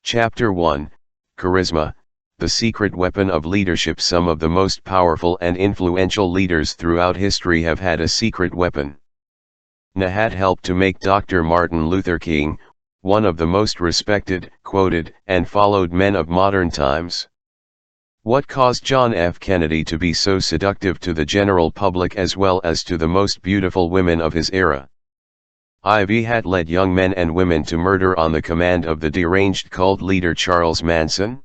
Chapter 1, Charisma, the secret weapon of leadership. Some of the most powerful and influential leaders throughout history have had a secret weapon. Nahat helped to make Dr. Martin Luther King, one of the most respected, quoted, and followed men of modern times. What caused John F. Kennedy to be so seductive to the general public as well as to the most beautiful women of his era? IV had led young men and women to murder on the command of the deranged cult leader Charles Manson?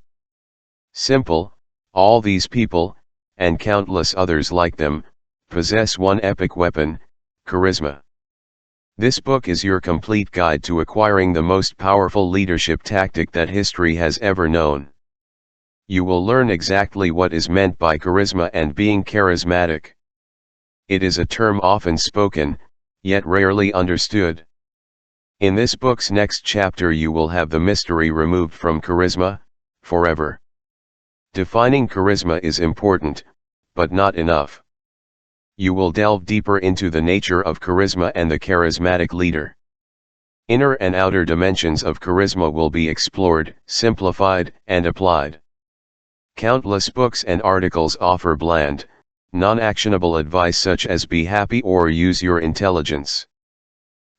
Simple, all these people, and countless others like them, possess one epic weapon, charisma. This book is your complete guide to acquiring the most powerful leadership tactic that history has ever known. You will learn exactly what is meant by charisma and being charismatic. It is a term often spoken, yet rarely understood. In this book's next chapter you will have the mystery removed from charisma, forever. Defining charisma is important, but not enough. You will delve deeper into the nature of charisma and the charismatic leader. Inner and outer dimensions of charisma will be explored, simplified, and applied. Countless books and articles offer bland, non-actionable advice such as be happy or use your intelligence.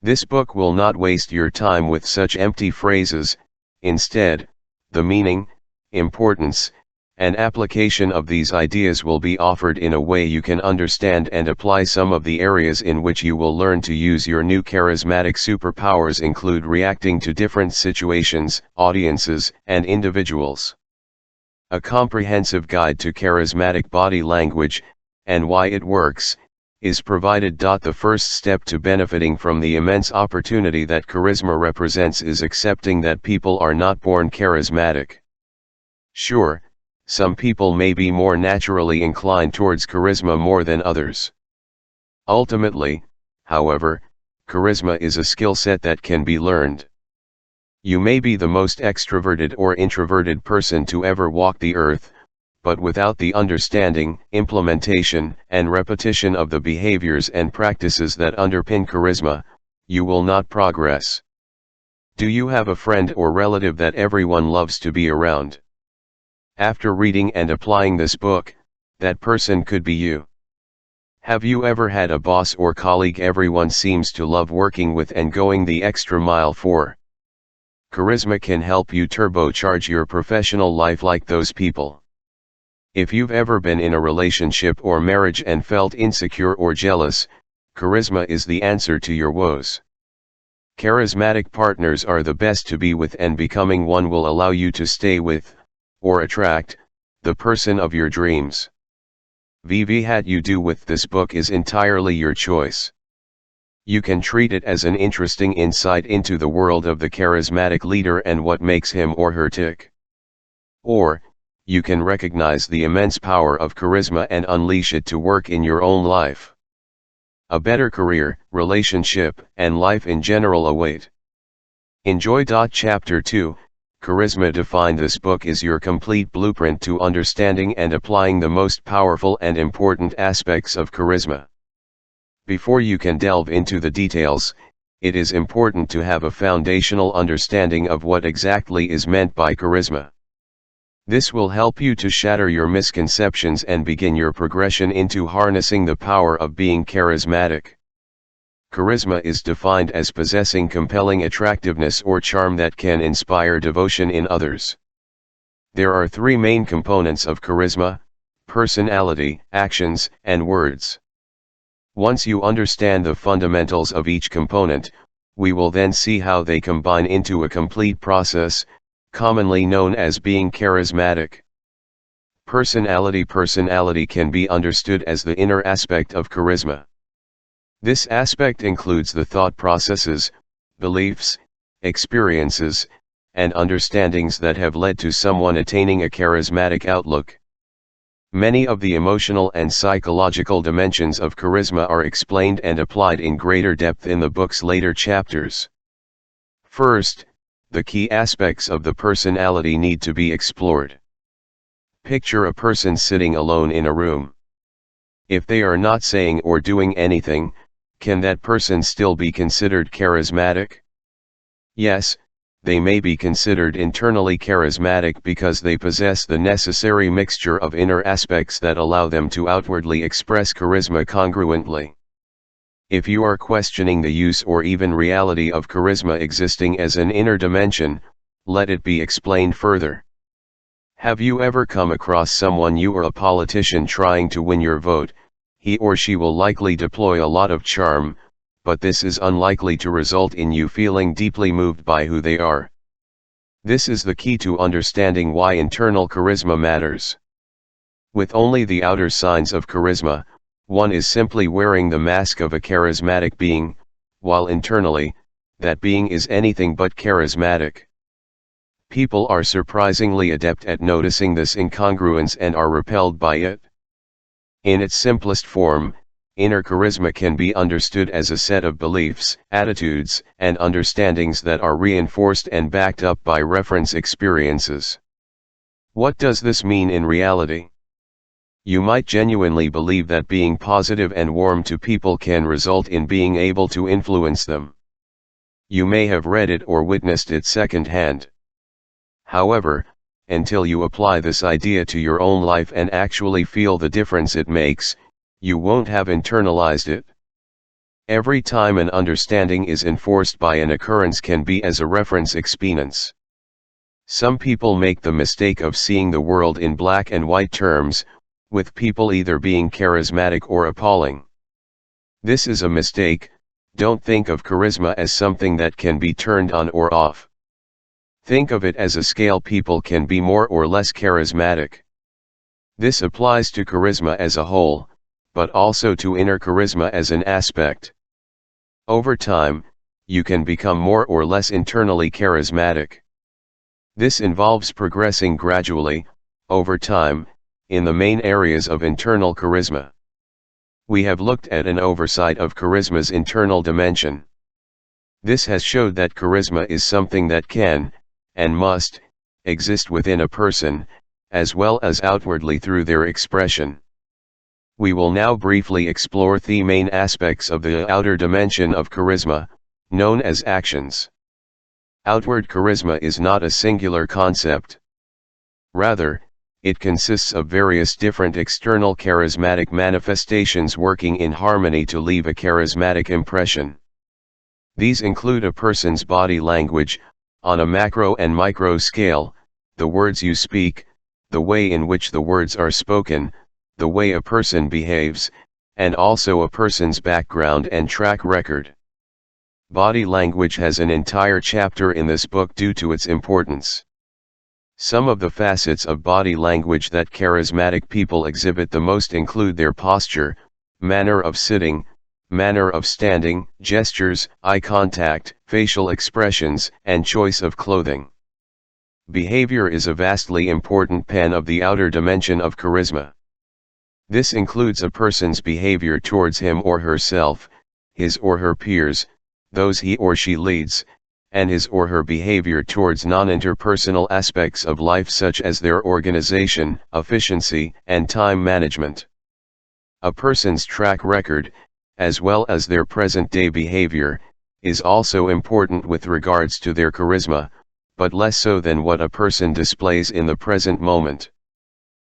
This book will not waste your time with such empty phrases. Instead, the meaning, importance, and application of these ideas will be offered in a way you can understand and apply. Some of the areas in which you will learn to use your new charismatic superpowers include reacting to different situations, audiences, and individuals. A comprehensive guide to charismatic body language, and why it works, is provided. The first step to benefiting from the immense opportunity that charisma represents is accepting that people are not born charismatic. Sure, some people may be more naturally inclined towards charisma more than others. Ultimately, however, charisma is a skill set that can be learned. You may be the most extroverted or introverted person to ever walk the earth, but without the understanding, implementation, and repetition of the behaviors and practices that underpin charisma, you will not progress. Do you have a friend or relative that everyone loves to be around? After reading and applying this book, that person could be you. Have you ever had a boss or colleague everyone seems to love working with and going the extra mile for? Charisma can help you turbocharge your professional life like those people. If you've ever been in a relationship or marriage and felt insecure or jealous, charisma is the answer to your woes. Charismatic partners are the best to be with, and becoming one will allow you to stay with, or attract, the person of your dreams. What you do with this book is entirely your choice. You can treat it as an interesting insight into the world of the charismatic leader and what makes him or her tick. Or, you can recognize the immense power of charisma and unleash it to work in your own life. A better career, relationship, and life in general await. Enjoy. Chapter 2, Charisma Defined. This book is your complete blueprint to understanding and applying the most powerful and important aspects of charisma. Before you can delve into the details, it is important to have a foundational understanding of what exactly is meant by charisma. This will help you to shatter your misconceptions and begin your progression into harnessing the power of being charismatic. Charisma is defined as possessing compelling attractiveness or charm that can inspire devotion in others. There are three main components of charisma: personality, actions, and words. Once you understand the fundamentals of each component, we will then see how they combine into a complete process, commonly known as being charismatic. Personality. Personality can be understood as the inner aspect of charisma. This aspect includes the thought processes, beliefs, experiences, and understandings that have led to someone attaining a charismatic outlook. Many of the emotional and psychological dimensions of charisma are explained and applied in greater depth in the book's later chapters. First, the key aspects of the personality need to be explored. Picture a person sitting alone in a room. If they are not saying or doing anything, can that person still be considered charismatic? Yes, they may be considered internally charismatic because they possess the necessary mixture of inner aspects that allow them to outwardly express charisma congruently. If you are questioning the use or even reality of charisma existing as an inner dimension, let it be explained further. Have you ever come across someone, you or a politician, trying to win your vote? He or she will likely deploy a lot of charm, but this is unlikely to result in you feeling deeply moved by who they are. This is the key to understanding why internal charisma matters. With only the outer signs of charisma, one is simply wearing the mask of a charismatic being, while internally, that being is anything but charismatic. People are surprisingly adept at noticing this incongruence and are repelled by it. In its simplest form, inner charisma can be understood as a set of beliefs, attitudes, and understandings that are reinforced and backed up by reference experiences. What does this mean in reality? You might genuinely believe that being positive and warm to people can result in being able to influence them. You may have read it or witnessed it secondhand. However, until you apply this idea to your own life and actually feel the difference it makes, you won't have internalized it. Every time an understanding is enforced by an occurrence can be as a reference experience. Some people make the mistake of seeing the world in black and white terms, with people either being charismatic or appalling. This is a mistake. Don't think of charisma as something that can be turned on or off. Think of it as a scale. People can be more or less charismatic. This applies to charisma as a whole, but also to inner charisma as an aspect. Over time, you can become more or less internally charismatic. This involves progressing gradually, over time, in the main areas of internal charisma. We have looked at an oversight of charisma's internal dimension. This has showed that charisma is something that can, and must, exist within a person, as well as outwardly through their expression. We will now briefly explore the main aspects of the outer dimension of charisma, known as actions. Outward charisma is not a singular concept. Rather, it consists of various different external charismatic manifestations working in harmony to leave a charismatic impression. These include a person's body language, on a macro and micro scale, the words you speak, the way in which the words are spoken, the way a person behaves, and also a person's background and track record. Body language has an entire chapter in this book due to its importance. Some of the facets of body language that charismatic people exhibit the most include their posture, manner of sitting, manner of standing, gestures, eye contact, facial expressions, and choice of clothing. Behavior is a vastly important part of the outer dimension of charisma. This includes a person's behavior towards him or herself, his or her peers, those he or she leads, and his or her behavior towards non-interpersonal aspects of life such as their organization, efficiency, and time management. A person's track record, as well as their present-day behavior, is also important with regards to their charisma, but less so than what a person displays in the present moment.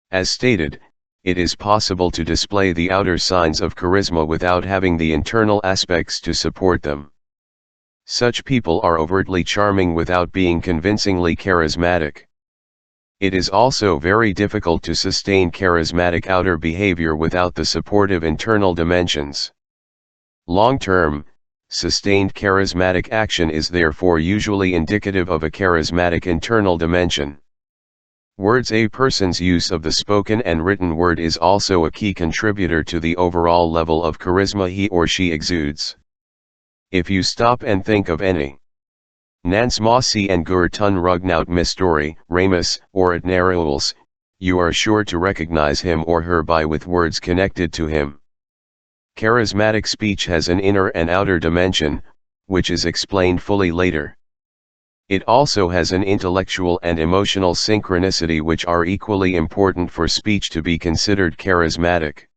As stated, it is possible to display the outer signs of charisma without having the internal aspects to support them. Such people are overtly charming without being convincingly charismatic. It is also very difficult to sustain charismatic outer behavior without the supportive internal dimensions. Long-term, sustained charismatic action is therefore usually indicative of a charismatic internal dimension. Words. A person's use of the spoken and written word is also a key contributor to the overall level of charisma he or she exudes. If you stop and think of any Nance Mossy and Gur Tun Rugnaut Mistori, Ramus, or Adnarules, you are sure to recognize him or her by with words connected to him. Charismatic speech has an inner and outer dimension, which is explained fully later. It also has an intellectual and emotional synchronicity which are equally important for speech to be considered charismatic.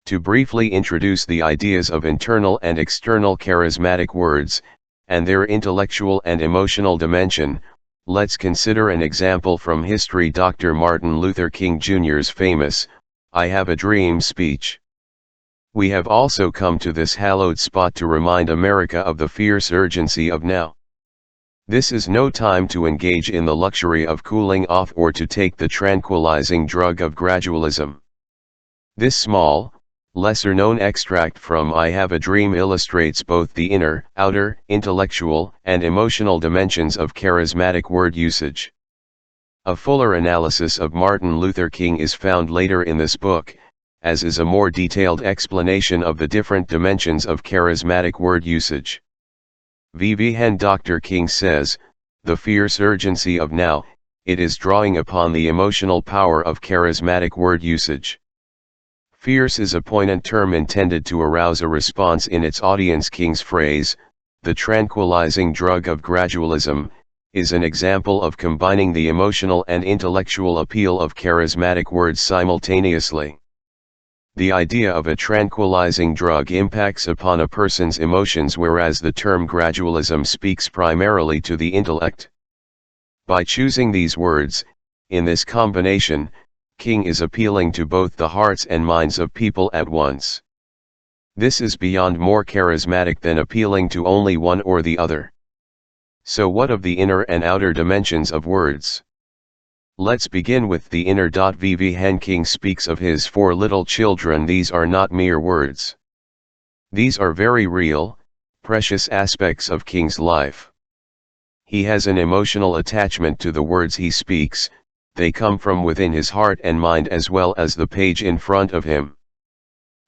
To briefly introduce the ideas of internal and external charismatic words, and their intellectual and emotional dimension. Let's consider an example from history: Dr. Martin Luther King Jr.'s famous, "I Have a Dream" speech. We have also come to this hallowed spot to remind America of the fierce urgency of now. This is no time to engage in the luxury of cooling off or to take the tranquilizing drug of gradualism. This small, lesser-known extract from "I Have a Dream" illustrates both the inner, outer, intellectual, and emotional dimensions of charismatic word usage. A fuller analysis of Martin Luther King is found later in this book, as is a more detailed explanation of the different dimensions of charismatic word usage. V.V. Hen. Dr. King says, "The fierce urgency of now, it is drawing upon the emotional power of charismatic word usage." Fierce is a poignant term intended to arouse a response in its audience. King's phrase, "the tranquilizing drug of gradualism," is an example of combining the emotional and intellectual appeal of charismatic words simultaneously. The idea of a tranquilizing drug impacts upon a person's emotions, whereas the term gradualism speaks primarily to the intellect. By choosing these words, in this combination, King is appealing to both the hearts and minds of people at once. This is beyond more charismatic than appealing to only one or the other. So what of the inner and outer dimensions of words? Let's begin with the inner. V.V. Hen. King speaks of his 4 little children. These are not mere words. These are very real, precious aspects of King's life. He has an emotional attachment to the words he speaks. They come from within his heart and mind as well as the page in front of him.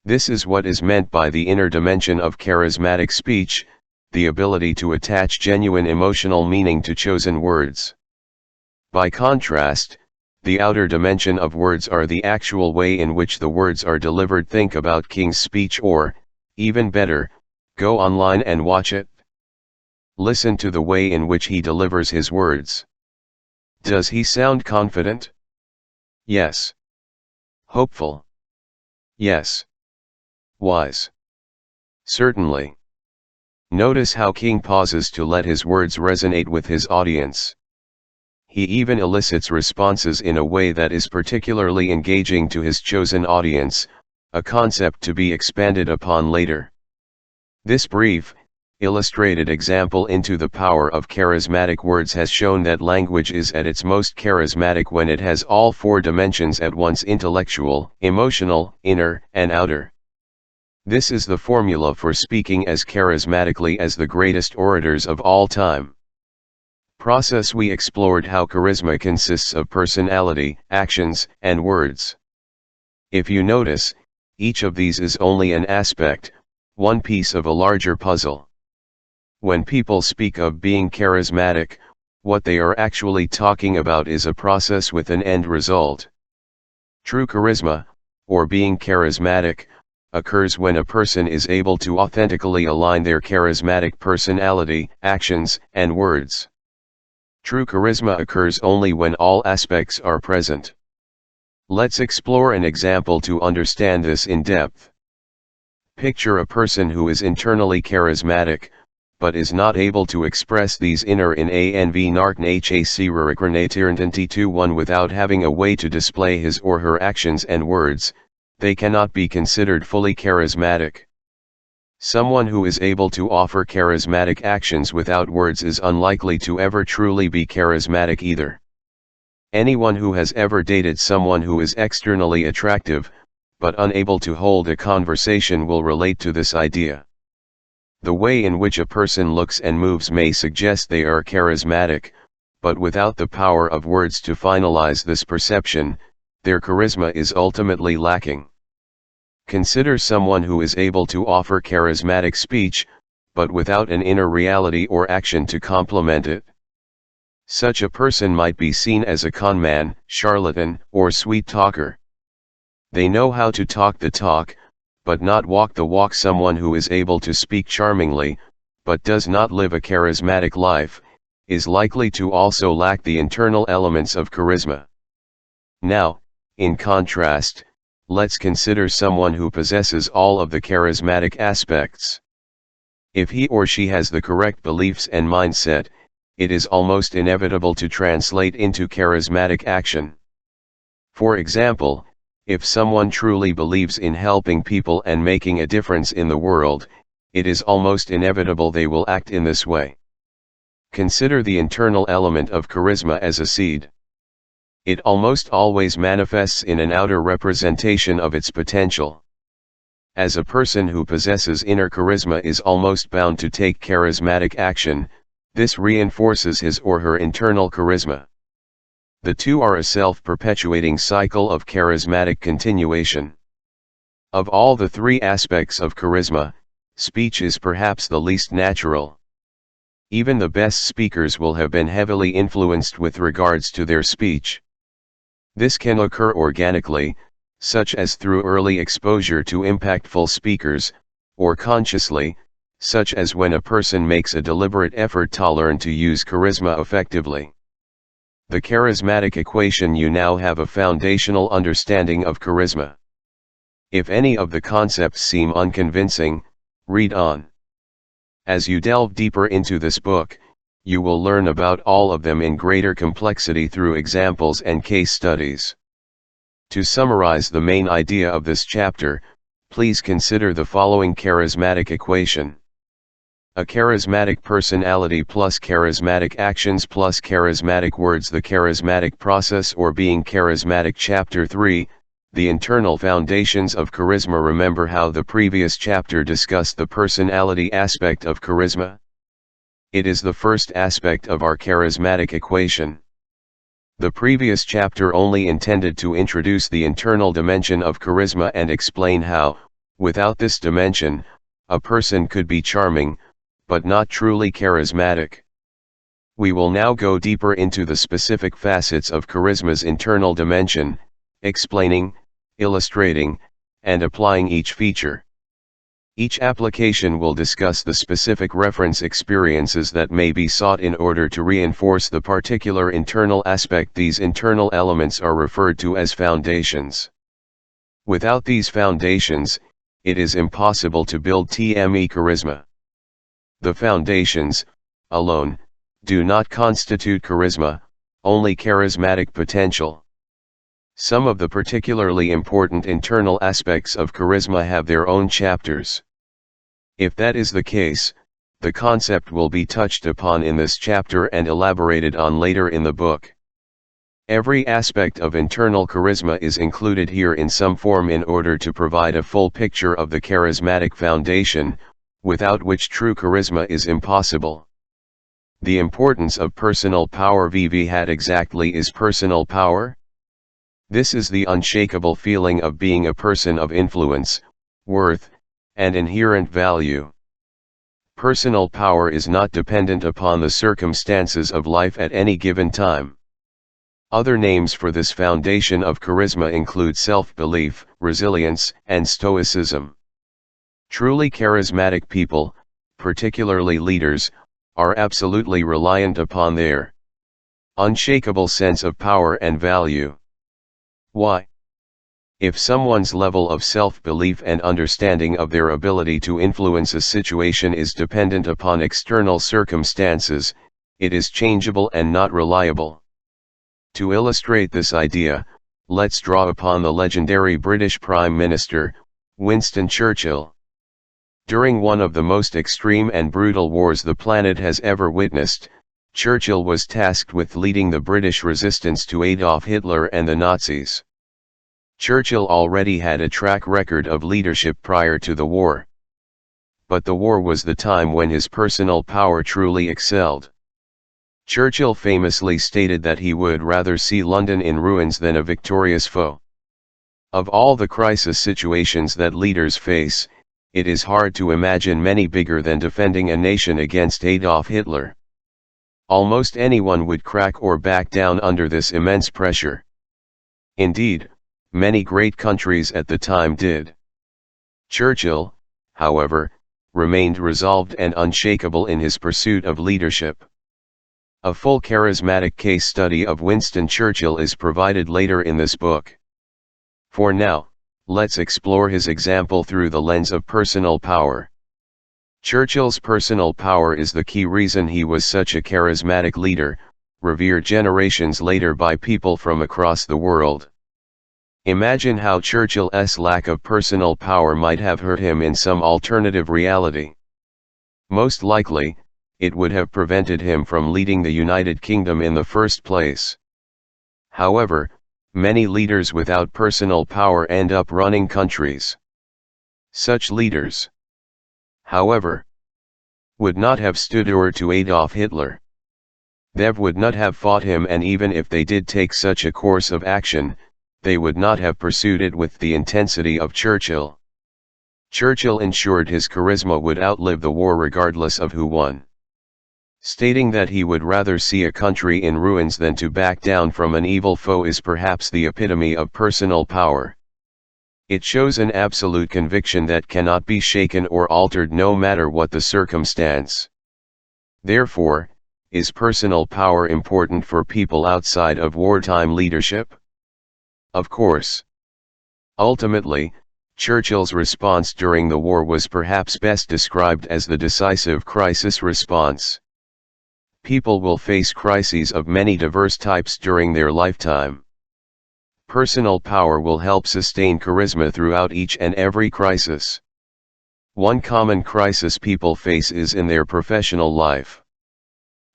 This is what is meant by the inner dimension of charismatic speech, the ability to attach genuine emotional meaning to chosen words. By contrast, the outer dimension of words are the actual way in which the words are delivered. Think about King's speech, or, even better, go online and watch it. Listen to the way in which he delivers his words. Does he sound confident? Yes. Hopeful? Yes. Wise? Certainly. Notice how King pauses to let his words resonate with his audience. He even elicits responses in a way that is particularly engaging to his chosen audience, a concept to be expanded upon later. This brief, illustrated example into the power of charismatic words has shown that language is at its most charismatic when it has all 4 dimensions at once: intellectual, emotional, inner, and outer. This is the formula for speaking as charismatically as the greatest orators of all time. Process. We explored how charisma consists of personality, actions, and words. If you notice, each of these is only an aspect, one piece of a larger puzzle. When people speak of being charismatic, what they are actually talking about is a process with an end result. True charisma, or being charismatic, occurs when a person is able to authentically align their charismatic personality, actions, and words. True charisma occurs only when all aspects are present. Let's explore an example to understand this in depth. Picture a person who is internally charismatic, but is not able to express these inner in ANV narkn HAC without having a way to display his or her actions and words. They cannot be considered fully charismatic. Someone who is able to offer charismatic actions without words is unlikely to ever truly be charismatic either. Anyone who has ever dated someone who is externally attractive, but unable to hold a conversation will relate to this idea. The way in which a person looks and moves may suggest they are charismatic, but without the power of words to finalize this perception, their charisma is ultimately lacking. Consider someone who is able to offer charismatic speech, but without an inner reality or action to complement it. Such a person might be seen as a conman, charlatan, or sweet talker. They know how to talk the talk, but not walk the walk. Someone who is able to speak charmingly, but does not live a charismatic life, is likely to also lack the internal elements of charisma. Now, in contrast, let's consider someone who possesses all of the charismatic aspects. If he or she has the correct beliefs and mindset, it is almost inevitable to translate into charismatic action. For example, if someone truly believes in helping people and making a difference in the world, it is almost inevitable they will act in this way. Consider the internal element of charisma as a seed. It almost always manifests in an outer representation of its potential. As a person who possesses inner charisma is almost bound to take charismatic action, this reinforces his or her internal charisma. The two are a self-perpetuating cycle of charismatic continuation. Of all the three aspects of charisma, speech is perhaps the least natural. Even the best speakers will have been heavily influenced with regards to their speech. This can occur organically, such as through early exposure to impactful speakers, or consciously, such as when a person makes a deliberate effort to learn to use charisma effectively. The charismatic equation. You now have a foundational understanding of charisma. If any of the concepts seem unconvincing, read on. As you delve deeper into this book, you will learn about all of them in greater complexity through examples and case studies. To summarize the main idea of this chapter, please consider the following charismatic equation. A charismatic personality plus charismatic actions plus charismatic words. The charismatic process or being charismatic. Chapter 3, the internal foundations of charisma. Remember how the previous chapter discussed the personality aspect of charisma? It is the first aspect of our charismatic equation. The previous chapter only intended to introduce the internal dimension of charisma and explain how, without this dimension, a person could be charming, but not truly charismatic. We will now go deeper into the specific facets of charisma's internal dimension, explaining, illustrating, and applying each feature. Each application will discuss the specific reference experiences that may be sought in order to reinforce the particular internal aspect. These internal elements are referred to as foundations. Without these foundations, it is impossible to build TME charisma. The foundations, alone, do not constitute charisma, only charismatic potential. Some of the particularly important internal aspects of charisma have their own chapters. If that is the case, the concept will be touched upon in this chapter and elaborated on later in the book. Every aspect of internal charisma is included here in some form in order to provide a full picture of the charismatic foundation, without which true charisma is impossible. The importance of personal power. What exactly is personal power? This is the unshakable feeling of being a person of influence, worth, and inherent value. Personal power is not dependent upon the circumstances of life at any given time. Other names for this foundation of charisma include self-belief, resilience, and stoicism. Truly charismatic people, particularly leaders, are absolutely reliant upon their unshakable sense of power and value. Why? If someone's level of self-belief and understanding of their ability to influence a situation is dependent upon external circumstances, it is changeable and not reliable. To illustrate this idea, let's draw upon the legendary British Prime Minister, Winston Churchill. During one of the most extreme and brutal wars the planet has ever witnessed, Churchill was tasked with leading the British resistance to Adolf Hitler and the Nazis. Churchill already had a track record of leadership prior to the war. But the war was the time when his personal power truly excelled. Churchill famously stated that he would rather see London in ruins than a victorious foe. Of all the crisis situations that leaders face, it is hard to imagine many bigger than defending a nation against Adolf Hitler. Almost anyone would crack or back down under this immense pressure. Indeed, many great countries at the time did. Churchill, however, remained resolved and unshakable in his pursuit of leadership. A full charismatic case study of Winston Churchill is provided later in this book. For now, let's explore his example through the lens of personal power. Churchill's personal power is the key reason he was such a charismatic leader, revered generations later by people from across the world. Imagine how Churchill's lack of personal power might have hurt him in some alternative reality. Most likely, it would have prevented him from leading the United Kingdom in the first place. However, many leaders without personal power end up running countries. Such leaders, however, would not have stood or to Adolf Hitler. They would not have fought him, and even if they did take such a course of action, they would not have pursued it with the intensity of Churchill. Churchill ensured his charisma would outlive the war regardless of who won. Stating that he would rather see a country in ruins than to back down from an evil foe is perhaps the epitome of personal power. It shows an absolute conviction that cannot be shaken or altered no matter what the circumstance. Therefore, is personal power important for people outside of wartime leadership? Of course. Ultimately, Churchill's response during the war was perhaps best described as the decisive crisis response. People will face crises of many diverse types during their lifetime. Personal power will help sustain charisma throughout each and every crisis. One common crisis people face is in their professional life.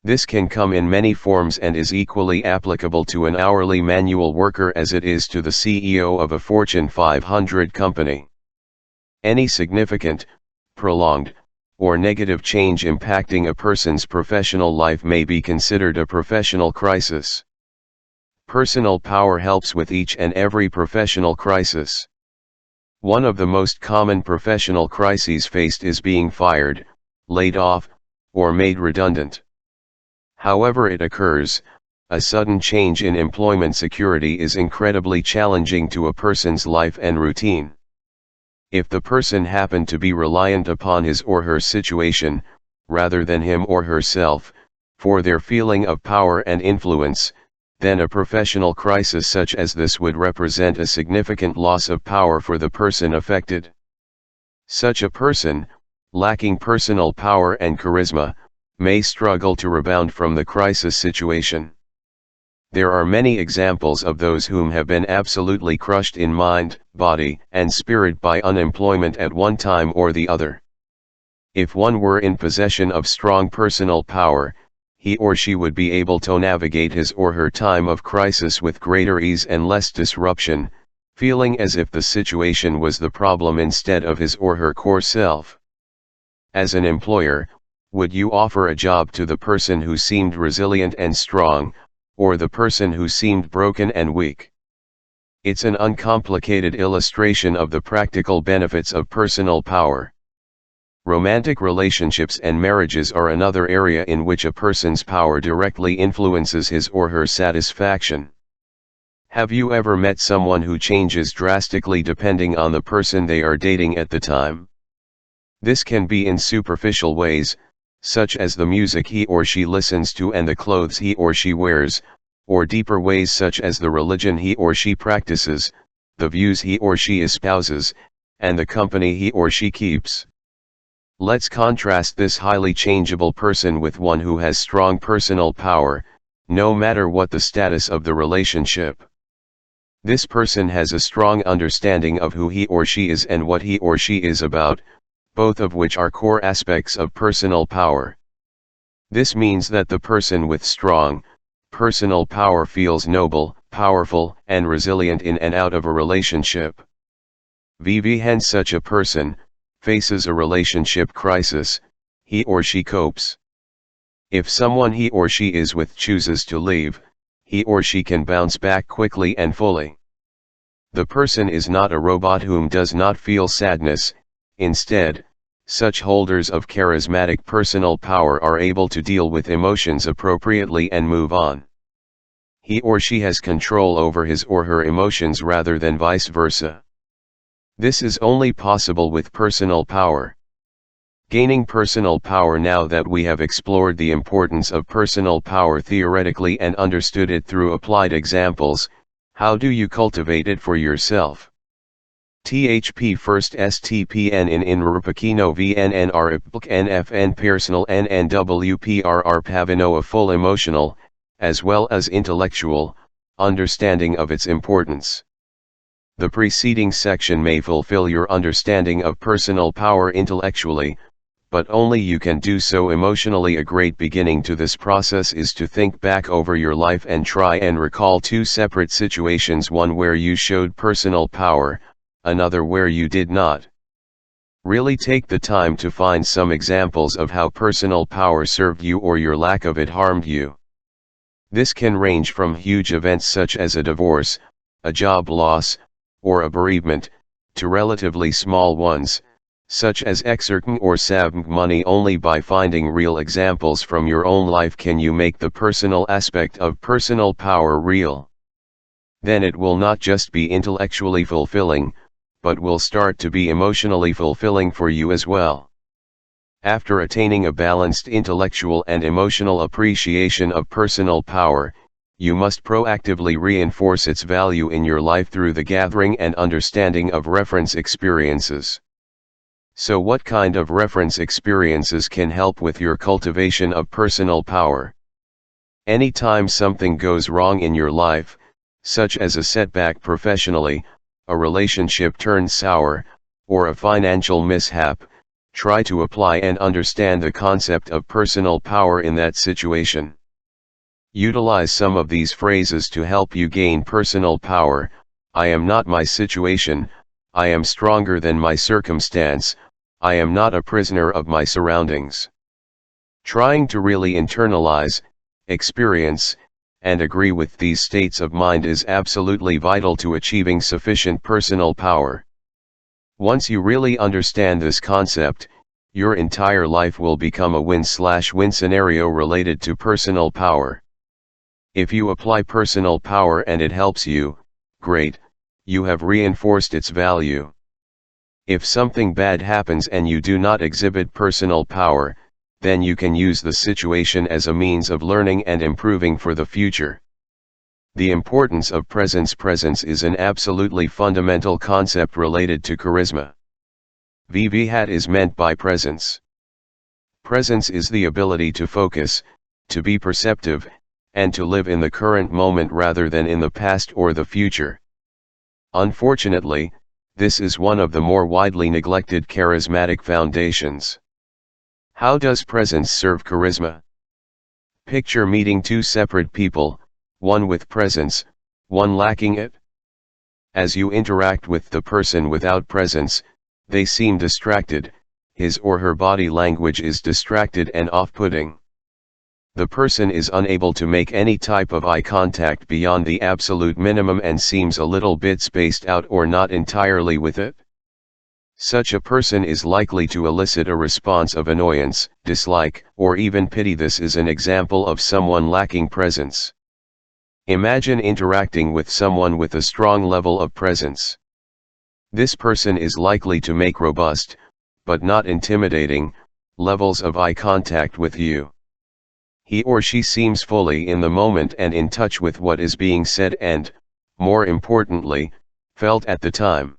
This can come in many forms and is equally applicable to an hourly manual worker as it is to the CEO of a Fortune 500 company. Any significant, prolonged, or negative change impacting a person's professional life may be considered a professional crisis. Personal power helps with each and every professional crisis. One of the most common professional crises faced is being fired, laid off, or made redundant. However it occurs, a sudden change in employment security is incredibly challenging to a person's life and routine. If the person happened to be reliant upon his or her situation, rather than him or herself, for their feeling of power and influence, then a professional crisis such as this would represent a significant loss of power for the person affected. Such a person, lacking personal power and charisma, may struggle to rebound from the crisis situation. There are many examples of those whom have been absolutely crushed in mind, body, and spirit by unemployment at one time or the other. If one were in possession of strong personal power, he or she would be able to navigate his or her time of crisis with greater ease and less disruption, feeling as if the situation was the problem instead of his or her core self. As an employer, would you offer a job to the person who seemed resilient and strong, or the person who seemed broken and weak? It's an uncomplicated illustration of the practical benefits of personal power. Romantic relationships and marriages are another area in which a person's power directly influences his or her satisfaction. Have you ever met someone who changes drastically depending on the person they are dating at the time? This can be in superficial ways, such as the music he or she listens to and the clothes he or she wears, or deeper ways such as the religion he or she practices, the views he or she espouses, and the company he or she keeps. Let's contrast this highly changeable person with one who has strong personal power, no matter what the status of the relationship. This person has a strong understanding of who he or she is and what he or she is about, both of which are core aspects of personal power. This means that the person with strong, personal power feels noble, powerful, and resilient in and out of a relationship. Hence such a person faces a relationship crisis, he or she copes. If someone he or she is with chooses to leave, he or she can bounce back quickly and fully. The person is not a robot whom does not feel sadness. Instead, such holders of charismatic personal power are able to deal with emotions appropriately and move on. He or she has control over his or her emotions rather than vice versa. This is only possible with personal power. Gaining personal power. Now that we have explored the importance of personal power theoretically and understood it through applied examples, how do you cultivate it for yourself? THP first STPN in Rupakino VNN RIPLK NFN personal NNWPRR Pavino a full emotional, as well as intellectual, understanding of its importance. The preceding section may fulfill your understanding of personal power intellectually, but only you can do so emotionally. A great beginning to this process is to think back over your life and try and recall two separate situations, one where you showed personal power, another where you did not. Really take the time to find some examples of how personal power served you or your lack of it harmed you. This can range from huge events such as a divorce, a job loss, or a bereavement, to relatively small ones, such as exerting or saving money. Only by finding real examples from your own life can you make the personal aspect of personal power real. Then it will not just be intellectually fulfilling, but will start to be emotionally fulfilling for you as well. After attaining a balanced intellectual and emotional appreciation of personal power, you must proactively reinforce its value in your life through the gathering and understanding of reference experiences. So what kind of reference experiences can help with your cultivation of personal power? Anytime something goes wrong in your life, such as a setback professionally, a relationship turns sour, or a financial mishap, try to apply and understand the concept of personal power in that situation. Utilize some of these phrases to help you gain personal power. I am not my situation, I am stronger than my circumstance, I am not a prisoner of my surroundings. Trying to really internalize, experience, and agree with these states of mind is absolutely vital to achieving sufficient personal power. Once you really understand this concept, your entire life will become a win-win scenario related to personal power. If you apply personal power and it helps you, great, you have reinforced its value. If something bad happens and you do not exhibit personal power, then you can use the situation as a means of learning and improving for the future. The importance of presence. Presence is an absolutely fundamental concept related to charisma. What is meant by presence. Presence is the ability to focus, to be perceptive, and to live in the current moment rather than in the past or the future. Unfortunately, this is one of the more widely neglected charismatic foundations. How does presence serve charisma? Picture meeting two separate people, one with presence, one lacking it. As you interact with the person without presence, they seem distracted, his or her body language is distracted and off-putting. The person is unable to make any type of eye contact beyond the absolute minimum and seems a little bit spaced out or not entirely with it. Such a person is likely to elicit a response of annoyance, dislike, or even pity. This is an example of someone lacking presence. Imagine interacting with someone with a strong level of presence. This person is likely to make robust, but not intimidating, levels of eye contact with you. He or she seems fully in the moment and in touch with what is being said and, more importantly, felt at the time.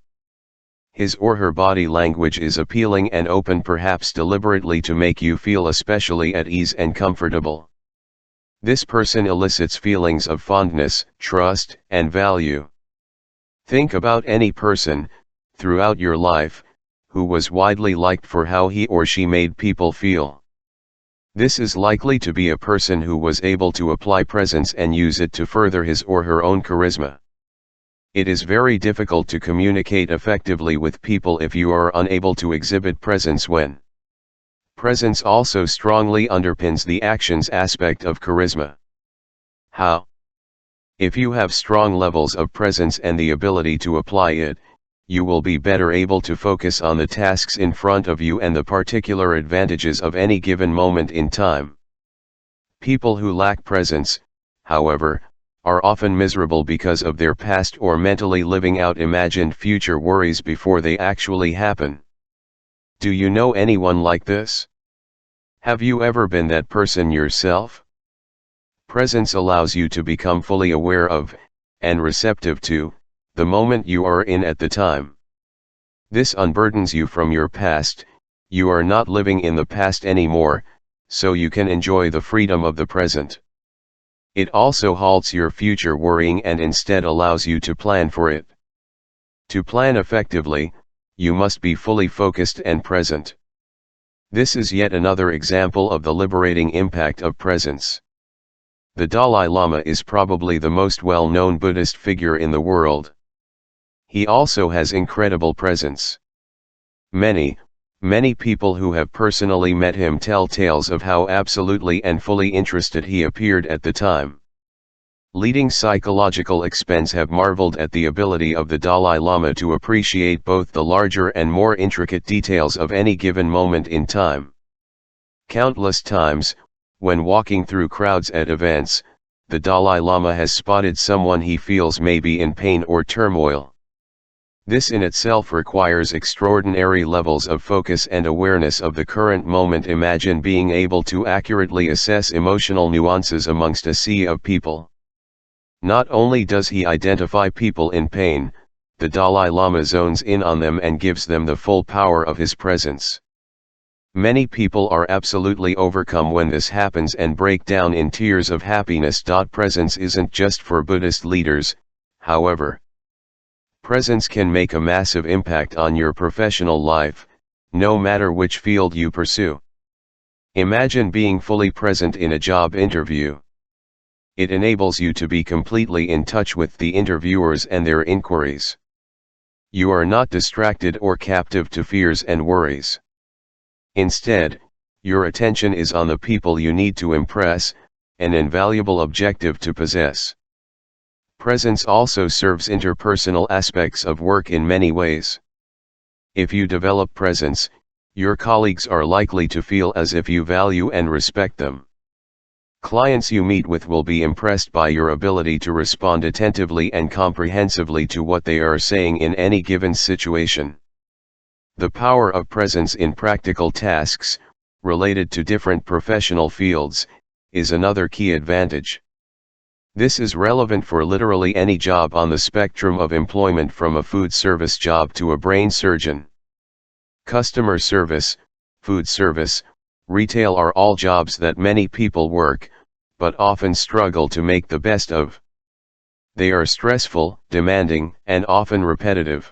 His or her body language is appealing and open, perhaps deliberately to make you feel especially at ease and comfortable. This person elicits feelings of fondness, trust, and value. Think about any person, throughout your life, who was widely liked for how he or she made people feel. This is likely to be a person who was able to apply presence and use it to further his or her own charisma. It is very difficult to communicate effectively with people if you are unable to exhibit presence when. Presence also strongly underpins the actions aspect of charisma. How? If you have strong levels of presence and the ability to apply it, you will be better able to focus on the tasks in front of you and the particular advantages of any given moment in time. People who lack presence, however, are often miserable because of their past or mentally living out imagined future worries before they actually happen. Do you know anyone like this? Have you ever been that person yourself? Presence allows you to become fully aware of, and receptive to, the moment you are in at the time. This unburdens you from your past. You are not living in the past anymore, so you can enjoy the freedom of the present. It also halts your future worrying and instead allows you to plan for it. To plan effectively, you must be fully focused and present. This is yet another example of the liberating impact of presence. The Dalai Lama is probably the most well-known Buddhist figure in the world. He also has incredible presence. Many people who have personally met him tell tales of how absolutely and fully interested he appeared at the time. Leading psychological experts have marveled at the ability of the Dalai Lama to appreciate both the larger and more intricate details of any given moment in time. Countless times, when walking through crowds at events, the Dalai Lama has spotted someone he feels may be in pain or turmoil. This in itself requires extraordinary levels of focus and awareness of the current moment. Imagine being able to accurately assess emotional nuances amongst a sea of people. Not only does he identify people in pain, the Dalai Lama zones in on them and gives them the full power of his presence. Many people are absolutely overcome when this happens and break down in tears of happiness. Presence isn't just for Buddhist leaders, however. Presence can make a massive impact on your professional life, no matter which field you pursue. Imagine being fully present in a job interview. It enables you to be completely in touch with the interviewers and their inquiries. You are not distracted or captive to fears and worries. Instead, your attention is on the people you need to impress, an invaluable objective to possess. Presence also serves interpersonal aspects of work in many ways. If you develop presence, your colleagues are likely to feel as if you value and respect them. Clients you meet with will be impressed by your ability to respond attentively and comprehensively to what they are saying in any given situation. The power of presence in practical tasks, related to different professional fields, is another key advantage. This is relevant for literally any job on the spectrum of employment, from a food service job to a brain surgeon. Customer service, food service, retail are all jobs that many people work, but often struggle to make the best of. They are stressful, demanding, and often repetitive.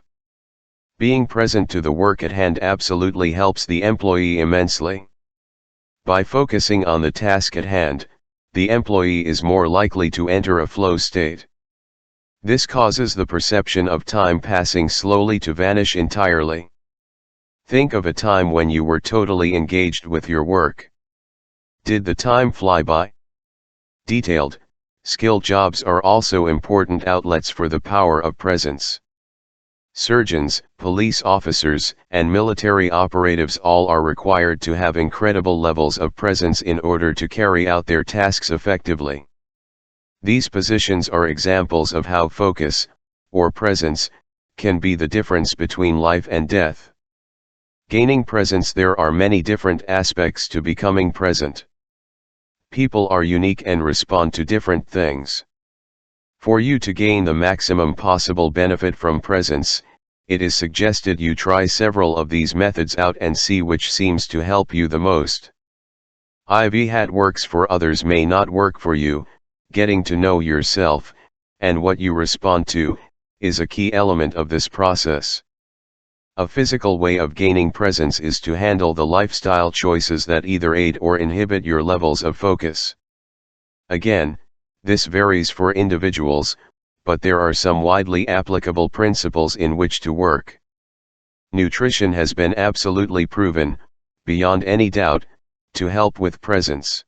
Being present to the work at hand absolutely helps the employee immensely. By focusing on the task at hand, the employee is more likely to enter a flow state. This causes the perception of time passing slowly to vanish entirely. Think of a time when you were totally engaged with your work. Did the time fly by? Detailed, skilled jobs are also important outlets for the power of presence. Surgeons, police officers, and military operatives all are required to have incredible levels of presence in order to carry out their tasks effectively. These positions are examples of how focus, or presence, can be the difference between life and death. Gaining presence. There are many different aspects to becoming present. People are unique and respond to different things. For you to gain the maximum possible benefit from presence, it is suggested you try several of these methods out and see which seems to help you the most. What works for others may not work for you. Getting to know yourself, and what you respond to, is a key element of this process. A physical way of gaining presence is to handle the lifestyle choices that either aid or inhibit your levels of focus. Again, this varies for individuals, but there are some widely applicable principles in which to work. Nutrition has been absolutely proven, beyond any doubt, to help with presence.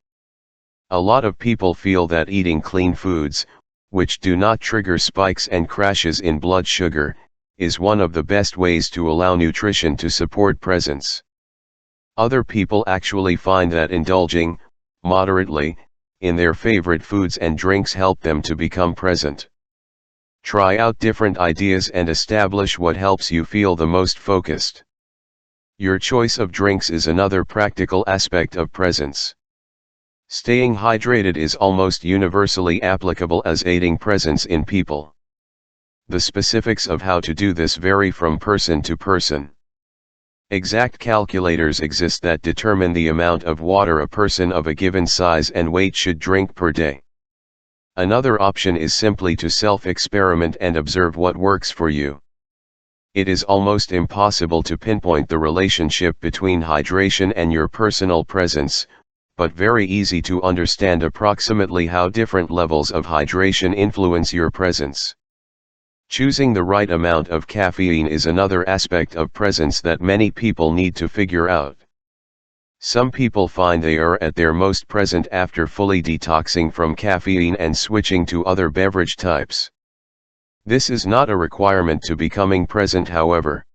A lot of people feel that eating clean foods, which do not trigger spikes and crashes in blood sugar, is one of the best ways to allow nutrition to support presence. Other people actually find that indulging, moderately, in their favorite foods and drinks help them to become present. Try out different ideas and establish what helps you feel the most focused. Your choice of drinks is another practical aspect of presence. Staying hydrated is almost universally applicable as aiding presence in people. The specifics of how to do this vary from person to person. Exact calculators exist that determine the amount of water a person of a given size and weight should drink per day. Another option is simply to self-experiment and observe what works for you. It is almost impossible to pinpoint the relationship between hydration and your personal presence, but very easy to understand approximately how different levels of hydration influence your presence. Choosing the right amount of caffeine is another aspect of presence that many people need to figure out. Some people find they are at their most present after fully detoxing from caffeine and switching to other beverage types. This is not a requirement to becoming present, however.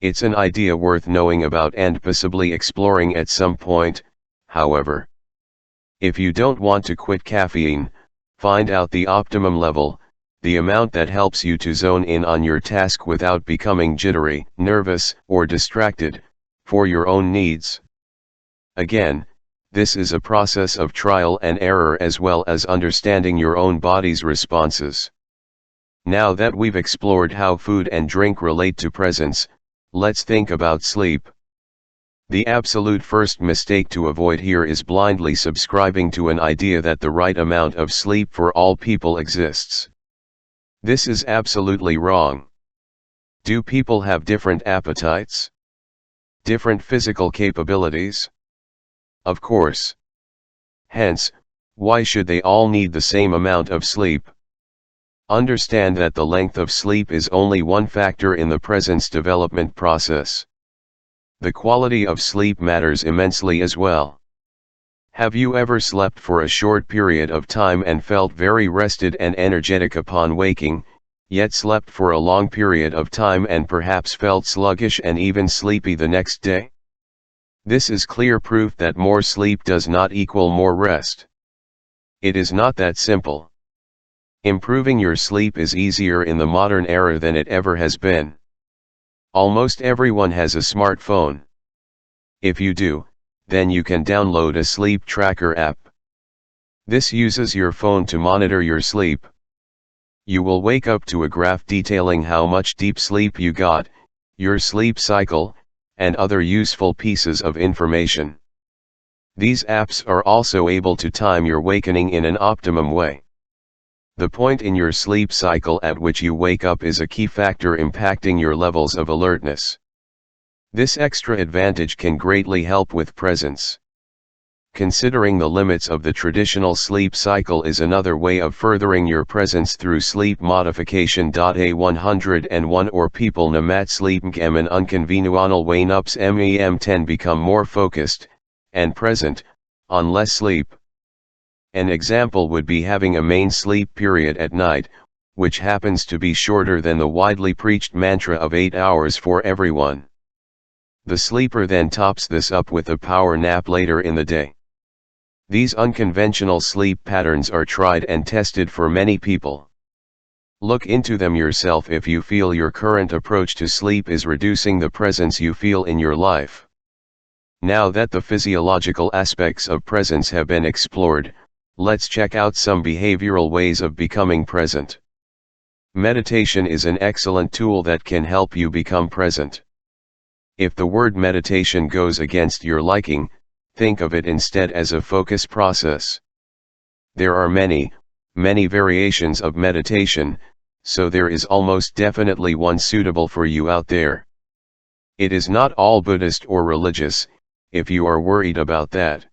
It's an idea worth knowing about and possibly exploring at some point, however. If you don't want to quit caffeine, find out the optimum level, the amount that helps you to zone in on your task without becoming jittery, nervous, or distracted, for your own needs. Again, this is a process of trial and error as well as understanding your own body's responses. Now that we've explored how food and drink relate to presence, let's think about sleep. The absolute first mistake to avoid here is blindly subscribing to an idea that the right amount of sleep for all people exists. This is absolutely wrong. Do people have different appetites? Different physical capabilities? Of course. Hence, why should they all need the same amount of sleep? Understand that the length of sleep is only one factor in the presence development process. The quality of sleep matters immensely as well. Have you ever slept for a short period of time and felt very rested and energetic upon waking, yet slept for a long period of time and perhaps felt sluggish and even sleepy the next day? This is clear proof that more sleep does not equal more rest. It is not that simple. Improving your sleep is easier in the modern era than it ever has been. Almost everyone has a smartphone. If you do, then you can download a sleep tracker app. This uses your phone to monitor your sleep. You will wake up to a graph detailing how much deep sleep you got, your sleep cycle, and other useful pieces of information. These apps are also able to time your wakening in an optimum way. The point in your sleep cycle at which you wake up is a key factor impacting your levels of alertness. This extra advantage can greatly help with presence. Considering the limits of the traditional sleep cycle is another way of furthering your presence through sleep modification. A101 or people na mat sleep ng unconventional wayn-ups mem10 become more focused, and present, on less sleep. An example would be having a main sleep period at night, which happens to be shorter than the widely preached mantra of 8 hours for everyone. The sleeper then tops this up with a power nap later in the day. These unconventional sleep patterns are tried and tested for many people. Look into them yourself if you feel your current approach to sleep is reducing the presence you feel in your life. Now that the physiological aspects of presence have been explored, let's check out some behavioral ways of becoming present. Meditation is an excellent tool that can help you become present. If the word meditation goes against your liking, think of it instead as a focus process. There are many variations of meditation, so there is almost definitely one suitable for you out there. It is not all Buddhist or religious, if you are worried about that.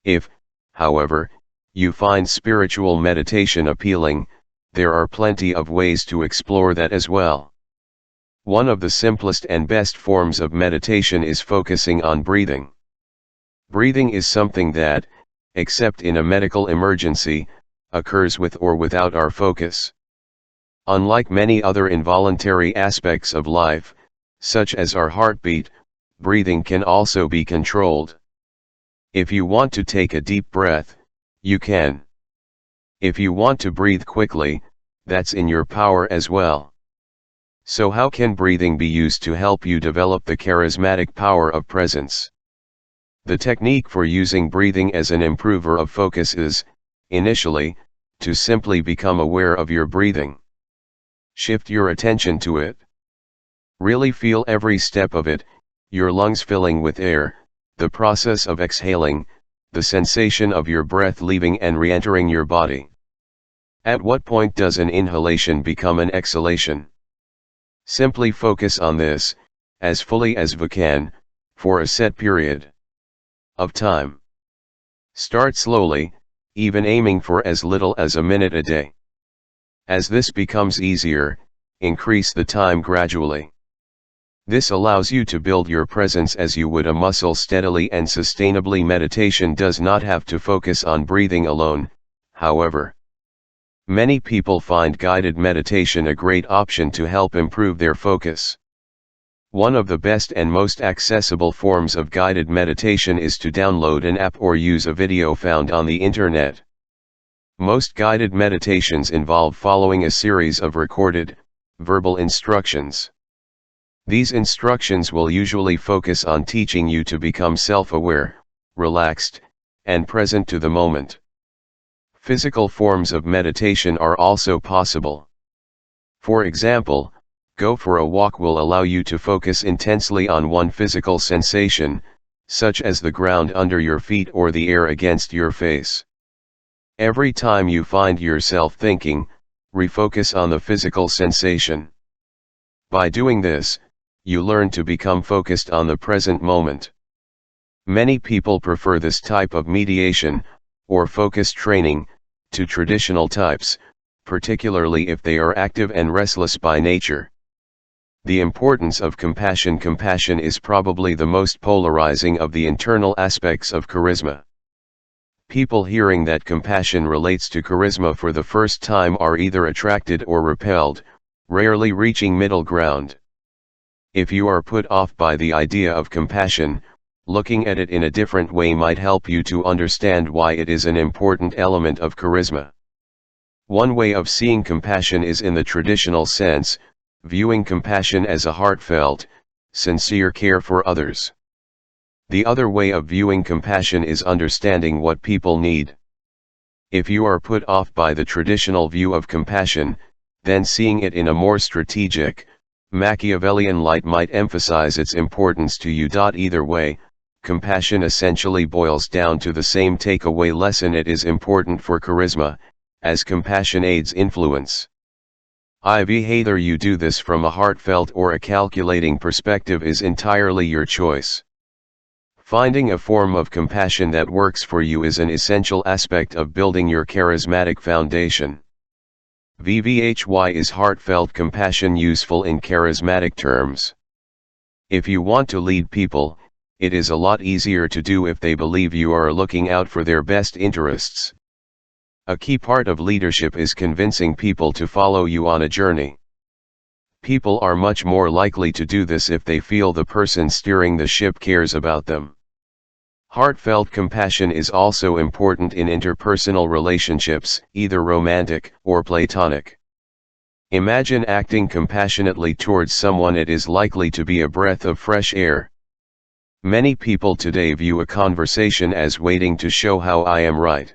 If, however, you find spiritual meditation appealing, there are plenty of ways to explore that as well. One of the simplest and best forms of meditation is focusing on breathing. Breathing is something that, except in a medical emergency, occurs with or without our focus. Unlike many other involuntary aspects of life, such as our heartbeat, breathing can also be controlled. If you want to take a deep breath, you can. If you want to breathe quickly, that's in your power as well. So how can breathing be used to help you develop the charismatic power of presence? The technique for using breathing as an improver of focus is, initially, to simply become aware of your breathing. Shift your attention to it. Really feel every step of it, your lungs filling with air, the process of exhaling, the sensation of your breath leaving and re-entering your body. At what point does an inhalation become an exhalation? Simply focus on this, as fully as you can, for a set period of time. Start slowly, even aiming for as little as a minute a day. As this becomes easier, increase the time gradually. This allows you to build your presence as you would a muscle steadily and sustainably. Meditation does not have to focus on breathing alone, however. Many people find guided meditation a great option to help improve their focus. One of the best and most accessible forms of guided meditation is to download an app or use a video found on the internet. Most guided meditations involve following a series of recorded, verbal instructions. These instructions will usually focus on teaching you to become self-aware, relaxed, and present to the moment. Physical forms of meditation are also possible. For example, go for a walk will allow you to focus intensely on one physical sensation, such as the ground under your feet or the air against your face. Every time you find yourself thinking, refocus on the physical sensation. By doing this, you learn to become focused on the present moment. Many people prefer this type of mediation, or focus training, to traditional types, particularly if they are active and restless by nature. The importance of compassion. Compassion is probably the most polarizing of the internal aspects of charisma. People hearing that compassion relates to charisma for the first time are either attracted or repelled, rarely reaching middle ground. If you are put off by the idea of compassion, looking at it in a different way might help you to understand why it is an important element of charisma. One way of seeing compassion is in the traditional sense, viewing compassion as a heartfelt, sincere care for others. The other way of viewing compassion is understanding what people need. If you are put off by the traditional view of compassion, then seeing it in a more strategic, Machiavellian light might emphasize its importance to you. Either way, compassion essentially boils down to the same takeaway lesson: it is important for charisma, as compassion aids influence. Either you do this from a heartfelt or a calculating perspective is entirely your choice. Finding a form of compassion that works for you is an essential aspect of building your charismatic foundation. Why is heartfelt compassion useful in charismatic terms? If you want to lead people, it is a lot easier to do if they believe you are looking out for their best interests. A key part of leadership is convincing people to follow you on a journey. People are much more likely to do this if they feel the person steering the ship cares about them. Heartfelt compassion is also important in interpersonal relationships, either romantic or platonic. Imagine acting compassionately towards someone; it is likely to be a breath of fresh air. Many people today view a conversation as waiting to show how I am right.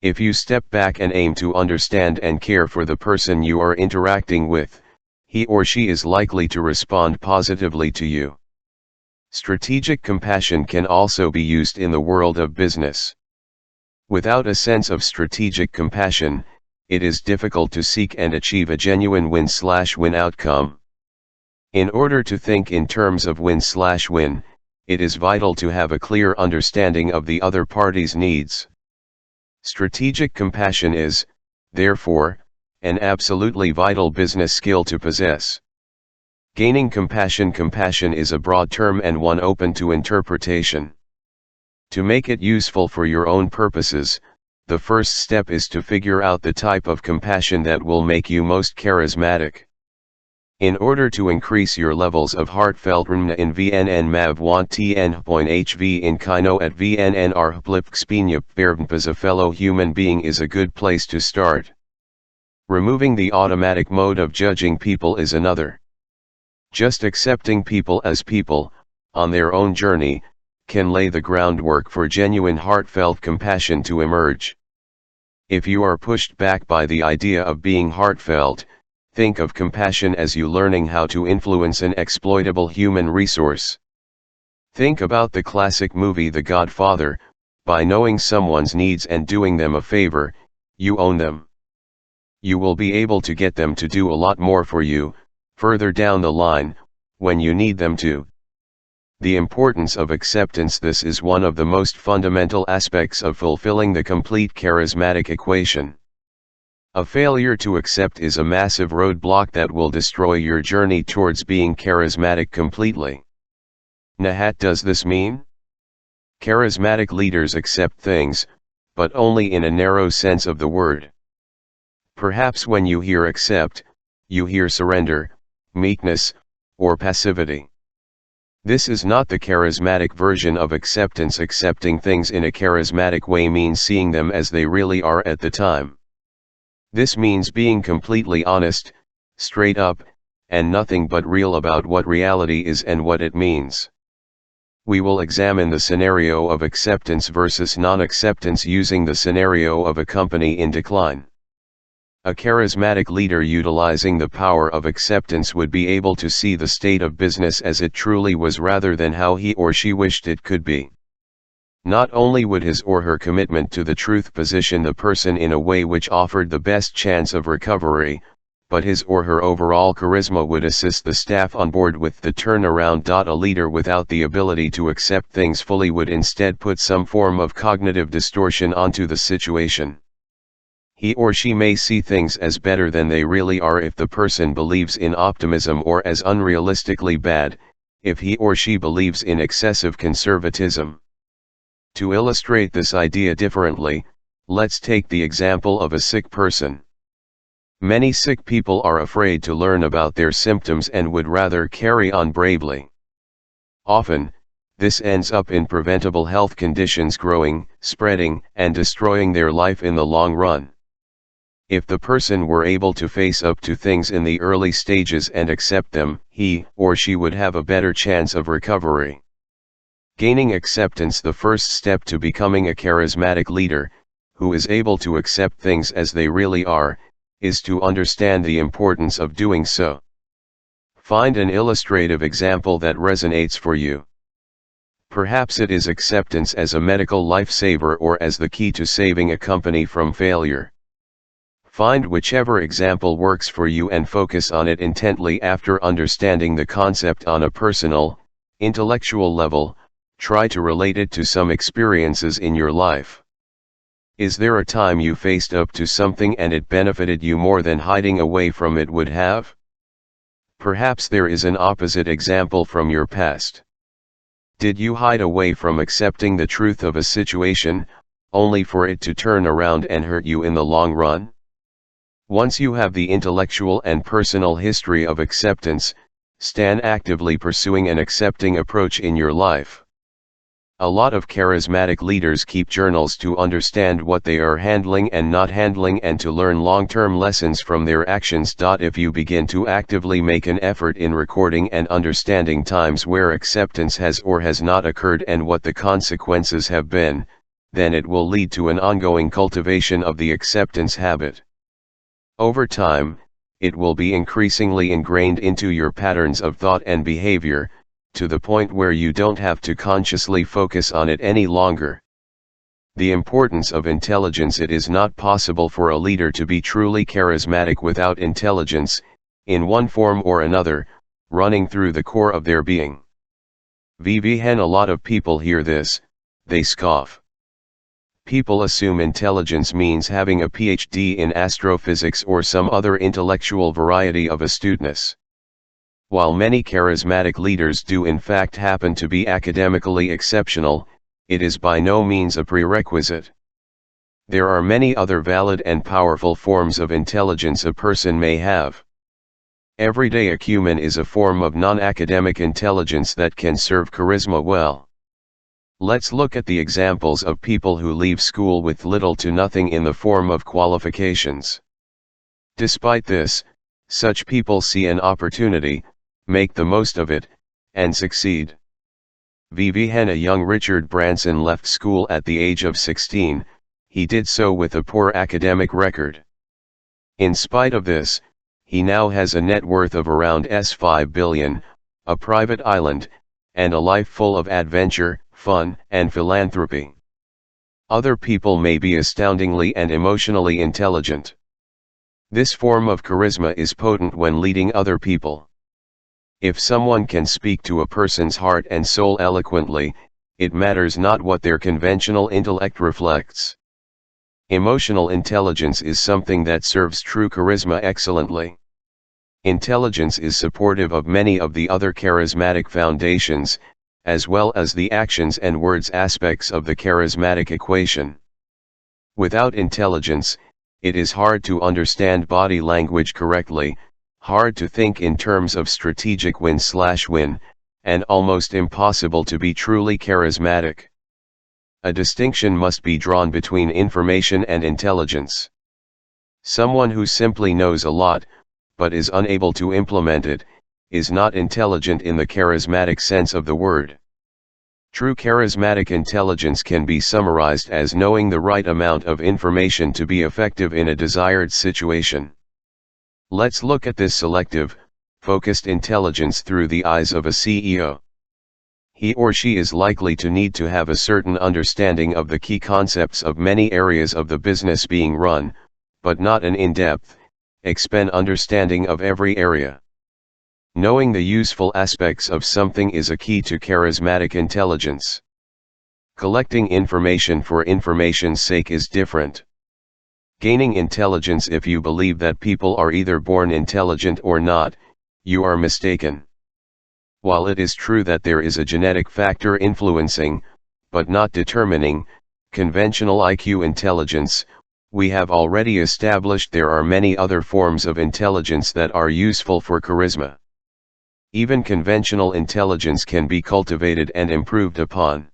If you step back and aim to understand and care for the person you are interacting with, he or she is likely to respond positively to you. Strategic compassion can also be used in the world of business. Without a sense of strategic compassion, it is difficult to seek and achieve a genuine win-win outcome. In order to think in terms of win-win, it is vital to have a clear understanding of the other party's needs. Strategic compassion is, therefore, an absolutely vital business skill to possess. Gaining compassion. Compassion is a broad term and one open to interpretation. To make it useful for your own purposes, the first step is to figure out the type of compassion that will make you most charismatic. In order to increase your levels of heartfelt RMNA in VNN MAV want TN.HV in Kino at VNN Arhlipkspenia as a fellow human being is a good place to start. Removing the automatic mode of judging people is another. Just accepting people as people, on their own journey, can lay the groundwork for genuine heartfelt compassion to emerge. If you are pushed back by the idea of being heartfelt, Think of compassion as you learning how to influence an exploitable human resource. Think about the classic movie The Godfather. By knowing someone's needs and doing them a favor, you own them. You will be able to get them to do a lot more for you, further down the line, when you need them to. The importance of acceptance. This is one of the most fundamental aspects of fulfilling the complete charismatic equation. A failure to accept is a massive roadblock that will destroy your journey towards being charismatic completely. What does this mean? Charismatic leaders accept things, but only in a narrow sense of the word. Perhaps when you hear accept, you hear surrender, meekness, or passivity. This is not the charismatic version of acceptance. Accepting things in a charismatic way means seeing them as they really are at the time. This means being completely honest, straight up, and nothing but real about what reality is and what it means. We will examine the scenario of acceptance versus non-acceptance using the scenario of a company in decline. A charismatic leader utilizing the power of acceptance would be able to see the state of business as it truly was rather than how he or she wished it could be. Not only would his or her commitment to the truth position the person in a way which offered the best chance of recovery, but his or her overall charisma would assist the staff on board with the turnaround. A leader without the ability to accept things fully would instead put some form of cognitive distortion onto the situation. He or she may see things as better than they really are if the person believes in optimism, or as unrealistically bad, if he or she believes in excessive conservatism. To illustrate this idea differently, let's take the example of a sick person. Many sick people are afraid to learn about their symptoms and would rather carry on bravely. Often, this ends up in preventable health conditions growing, spreading, and destroying their life in the long run. If the person were able to face up to things in the early stages and accept them, he or she would have a better chance of recovery. Gaining acceptance. The first step to becoming a charismatic leader, who is able to accept things as they really are, is to understand the importance of doing so. Find an illustrative example that resonates for you. Perhaps it is acceptance as a medical lifesaver or as the key to saving a company from failure. Find whichever example works for you and focus on it intently. After understanding the concept on a personal, intellectual level, try to relate it to some experiences in your life. Is there a time you faced up to something and it benefited you more than hiding away from it would have? Perhaps there is an opposite example from your past. Did you hide away from accepting the truth of a situation, only for it to turn around and hurt you in the long run? Once you have the intellectual and personal history of acceptance, stand actively pursuing an accepting approach in your life. A lot of charismatic leaders keep journals to understand what they are handling and not handling and to learn long-term lessons from their actions. If you begin to actively make an effort in recording and understanding times where acceptance has or has not occurred and what the consequences have been, then it will lead to an ongoing cultivation of the acceptance habit. Over time, it will be increasingly ingrained into your patterns of thought and behavior, to the point where you don't have to consciously focus on it any longer. The importance of intelligence. It is not possible for a leader to be truly charismatic without intelligence, in one form or another, running through the core of their being. A lot of people hear this, they scoff. People assume intelligence means having a PhD in astrophysics or some other intellectual variety of astuteness. While many charismatic leaders do in fact happen to be academically exceptional, it is by no means a prerequisite. There are many other valid and powerful forms of intelligence a person may have. Everyday acumen is a form of non-academic intelligence that can serve charisma well. Let's look at the examples of people who leave school with little to nothing in the form of qualifications. Despite this, such people see an opportunity, make the most of it, and succeed. A young Richard Branson left school at the age of 16, he did so with a poor academic record. In spite of this, He now has a net worth of around $5 billion, a private island, and a life full of adventure, fun, and philanthropy. Other people may be astoundingly and emotionally intelligent. This form of charisma is potent when leading other people. If someone can speak to a person's heart and soul eloquently, it matters not what their conventional intellect reflects. Emotional intelligence is something that serves true charisma excellently. Intelligence is supportive of many of the other charismatic foundations, as well as the actions and words aspects of the charismatic equation. Without intelligence, it is hard to understand body language correctly, hard to think in terms of strategic win/win, and almost impossible to be truly charismatic. A distinction must be drawn between information and intelligence. Someone who simply knows a lot, but is unable to implement it, is not intelligent in the charismatic sense of the word. True charismatic intelligence can be summarized as knowing the right amount of information to be effective in a desired situation. Let's look at this selective, focused intelligence through the eyes of a CEO. He or she is likely to need to have a certain understanding of the key concepts of many areas of the business being run, but not an in-depth, expert understanding of every area. Knowing the useful aspects of something is a key to charismatic intelligence. Collecting information for information's sake is different. Gaining intelligence: if you believe that people are either born intelligent or not, you are mistaken. While it is true that there is a genetic factor influencing, but not determining, conventional IQ intelligence, we have already established there are many other forms of intelligence that are useful for charisma. Even conventional intelligence can be cultivated and improved upon.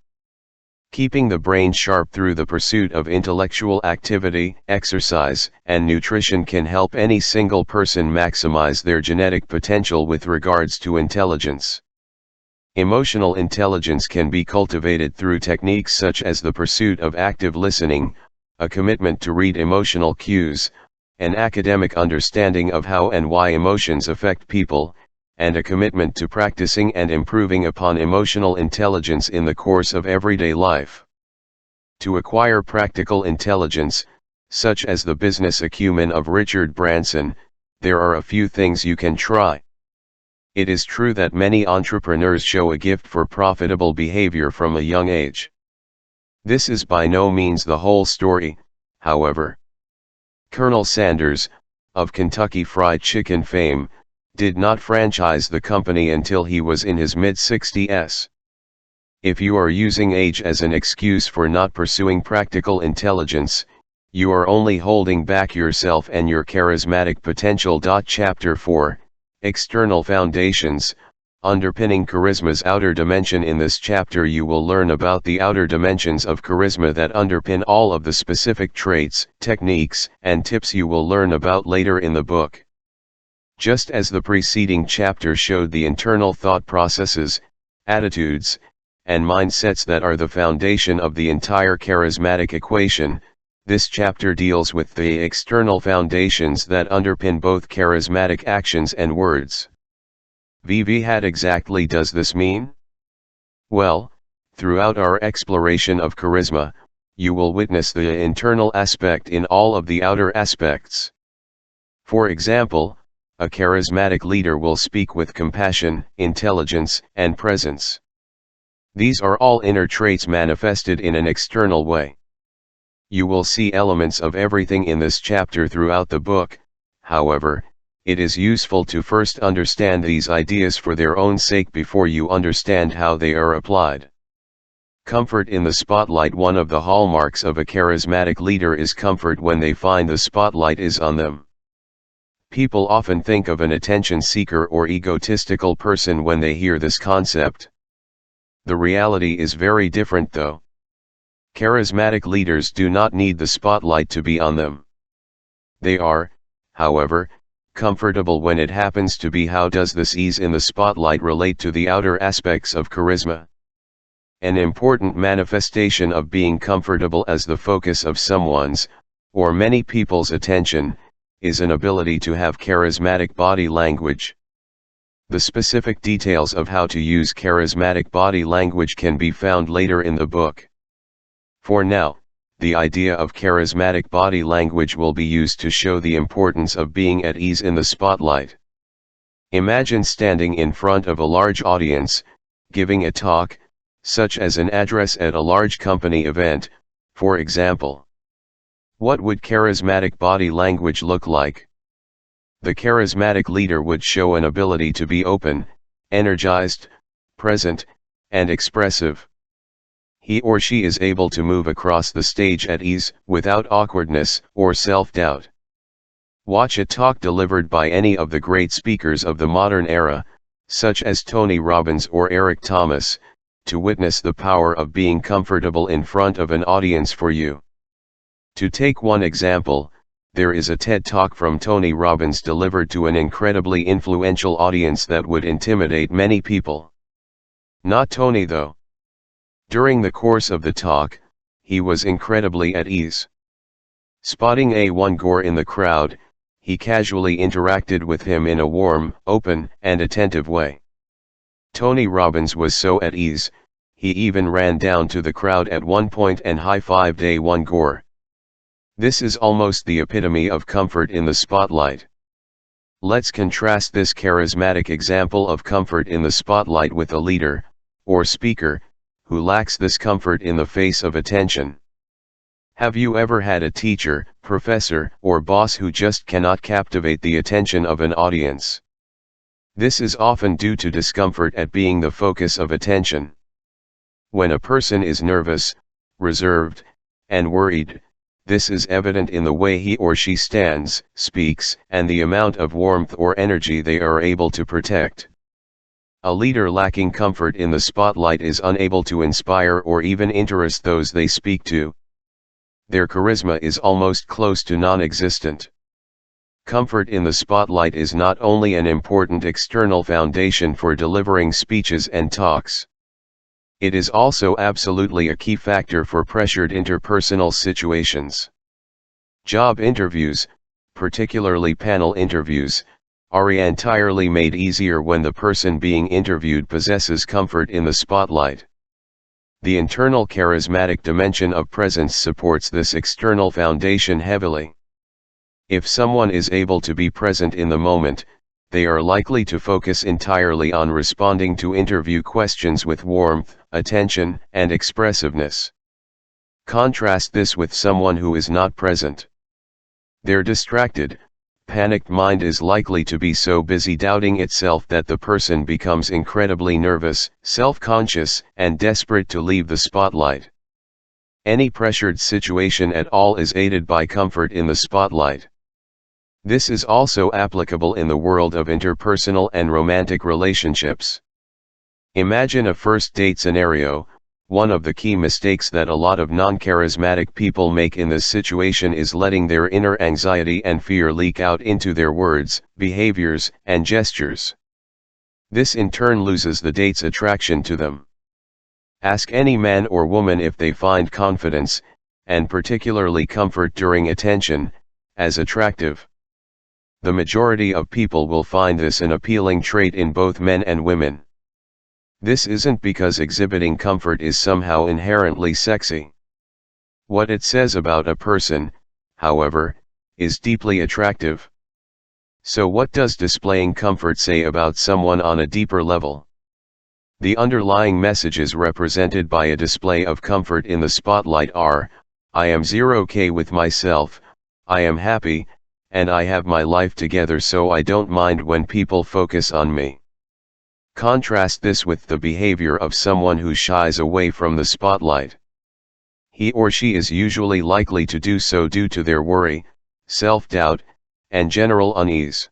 Keeping the brain sharp through the pursuit of intellectual activity, exercise, and nutrition can help any single person maximize their genetic potential with regards to intelligence. Emotional intelligence can be cultivated through techniques such as the pursuit of active listening, a commitment to read emotional cues, an academic understanding of how and why emotions affect people, and a commitment to practicing and improving upon emotional intelligence in the course of everyday life. To acquire practical intelligence, such as the business acumen of Richard Branson, there are a few things you can try. It is true that many entrepreneurs show a gift for profitable behavior from a young age. This is by no means the whole story, however. Colonel Sanders, of Kentucky Fried Chicken fame, did not franchise the company until he was in his mid-60s. If you are using age as an excuse for not pursuing practical intelligence, you are only holding back yourself and your charismatic potential. Chapter 4, External Foundations, Underpinning Charisma's Outer Dimension. In this chapter you will learn about the outer dimensions of charisma that underpin all of the specific traits, techniques, and tips you will learn about later in the book. Just as the preceding chapter showed the internal thought processes, attitudes, and mindsets that are the foundation of the entire charismatic equation, this chapter deals with the external foundations that underpin both charismatic actions and words. What exactly does this mean? Well, throughout our exploration of charisma, you will witness the internal aspect in all of the outer aspects. For example, a charismatic leader will speak with compassion, intelligence, and presence. These are all inner traits manifested in an external way. You will see elements of everything in this chapter throughout the book. However, it is useful to first understand these ideas for their own sake before you understand how they are applied. Comfort in the spotlight. One of the hallmarks of a charismatic leader is comfort when they find the spotlight is on them. People often think of an attention seeker or egotistical person when they hear this concept. The reality is very different though. Charismatic leaders do not need the spotlight to be on them. They are, however, comfortable when it happens to be. How does this ease in the spotlight relate to the outer aspects of charisma? An important manifestation of being comfortable as the focus of someone's, or many people's attention, is an ability to have charismatic body language. The specific details of how to use charismatic body language can be found later in the book. For now, the idea of charismatic body language will be used to show the importance of being at ease in the spotlight. Imagine standing in front of a large audience, giving a talk, such as an address at a large company event, for example. What would charismatic body language look like? The charismatic leader would show an ability to be open, energized, present, and expressive. He or she is able to move across the stage at ease, without awkwardness or self-doubt. Watch a talk delivered by any of the great speakers of the modern era, such as Tony Robbins or Eric Thomas, to witness the power of being comfortable in front of an audience for you. To take one example, there is a TED Talk from Tony Robbins delivered to an incredibly influential audience that would intimidate many people. Not Tony though. During the course of the talk, he was incredibly at ease. Spotting Ewan Gore in the crowd, he casually interacted with him in a warm, open, and attentive way. Tony Robbins was so at ease, he even ran down to the crowd at one point and high-fived Ewan Gore. This is almost the epitome of comfort in the spotlight. Let's contrast this charismatic example of comfort in the spotlight with a leader, or speaker, who lacks this comfort in the face of attention. Have you ever had a teacher, professor, or boss who just cannot captivate the attention of an audience? This is often due to discomfort at being the focus of attention. When a person is nervous, reserved, and worried, this is evident in the way he or she stands, speaks, and the amount of warmth or energy they are able to protect. A leader lacking comfort in the spotlight is unable to inspire or even interest those they speak to. Their charisma is almost close to non-existent. Comfort in the spotlight is not only an important external foundation for delivering speeches and talks. It is also absolutely a key factor for pressured interpersonal situations. Job interviews, particularly panel interviews, are entirely made easier when the person being interviewed possesses comfort in the spotlight. The internal charismatic dimension of presence supports this external foundation heavily. If someone is able to be present in the moment, they are likely to focus entirely on responding to interview questions with warmth, attention, and expressiveness. Contrast this with someone who is not present. Their distracted, panicked mind is likely to be so busy doubting itself that the person becomes incredibly nervous, self-conscious, and desperate to leave the spotlight. Any pressured situation at all is aided by comfort in the spotlight. This is also applicable in the world of interpersonal and romantic relationships. Imagine a first date scenario. One of the key mistakes that a lot of non-charismatic people make in this situation is letting their inner anxiety and fear leak out into their words, behaviors, and gestures. This in turn loses the date's attraction to them. Ask any man or woman if they find confidence, and particularly comfort during attention, as attractive. The majority of people will find this an appealing trait in both men and women. This isn't because exhibiting comfort is somehow inherently sexy. What it says about a person, however, is deeply attractive. So what does displaying comfort say about someone on a deeper level? The underlying messages represented by a display of comfort in the spotlight are, I am okay with myself, I am happy, and I have my life together, so I don't mind when people focus on me. Contrast this with the behavior of someone who shies away from the spotlight. He or she is usually likely to do so due to their worry, self-doubt, and general unease.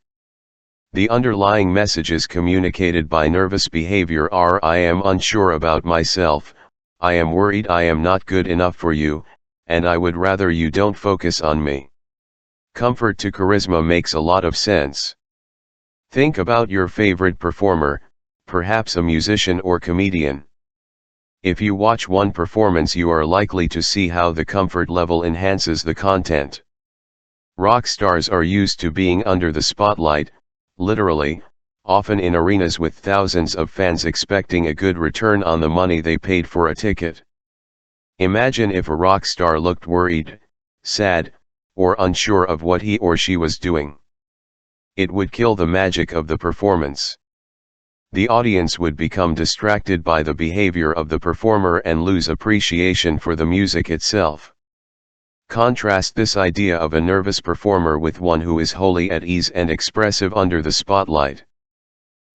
The underlying messages communicated by nervous behavior are I am unsure about myself, I am worried I am not good enough for you, and I would rather you don't focus on me. Comfort to charisma makes a lot of sense. Think about your favorite performer, perhaps a musician or comedian. If you watch one performance, you are likely to see how the comfort level enhances the content. Rock stars are used to being under the spotlight, literally, often in arenas with thousands of fans expecting a good return on the money they paid for a ticket. Imagine if a rock star looked worried, sad, or unsure of what he or she was doing. It would kill the magic of the performance. The audience would become distracted by the behavior of the performer and lose appreciation for the music itself. Contrast this idea of a nervous performer with one who is wholly at ease and expressive under the spotlight.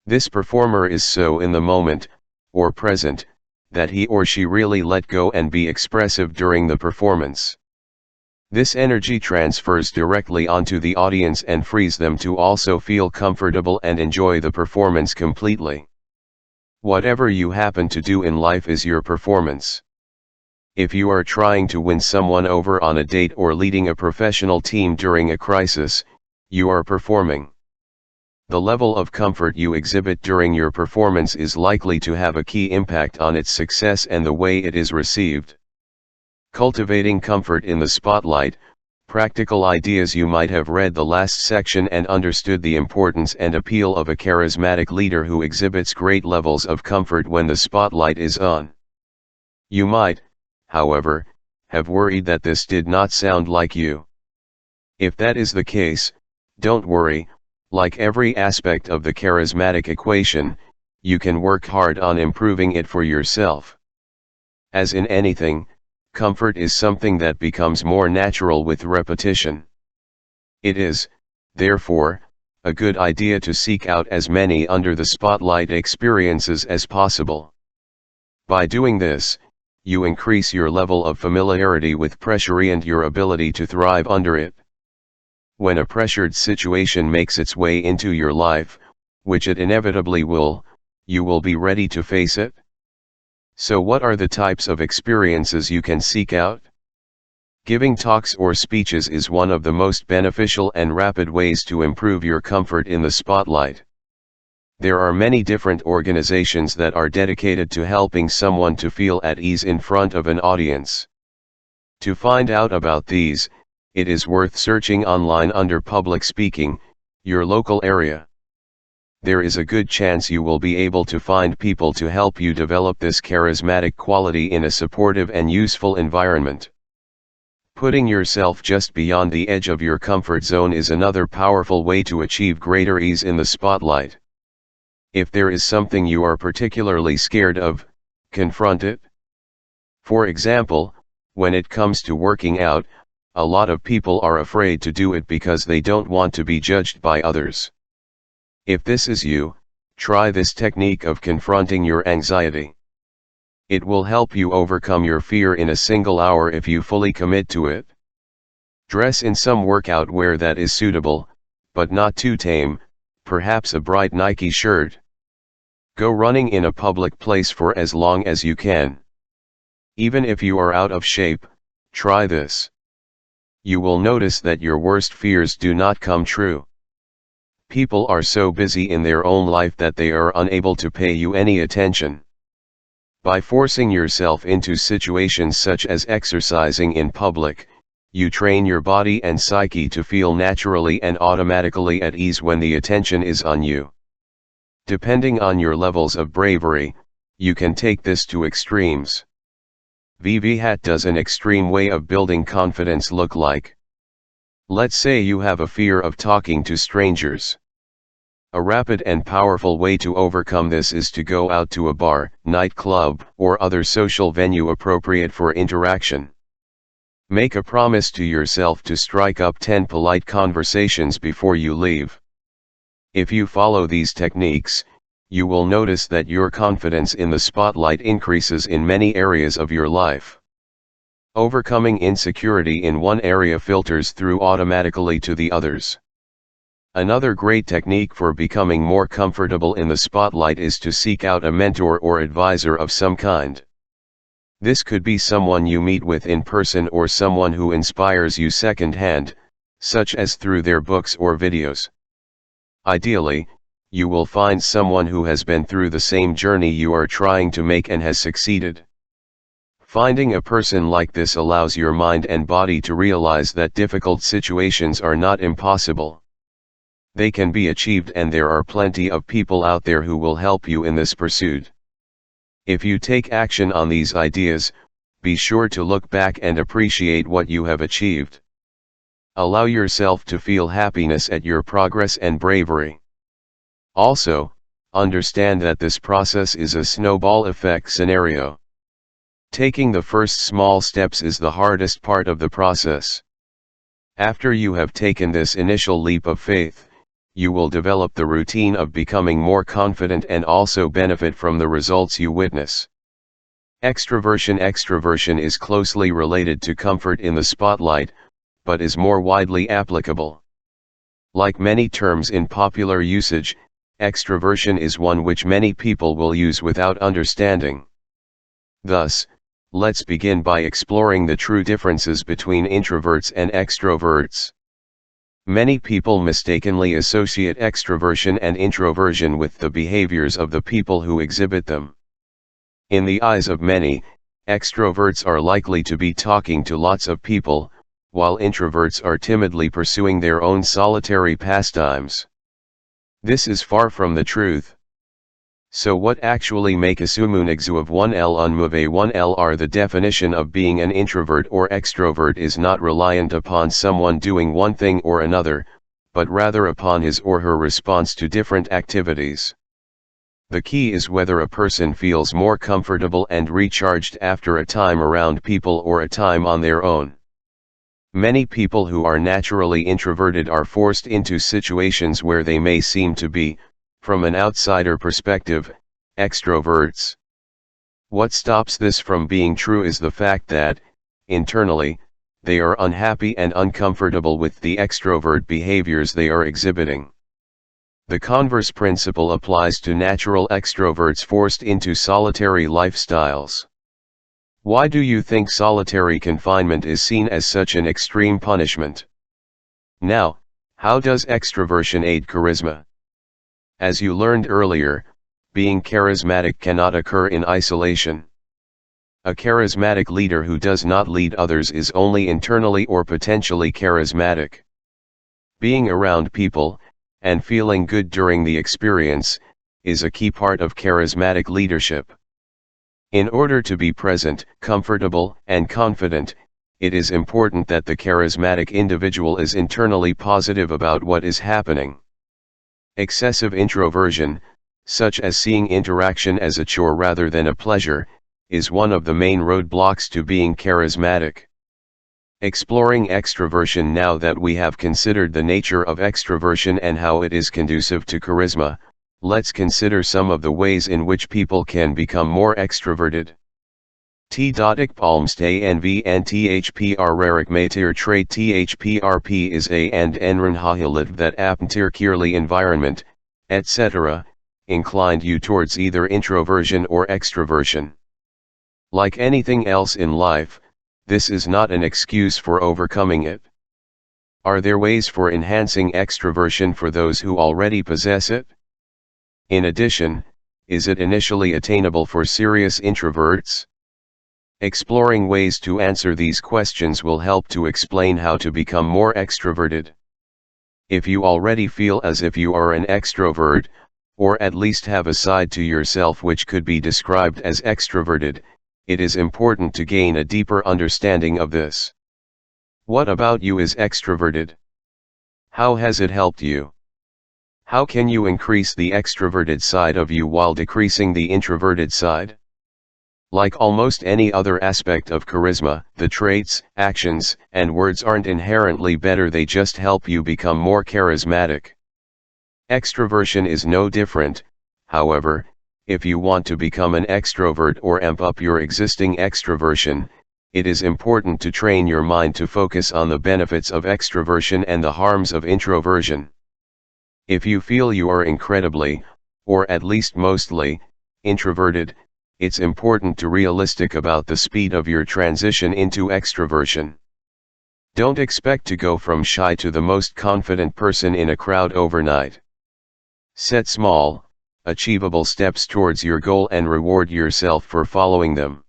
This performer is so in the moment, or present, that he or she really let go and be expressive during the performance. This energy transfers directly onto the audience and frees them to also feel comfortable and enjoy the performance completely. Whatever you happen to do in life is your performance. If you are trying to win someone over on a date or leading a professional team during a crisis, you are performing. The level of comfort you exhibit during your performance is likely to have a key impact on its success and the way it is received. Cultivating comfort in the spotlight, practical ideas. You might have read the last section and understood the importance and appeal of a charismatic leader who exhibits great levels of comfort when the spotlight is on. You might, however, have worried that this did not sound like you. If that is the case, don't worry. Like every aspect of the charismatic equation, you can work hard on improving it for yourself. As in anything, comfort is something that becomes more natural with repetition. It is, therefore, a good idea to seek out as many under the spotlight experiences as possible. By doing this, you increase your level of familiarity with pressure and your ability to thrive under it. When a pressured situation makes its way into your life, which it inevitably will, you will be ready to face it. So what are the types of experiences you can seek out? Giving talks or speeches is one of the most beneficial and rapid ways to improve your comfort in the spotlight. There are many different organizations that are dedicated to helping someone to feel at ease in front of an audience. To find out about these, it is worth searching online under public speaking, your local area. There is a good chance you will be able to find people to help you develop this charismatic quality in a supportive and useful environment. Putting yourself just beyond the edge of your comfort zone is another powerful way to achieve greater ease in the spotlight. If there is something you are particularly scared of, confront it. For example, when it comes to working out, a lot of people are afraid to do it because they don't want to be judged by others. If this is you, try this technique of confronting your anxiety. It will help you overcome your fear in a single hour if you fully commit to it. Dress in some workout wear that is suitable, but not too tame, perhaps a bright Nike shirt. Go running in a public place for as long as you can. Even if you are out of shape, try this. You will notice that your worst fears do not come true. People are so busy in their own life that they are unable to pay you any attention. By forcing yourself into situations such as exercising in public, you train your body and psyche to feel naturally and automatically at ease when the attention is on you. Depending on your levels of bravery, you can take this to extremes. What does an extreme way of building confidence look like? Let's say you have a fear of talking to strangers. A rapid and powerful way to overcome this is to go out to a bar, nightclub, or other social venue appropriate for interaction. Make a promise to yourself to strike up 10 polite conversations before you leave. If you follow these techniques, you will notice that your confidence in the spotlight increases in many areas of your life. Overcoming insecurity in one area filters through automatically to the others. Another great technique for becoming more comfortable in the spotlight is to seek out a mentor or advisor of some kind. This could be someone you meet with in person or someone who inspires you secondhand, such as through their books or videos. Ideally, you will find someone who has been through the same journey you are trying to make and has succeeded. Finding a person like this allows your mind and body to realize that difficult situations are not impossible. They can be achieved, and there are plenty of people out there who will help you in this pursuit. If you take action on these ideas, be sure to look back and appreciate what you have achieved. Allow yourself to feel happiness at your progress and bravery. Also, understand that this process is a snowball effect scenario. Taking the first small steps is the hardest part of the process. After you have taken this initial leap of faith, you will develop the routine of becoming more confident and also benefit from the results you witness. Extroversion is closely related to comfort in the spotlight, but is more widely applicable. Like many terms in popular usage, extroversion is one which many people will use without understanding. Thus, let's begin by exploring the true differences between introverts and extroverts. Many people mistakenly associate extroversion and introversion with the behaviors of the people who exhibit them. In the eyes of many, extroverts are likely to be talking to lots of people, while introverts are timidly pursuing their own solitary pastimes. This is far from the truth. So what actually make asumunigzu of 1L unmove 1L are the definition of being an introvert or extrovert is not reliant upon someone doing one thing or another, but rather upon his or her response to different activities. The key is whether a person feels more comfortable and recharged after a time around people or a time on their own. Many people who are naturally introverted are forced into situations where they may seem to be, from an outsider perspective, extroverts. What stops this from being true is the fact that, internally, they are unhappy and uncomfortable with the extrovert behaviors they are exhibiting. The converse principle applies to natural extroverts forced into solitary lifestyles. Why do you think solitary confinement is seen as such an extreme punishment? Now, how does extroversion aid charisma? As you learned earlier, being charismatic cannot occur in isolation. A charismatic leader who does not lead others is only internally or potentially charismatic. Being around people, and feeling good during the experience, is a key part of charismatic leadership. In order to be present, comfortable, and confident, it is important that the charismatic individual is internally positive about what is happening. Excessive introversion, such as seeing interaction as a chore rather than a pleasure, is one of the main roadblocks to being charismatic. Exploring extroversion. Now that we have considered the nature of extroversion and how it is conducive to charisma, let's consider some of the ways in which people can become more extroverted. T.ik palmstay nv thpr rarik matir trait thprp is a and enren hahilit that apntir kierly environment, etc., inclined you towards either introversion or extroversion. Like anything else in life, this is not an excuse for overcoming it. Are there ways for enhancing extroversion for those who already possess it? In addition, is it initially attainable for serious introverts? Exploring ways to answer these questions will help to explain how to become more extroverted. If you already feel as if you are an extrovert, or at least have a side to yourself which could be described as extroverted, it is important to gain a deeper understanding of this. What about you is extroverted? How has it helped you? How can you increase the extroverted side of you while decreasing the introverted side? Like almost any other aspect of charisma, the traits, actions, and words aren't inherently better, they just help you become more charismatic. Extroversion is no different. However, if you want to become an extrovert or amp up your existing extroversion, it is important to train your mind to focus on the benefits of extroversion and the harms of introversion. If you feel you are incredibly, or at least mostly, introverted, it's important to be realistic about the speed of your transition into extroversion. Don't expect to go from shy to the most confident person in a crowd overnight. Set small, achievable steps towards your goal and reward yourself for following them.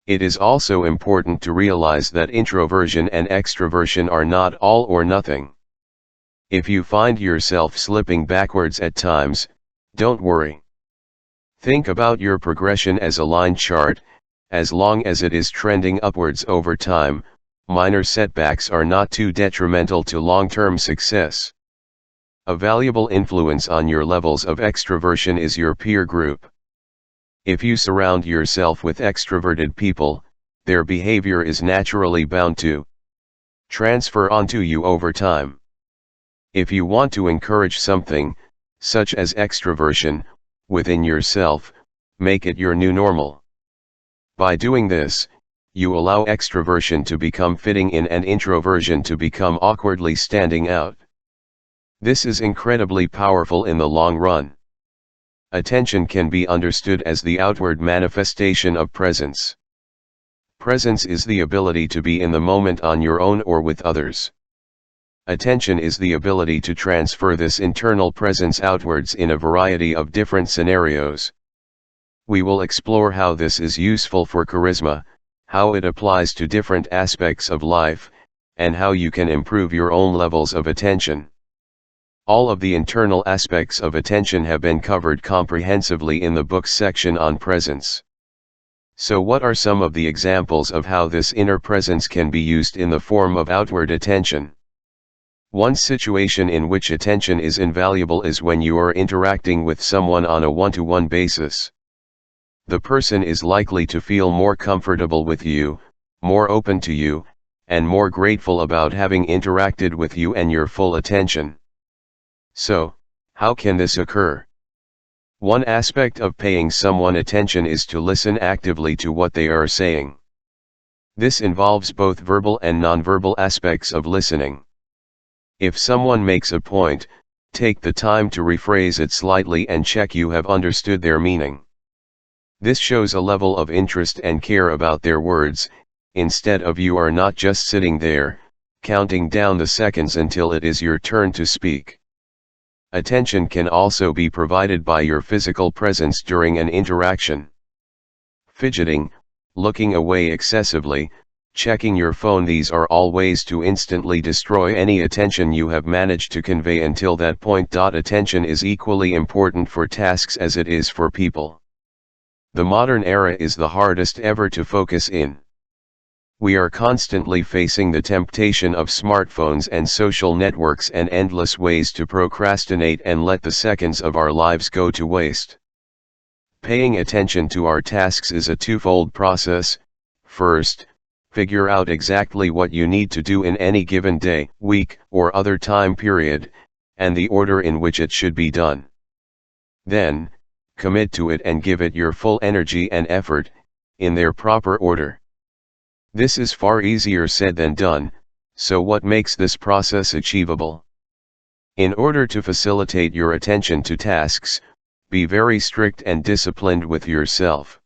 It is also important to realize that introversion and extroversion are not all or nothing. If you find yourself slipping backwards at times, don't worry. Think about your progression as a line chart. As long as it is trending upwards over time, minor setbacks are not too detrimental to long-term success. A valuable influence on your levels of extroversion is your peer group. If you surround yourself with extroverted people, their behavior is naturally bound to transfer onto you over time. If you want to encourage something, such as extroversion, within yourself, make it your new normal. By doing this, you allow extroversion to become fitting in and introversion to become awkwardly standing out. This is incredibly powerful in the long run. Attention can be understood as the outward manifestation of presence. Presence is the ability to be in the moment on your own or with others. Attention is the ability to transfer this internal presence outwards in a variety of different scenarios. We will explore how this is useful for charisma, how it applies to different aspects of life, and how you can improve your own levels of attention. All of the internal aspects of attention have been covered comprehensively in the book's section on presence. So what are some of the examples of how this inner presence can be used in the form of outward attention? One situation in which attention is invaluable is when you are interacting with someone on a one-to-one basis. The person is likely to feel more comfortable with you, more open to you, and more grateful about having interacted with you and your full attention. So, how can this occur? One aspect of paying someone attention is to listen actively to what they are saying. This involves both verbal and nonverbal aspects of listening. If someone makes a point, take the time to rephrase it slightly and check you have understood their meaning. This shows a level of interest and care about their words, instead of you are not just sitting there, counting down the seconds until it is your turn to speak. Attention can also be provided by your physical presence during an interaction. Fidgeting, looking away excessively, checking your phone, these are all ways to instantly destroy any attention you have managed to convey until that point. Attention is equally important for tasks as it is for people. The modern era is the hardest ever to focus in. We are constantly facing the temptation of smartphones and social networks and endless ways to procrastinate and let the seconds of our lives go to waste. Paying attention to our tasks is a twofold process. First, figure out exactly what you need to do in any given day, week, or other time period, and the order in which it should be done. Then, commit to it and give it your full energy and effort, in their proper order. This is far easier said than done, so what makes this process achievable? In order to facilitate your attention to tasks, be very strict and disciplined with yourself.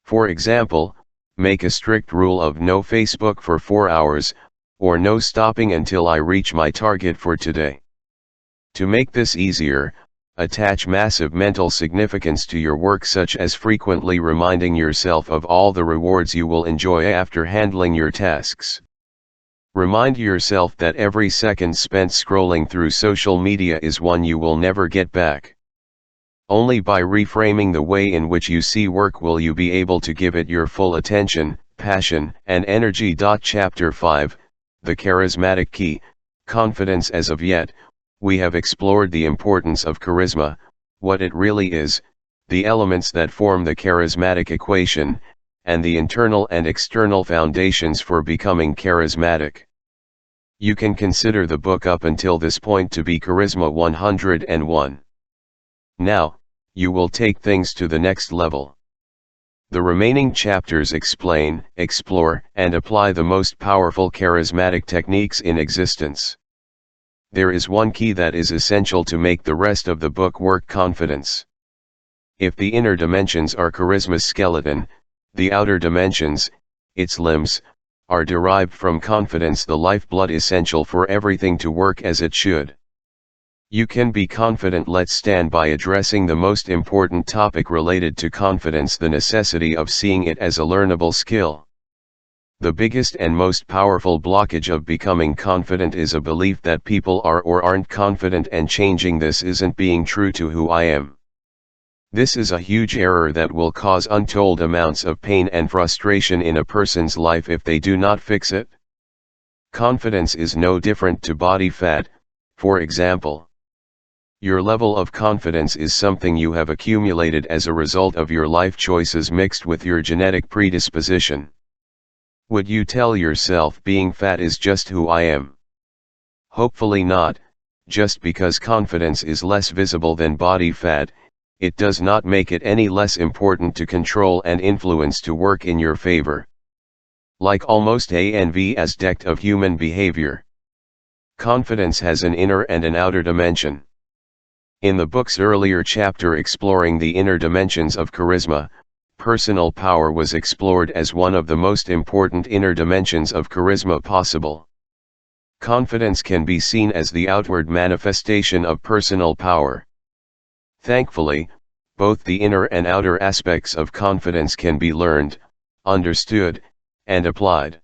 For example, make a strict rule of no Facebook for 4 hours, or no stopping until I reach my target for today. To make this easier, attach massive mental significance to your work, such as frequently reminding yourself of all the rewards you will enjoy after handling your tasks. Remind yourself that every second spent scrolling through social media is one you will never get back. Only by reframing the way in which you see work will you be able to give it your full attention, passion, and energy. Chapter 5, The Charismatic Key, Confidence. As of yet, we have explored the importance of charisma, what it really is, the elements that form the charismatic equation, and the internal and external foundations for becoming charismatic. You can consider the book up until this point to be Charisma 101. Now, you will take things to the next level. The remaining chapters explain, explore, and apply the most powerful charismatic techniques in existence. There is one key that is essential to make the rest of the book work: confidence. If the inner dimensions are charisma's skeleton, the outer dimensions, its limbs, are derived from confidence, the lifeblood essential for everything to work as it should. You can be confident. Let's stand by addressing the most important topic related to confidence, the necessity of seeing it as a learnable skill. The biggest and most powerful blockage of becoming confident is a belief that people are or aren't confident, and changing this isn't being true to who I am. This is a huge error that will cause untold amounts of pain and frustration in a person's life if they do not fix it. Confidence is no different to body fat, for example. Your level of confidence is something you have accumulated as a result of your life choices mixed with your genetic predisposition. Would you tell yourself being fat is just who I am? Hopefully not. Just because confidence is less visible than body fat, it does not make it any less important to control and influence to work in your favor. Like almost every aspect of human behavior, confidence has an inner and an outer dimension. In the book's earlier chapter exploring the inner dimensions of charisma, personal power was explored as one of the most important inner dimensions of charisma possible. Confidence can be seen as the outward manifestation of personal power. Thankfully, both the inner and outer aspects of confidence can be learned, understood, and applied.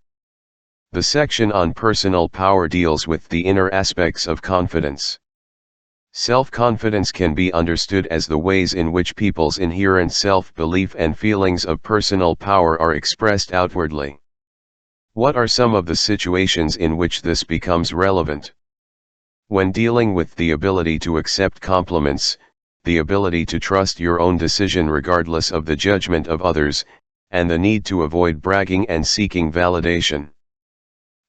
The section on personal power deals with the inner aspects of confidence. Self-confidence can be understood as the ways in which people's inherent self-belief and feelings of personal power are expressed outwardly. What are some of the situations in which this becomes relevant? When dealing with the ability to accept compliments, the ability to trust your own decision regardless of the judgment of others, and the need to avoid bragging and seeking validation.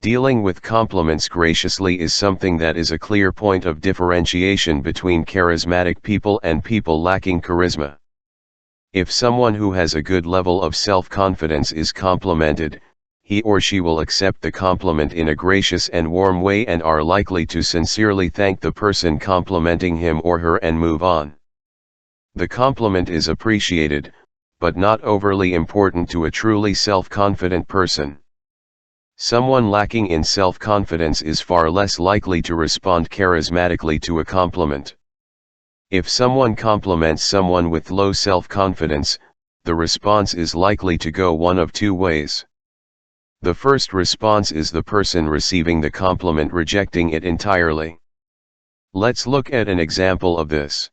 Dealing with compliments graciously is something that is a clear point of differentiation between charismatic people and people lacking charisma. If someone who has a good level of self-confidence is complimented, he or she will accept the compliment in a gracious and warm way and are likely to sincerely thank the person complimenting him or her and move on. The compliment is appreciated, but not overly important to a truly self-confident person. Someone lacking in self-confidence is far less likely to respond charismatically to a compliment. If someone compliments someone with low self-confidence, the response is likely to go one of two ways. The first response is the person receiving the compliment rejecting it entirely. Let's look at an example of this.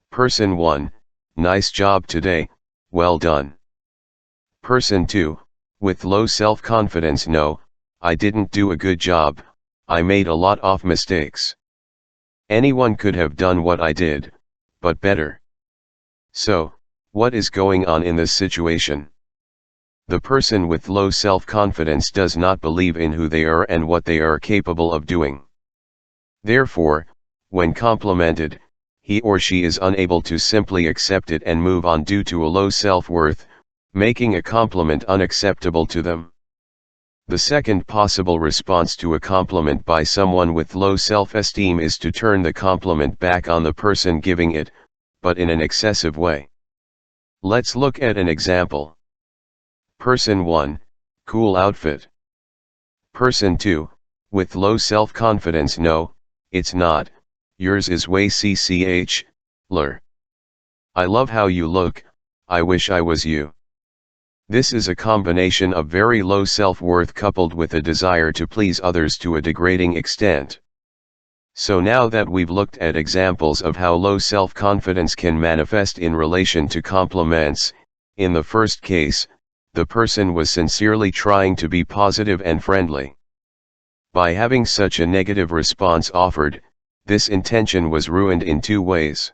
Person 1, nice job today, well done. Person 2, with low self-confidence, no, I didn't do a good job, I made a lot of mistakes. Anyone could have done what I did, but better. So, what is going on in this situation? The person with low self-confidence does not believe in who they are and what they are capable of doing. Therefore, when complimented, he or she is unable to simply accept it and move on due to a low self-worth, making a compliment unacceptable to them. The second possible response to a compliment by someone with low self-esteem is to turn the compliment back on the person giving it, but in an excessive way. Let's look at an example. Person 1, cool outfit. Person 2, with low self-confidence, no, it's not, yours is way lur. I love how you look, I wish I was you. This is a combination of very low self-worth coupled with a desire to please others to a degrading extent. So now that we've looked at examples of how low self-confidence can manifest in relation to compliments, in the first case, the person was sincerely trying to be positive and friendly. By having such a negative response offered, this intention was ruined in two ways.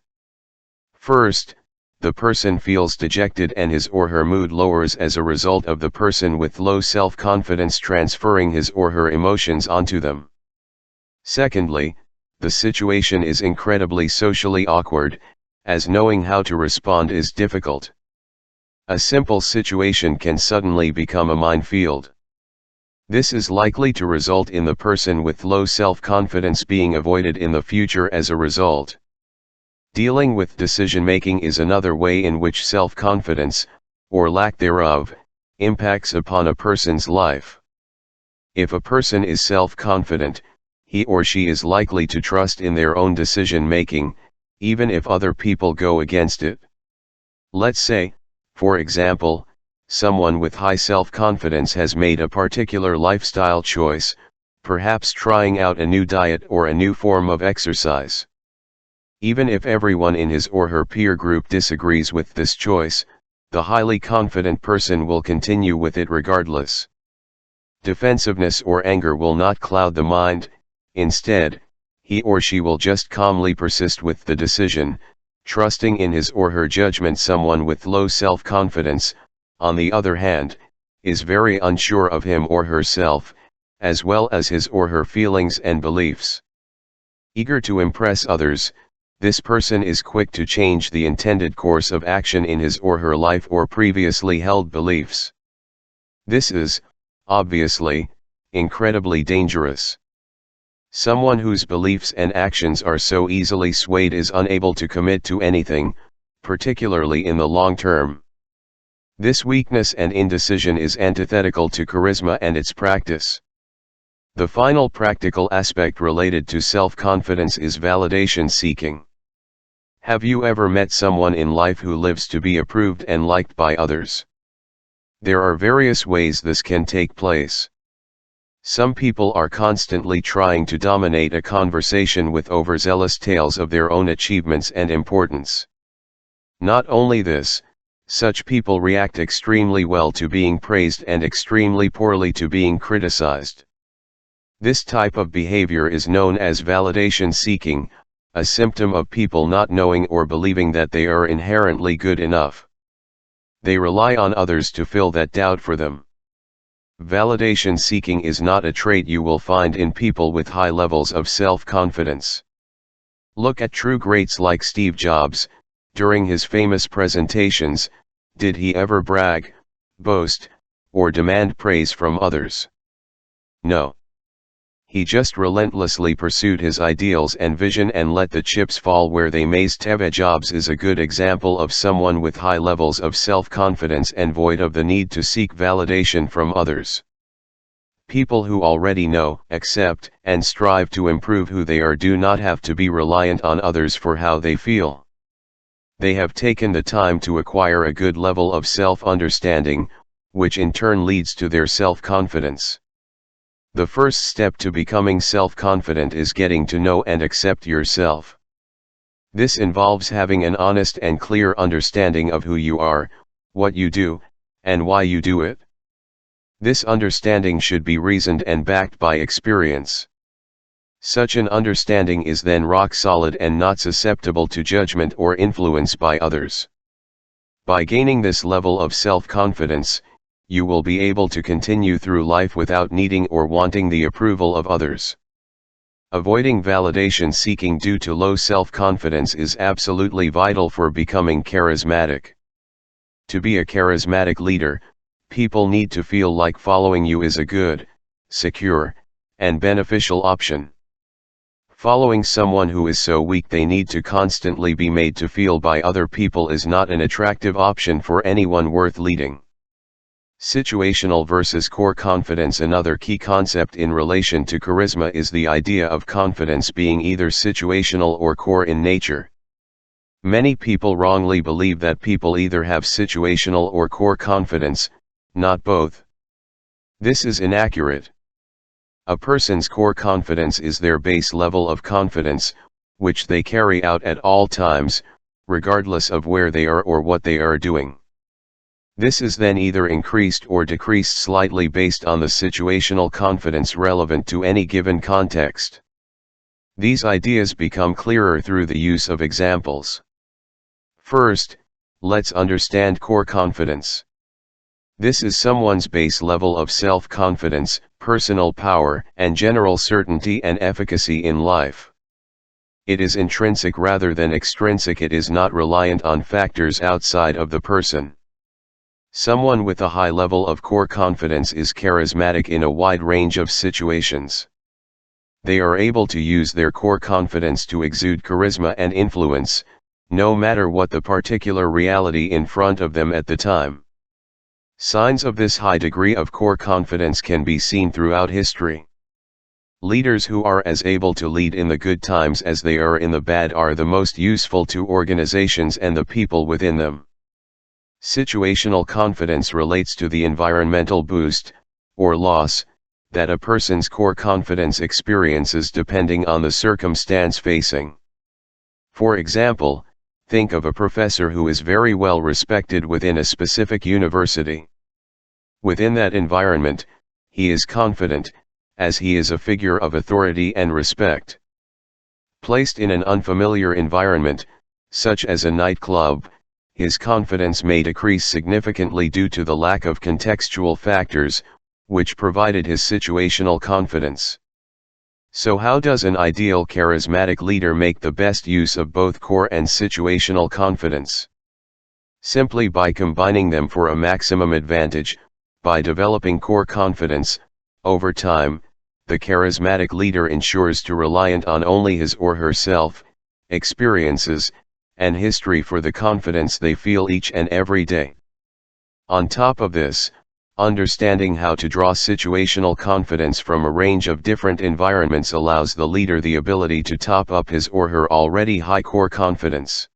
First, the person feels dejected and his or her mood lowers as a result of the person with low self-confidence transferring his or her emotions onto them. Secondly, the situation is incredibly socially awkward, as knowing how to respond is difficult. A simple situation can suddenly become a minefield. This is likely to result in the person with low self-confidence being avoided in the future as a result. Dealing with decision-making is another way in which self-confidence, or lack thereof, impacts upon a person's life. If a person is self-confident, he or she is likely to trust in their own decision making, even if other people go against it. Let's say, for example, someone with high self-confidence has made a particular lifestyle choice, perhaps trying out a new diet or a new form of exercise. Even if everyone in his or her peer group disagrees with this choice, the highly confident person will continue with it regardless. Defensiveness or anger will not cloud the mind. Instead, he or she will just calmly persist with the decision, trusting in his or her judgment. Someone with low self-confidence, on the other hand, is very unsure of him or herself, as well as his or her feelings and beliefs. Eager to impress others, this person is quick to change the intended course of action in his or her life or previously held beliefs. This is, obviously, incredibly dangerous. Someone whose beliefs and actions are so easily swayed is unable to commit to anything, particularly in the long term. This weakness and indecision is antithetical to charisma and its practice. The final practical aspect related to self-confidence is validation seeking. Have you ever met someone in life who lives to be approved and liked by others? There are various ways this can take place. Some people are constantly trying to dominate a conversation with overzealous tales of their own achievements and importance. Not only this, such people react extremely well to being praised and extremely poorly to being criticized. This type of behavior is known as validation seeking, a symptom of people not knowing or believing that they are inherently good enough. They rely on others to fill that doubt for them. Validation seeking is not a trait you will find in people with high levels of self-confidence. Look at true greats like Steve Jobs. During his famous presentations, did he ever brag, boast, or demand praise from others? No. He just relentlessly pursued his ideals and vision and let the chips fall where they may. Steve Jobs is a good example of someone with high levels of self-confidence and void of the need to seek validation from others. People who already know, accept, and strive to improve who they are do not have to be reliant on others for how they feel. They have taken the time to acquire a good level of self-understanding, which in turn leads to their self-confidence. The first step to becoming self-confident is getting to know and accept yourself. This involves having an honest and clear understanding of who you are, what you do, and why you do it. This understanding should be reasoned and backed by experience. Such an understanding is then rock solid and not susceptible to judgment or influence by others. By gaining this level of self-confidence, you will be able to continue through life without needing or wanting the approval of others. Avoiding validation seeking due to low self-confidence is absolutely vital for becoming charismatic. To be a charismatic leader, people need to feel like following you is a good, secure, and beneficial option. Following someone who is so weak they need to constantly be made to feel by other people is not an attractive option for anyone worth leading. Situational versus core confidence. Another key concept in relation to charisma is the idea of confidence being either situational or core in nature. Many people wrongly believe that people either have situational or core confidence, not both. This is inaccurate. A person's core confidence is their base level of confidence, which they carry out at all times, regardless of where they are or what they are doing. This is then either increased or decreased slightly based on the situational confidence relevant to any given context. These ideas become clearer through the use of examples. First, let's understand core confidence. This is someone's base level of self-confidence, personal power, and general certainty and efficacy in life. It is intrinsic rather than extrinsic. It is not reliant on factors outside of the person. Someone with a high level of core confidence is charismatic in a wide range of situations. They are able to use their core confidence to exude charisma and influence, no matter what the particular reality in front of them at the time. Signs of this high degree of core confidence can be seen throughout history. Leaders who are as able to lead in the good times as they are in the bad are the most useful to organizations and the people within them. Situational confidence relates to the environmental boost, or loss, that a person's core confidence experiences depending on the circumstance facing. For example, think of a professor who is very well respected within a specific university. Within that environment, he is confident, as he is a figure of authority and respect. Placed in an unfamiliar environment, such as a nightclub, his confidence may decrease significantly due to the lack of contextual factors, which provided his situational confidence. So how does an ideal charismatic leader make the best use of both core and situational confidence? Simply by combining them for a maximum advantage. By developing core confidence, over time, the charismatic leader ensures to reliant on only his or herself, experiences, and history for the confidence they feel each and every day. On top of this, understanding how to draw situational confidence from a range of different environments allows the leader the ability to top up his or her already high core confidence.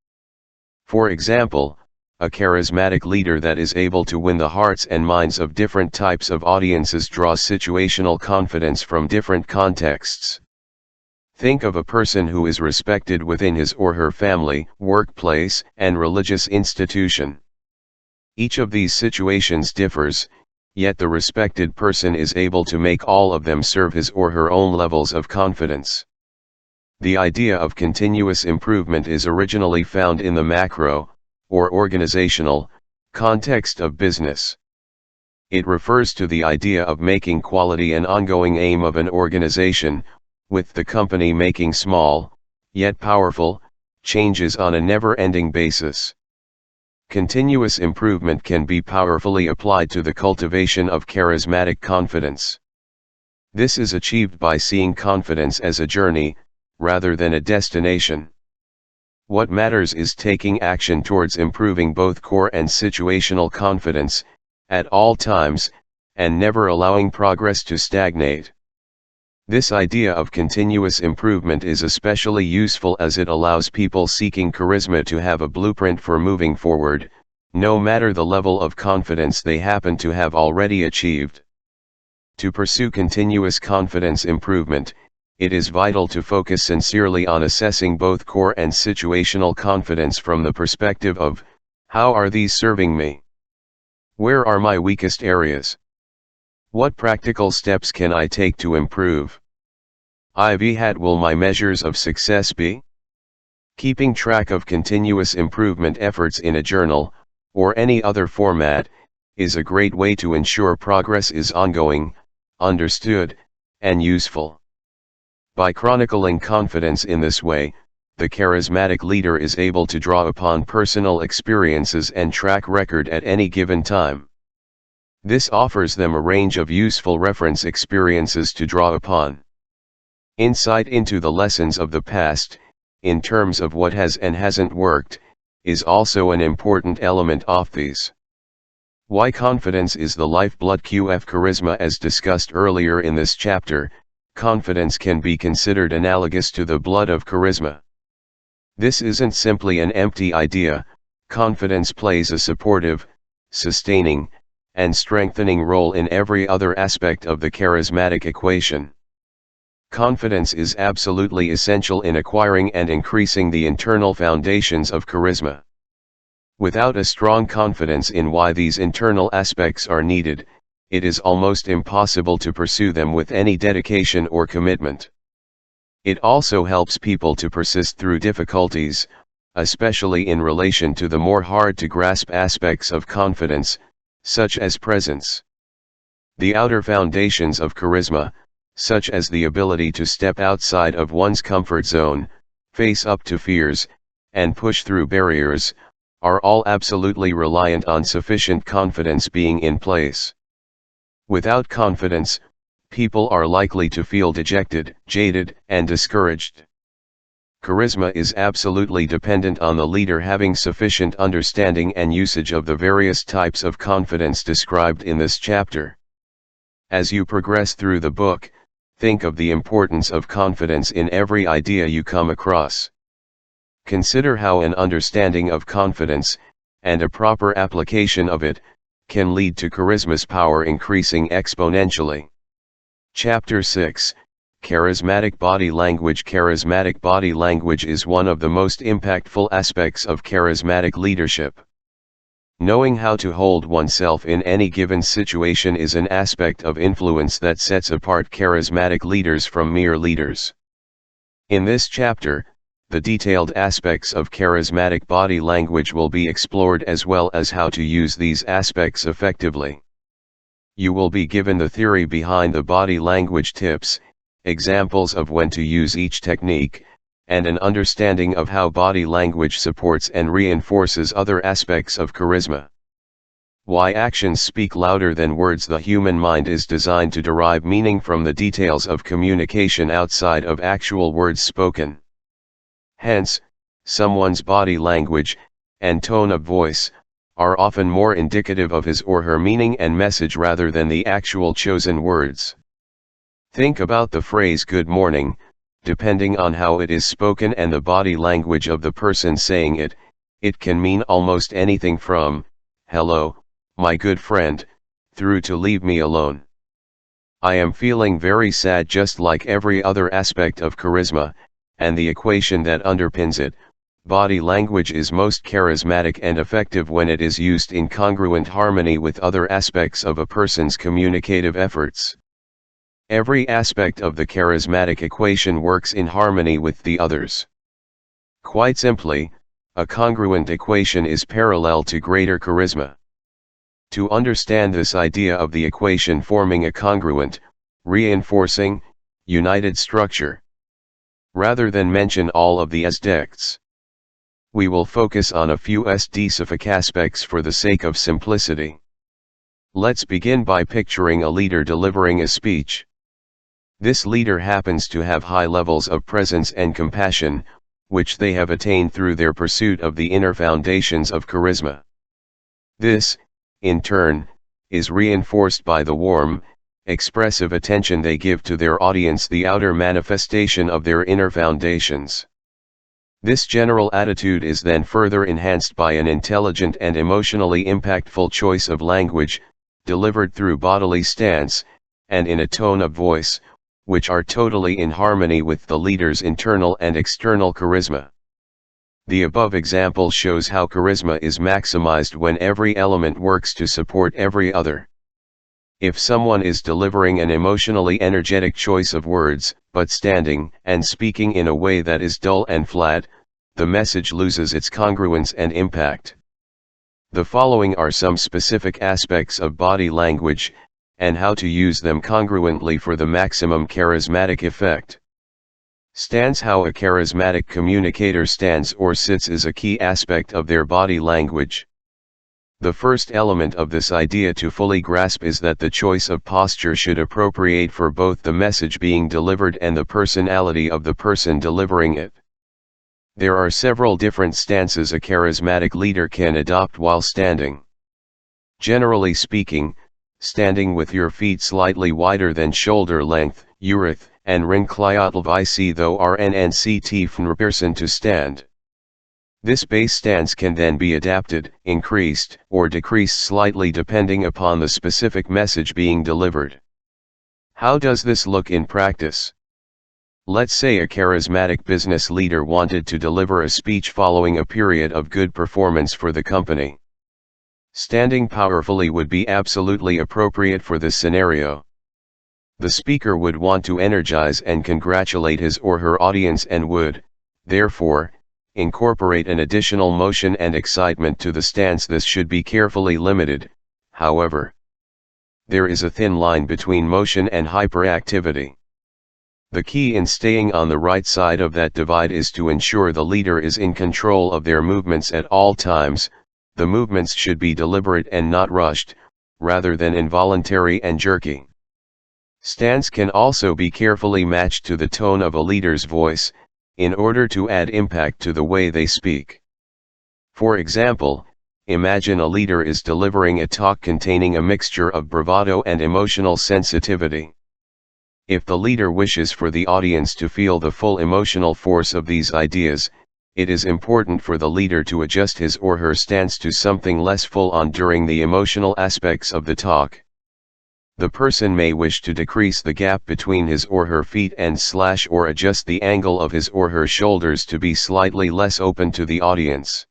For example, a charismatic leader that is able to win the hearts and minds of different types of audiences draws situational confidence from different contexts. Think of a person who is respected within his or her family, workplace, and religious institution. Each of these situations differs, yet the respected person is able to make all of them serve his or her own levels of confidence. The idea of continuous improvement is originally found in the macro, or organizational, context of business. It refers to the idea of making quality an ongoing aim of an organization, with the company making small, yet powerful, changes on a never-ending basis. Continuous improvement can be powerfully applied to the cultivation of charismatic confidence. This is achieved by seeing confidence as a journey, rather than a destination. What matters is taking action towards improving both core and situational confidence, at all times, and never allowing progress to stagnate. This idea of continuous improvement is especially useful as it allows people seeking charisma to have a blueprint for moving forward, no matter the level of confidence they happen to have already achieved. To pursue continuous confidence improvement, it is vital to focus sincerely on assessing both core and situational confidence from the perspective of, how are these serving me? Where are my weakest areas? What practical steps can I take to improve? What will my measures of success be? Keeping track of continuous improvement efforts in a journal, or any other format, is a great way to ensure progress is ongoing, understood, and useful. By chronicling confidence in this way, the charismatic leader is able to draw upon personal experiences and track record at any given time. This offers them a range of useful reference experiences to draw upon. Insight into the lessons of the past, in terms of what has and hasn't worked, is also an important element of these. Why confidence is the lifeblood of charisma. As discussed earlier in this chapter, confidence can be considered analogous to the blood of charisma. This isn't simply an empty idea. Confidence plays a supportive, sustaining, and strengthening role in every other aspect of the charismatic equation. Confidence is absolutely essential in acquiring and increasing the internal foundations of charisma. Without a strong confidence in why these internal aspects are needed, it is almost impossible to pursue them with any dedication or commitment. It also helps people to persist through difficulties, especially in relation to the more hard-to-grasp aspects of confidence, such as presence. The outer foundations of charisma, such as the ability to step outside of one's comfort zone, face up to fears, and push through barriers, are all absolutely reliant on sufficient confidence being in place. Without confidence, people are likely to feel dejected, jaded, and discouraged. Charisma is absolutely dependent on the leader having sufficient understanding and usage of the various types of confidence described in this chapter. As you progress through the book, Think of the importance of confidence in every idea you come across. Consider how an understanding of confidence, and a proper application of it, can lead to charisma's power increasing exponentially. Chapter 6, Charismatic Body Language. Charismatic body language is one of the most impactful aspects of charismatic leadership. Knowing how to hold oneself in any given situation is an aspect of influence that sets apart charismatic leaders from mere leaders. In this chapter, the detailed aspects of charismatic body language will be explored, as well as how to use these aspects effectively. You will be given the theory behind the body language tips, examples of when to use each technique, and an understanding of how body language supports and reinforces other aspects of charisma. Why actions speak louder than words. The human mind is designed to derive meaning from the details of communication outside of actual words spoken. Hence, someone's body language, and tone of voice, are often more indicative of his or her meaning and message rather than the actual chosen words. Think about the phrase "good morning." Depending on how it is spoken and the body language of the person saying it, it can mean almost anything from, "Hello, my good friend," through to "leave me alone." I am feeling very sad. Just like every other aspect of charisma, and the equation that underpins it, body language is most charismatic and effective when it is used in congruent harmony with other aspects of a person's communicative efforts. Every aspect of the charismatic equation works in harmony with the others. Quite simply, a congruent equation is parallel to greater charisma. To understand this idea of the equation forming a congruent, reinforcing, united structure, rather than mention all of the aspects, we will focus on a few specific aspects for the sake of simplicity. Let's begin by picturing a leader delivering a speech. This leader happens to have high levels of presence and compassion, which they have attained through their pursuit of the inner foundations of charisma. This, in turn, is reinforced by the warm, expressive attention they give to their audience, the outer manifestation of their inner foundations. This general attitude is then further enhanced by an intelligent and emotionally impactful choice of language, delivered through bodily stance, and in a tone of voice, which are totally in harmony with the leader's internal and external charisma. The above example shows how charisma is maximized when every element works to support every other. If someone is delivering an emotionally energetic choice of words, but standing and speaking in a way that is dull and flat, the message loses its congruence and impact. The following are some specific aspects of body language, and how to use them congruently for the maximum charismatic effect. Stance. How a charismatic communicator stands or sits is a key aspect of their body language. The first element of this idea to fully grasp is that the choice of posture should appropriate for both the message being delivered and the personality of the person delivering it. There are several different stances a charismatic leader can adopt while standing. Generally speaking, standing with your feet slightly wider than shoulder length, ureth, and ringkliotl though rnnct from person to stand. This base stance can then be adapted, increased, or decreased slightly depending upon the specific message being delivered. How does this look in practice? Let's say a charismatic business leader wanted to deliver a speech following a period of good performance for the company. Standing powerfully would be absolutely appropriate for this scenario. The speaker would want to energize and congratulate his or her audience and would, therefore, incorporate an additional motion and excitement to the stance. This should be carefully limited, however. There is a thin line between motion and hyperactivity. The key in staying on the right side of that divide is to ensure the leader is in control of their movements at all times. The movements should be deliberate and not rushed, rather than involuntary and jerky. Stance can also be carefully matched to the tone of a leader's voice, in order to add impact to the way they speak. For example, imagine a leader is delivering a talk containing a mixture of bravado and emotional sensitivity. If the leader wishes for the audience to feel the full emotional force of these ideas, it is important for the leader to adjust his or her stance to something less full-on during the emotional aspects of the talk. The person may wish to decrease the gap between his or her feet and or adjust the angle of his or her shoulders to be slightly less open to the audience.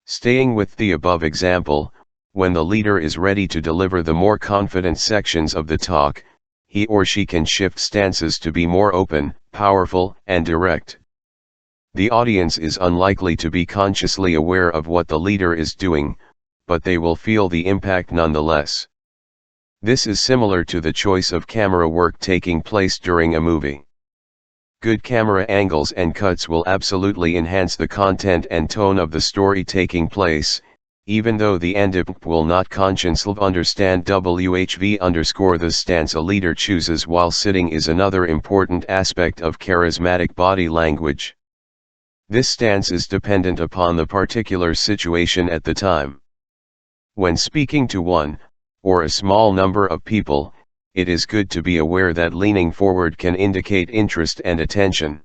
Staying with the above example, when the leader is ready to deliver the more confident sections of the talk, he or she can shift stances to be more open, powerful, and direct. The audience is unlikely to be consciously aware of what the leader is doing, but they will feel the impact nonetheless. This is similar to the choice of camera work taking place during a movie. Good camera angles and cuts will absolutely enhance the content and tone of the story taking place, even though the endip will not consciously understand the stance a leader chooses while sitting is another important aspect of charismatic body language. This stance is dependent upon the particular situation at the time. When speaking to one, or a small number of people, it is good to be aware that leaning forward can indicate interest and attention.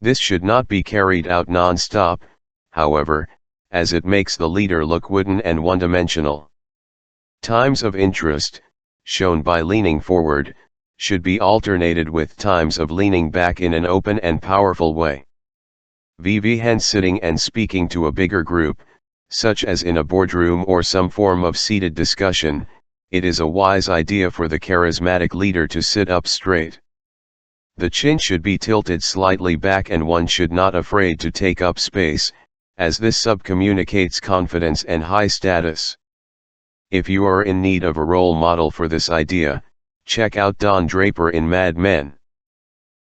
This should not be carried out non-stop, however, as it makes the leader look wooden and one-dimensional. Times of interest, shown by leaning forward, should be alternated with times of leaning back in an open and powerful way. When sitting and speaking to a bigger group, such as in a boardroom or some form of seated discussion, it is a wise idea for the charismatic leader to sit up straight. The chin should be tilted slightly back and one should not be afraid to take up space, as this communicates confidence and high status. If you are in need of a role model for this idea, check out Don Draper in Mad Men.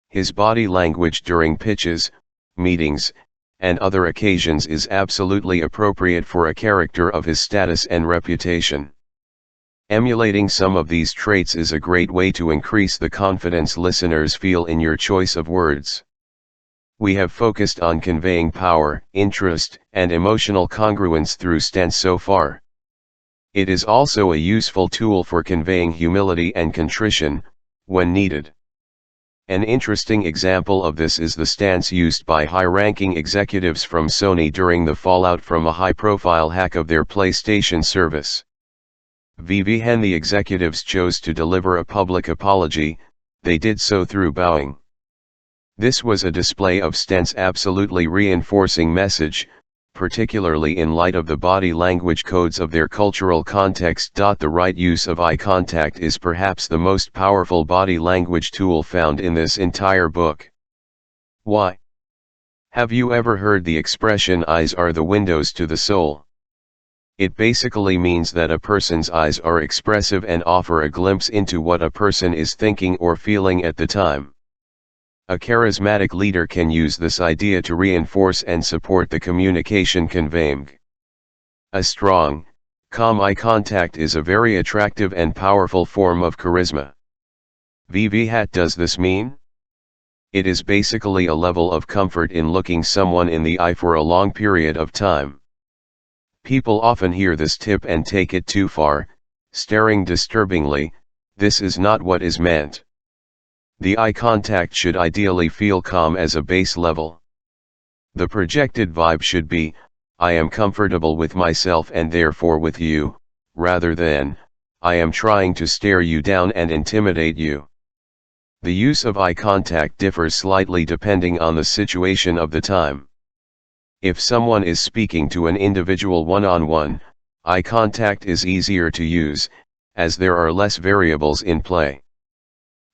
His body language during pitches, meetings, and other occasions is absolutely appropriate for a character of his status and reputation. Emulating some of these traits is a great way to increase the confidence listeners feel in your choice of words. We have focused on conveying power, interest, and emotional congruence through stance so far. It is also a useful tool for conveying humility and contrition, when needed. An interesting example of this is the stance used by high-ranking executives from Sony during the fallout from a high-profile hack of their PlayStation service. When the executives chose to deliver a public apology, they did so through bowing. This was a display of stance absolutely reinforcing message, particularly in light of the body language codes of their cultural context. The right use of eye contact is perhaps the most powerful body language tool found in this entire book. Why? Have you ever heard the expression "eyes are the windows to the soul"? It basically means that a person's eyes are expressive and offer a glimpse into what a person is thinking or feeling at the time. A charismatic leader can use this idea to reinforce and support the communication conveying. A strong, calm eye contact is a very attractive and powerful form of charisma. What does this mean? It is basically a level of comfort in looking someone in the eye for a long period of time. People often hear this tip and take it too far, staring disturbingly. This is not what is meant. The eye contact should ideally feel calm as a base level. The projected vibe should be, "I am comfortable with myself and therefore with you," rather than, "I am trying to stare you down and intimidate you." The use of eye contact differs slightly depending on the situation of the time. If someone is speaking to an individual one-on-one, eye contact is easier to use, as there are less variables in play.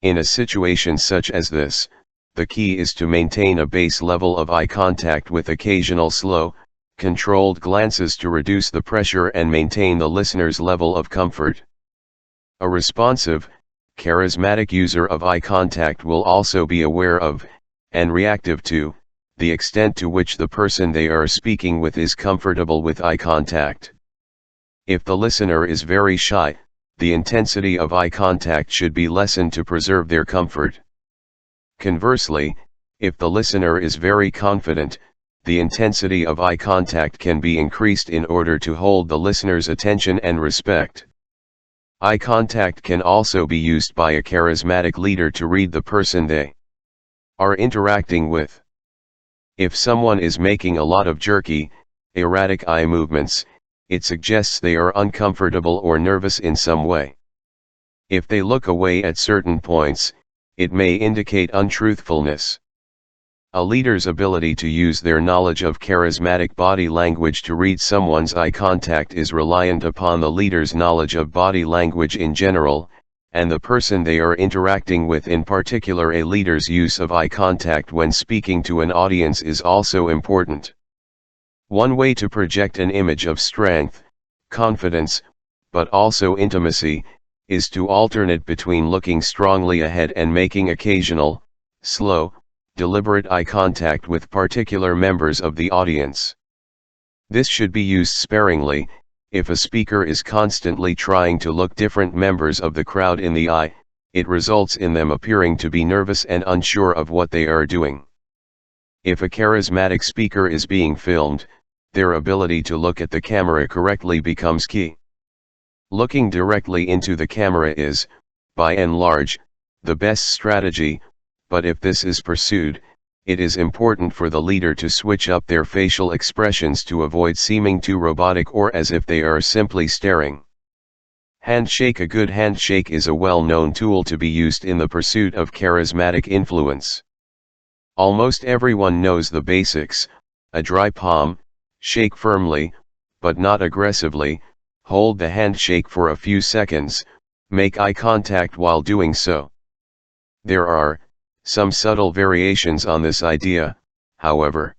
In a situation such as this, the key is to maintain a base level of eye contact with occasional slow, controlled glances to reduce the pressure and maintain the listener's level of comfort. A responsive, charismatic user of eye contact will also be aware of, and reactive to, the extent to which the person they are speaking with is comfortable with eye contact. If the listener is very shy, the intensity of eye contact should be lessened to preserve their comfort. Conversely, if the listener is very confident, the intensity of eye contact can be increased in order to hold the listener's attention and respect. Eye contact can also be used by a charismatic leader to read the person they are interacting with. If someone is making a lot of jerky, erratic eye movements, it suggests they are uncomfortable or nervous in some way. If they look away at certain points, it may indicate untruthfulness. A leader's ability to use their knowledge of charismatic body language to read someone's eye contact is reliant upon the leader's knowledge of body language in general, and the person they are interacting with in particular. A leader's use of eye contact when speaking to an audience is also important. One way to project an image of strength, confidence, but also intimacy, is to alternate between looking strongly ahead and making occasional, slow, deliberate eye contact with particular members of the audience. This should be used sparingly. If a speaker is constantly trying to look different members of the crowd in the eye, it results in them appearing to be nervous and unsure of what they are doing. If a charismatic speaker is being filmed, their ability to look at the camera correctly becomes key. Looking directly into the camera is, by and large, the best strategy, but if this is pursued, it is important for the leader to switch up their facial expressions to avoid seeming too robotic or as if they are simply staring. Handshake. A good handshake is a well-known tool to be used in the pursuit of charismatic influence. Almost everyone knows the basics: a dry palm, shake firmly, but not aggressively, hold the handshake for a few seconds, make eye contact while doing so. There are some subtle variations on this idea, however.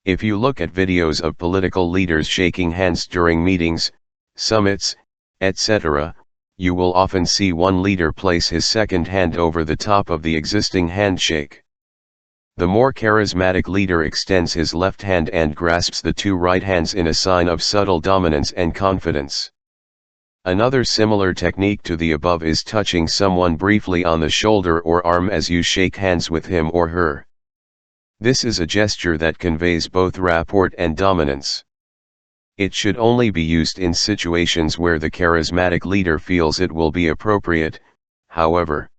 If you look at videos of political leaders shaking hands during meetings, summits, etc., you will often see one leader place his second hand over the top of the existing handshake. The more charismatic leader extends his left hand and grasps the two right hands in a sign of subtle dominance and confidence. Another similar technique to the above is touching someone briefly on the shoulder or arm as you shake hands with him or her. This is a gesture that conveys both rapport and dominance. It should only be used in situations where the charismatic leader feels it will be appropriate, however.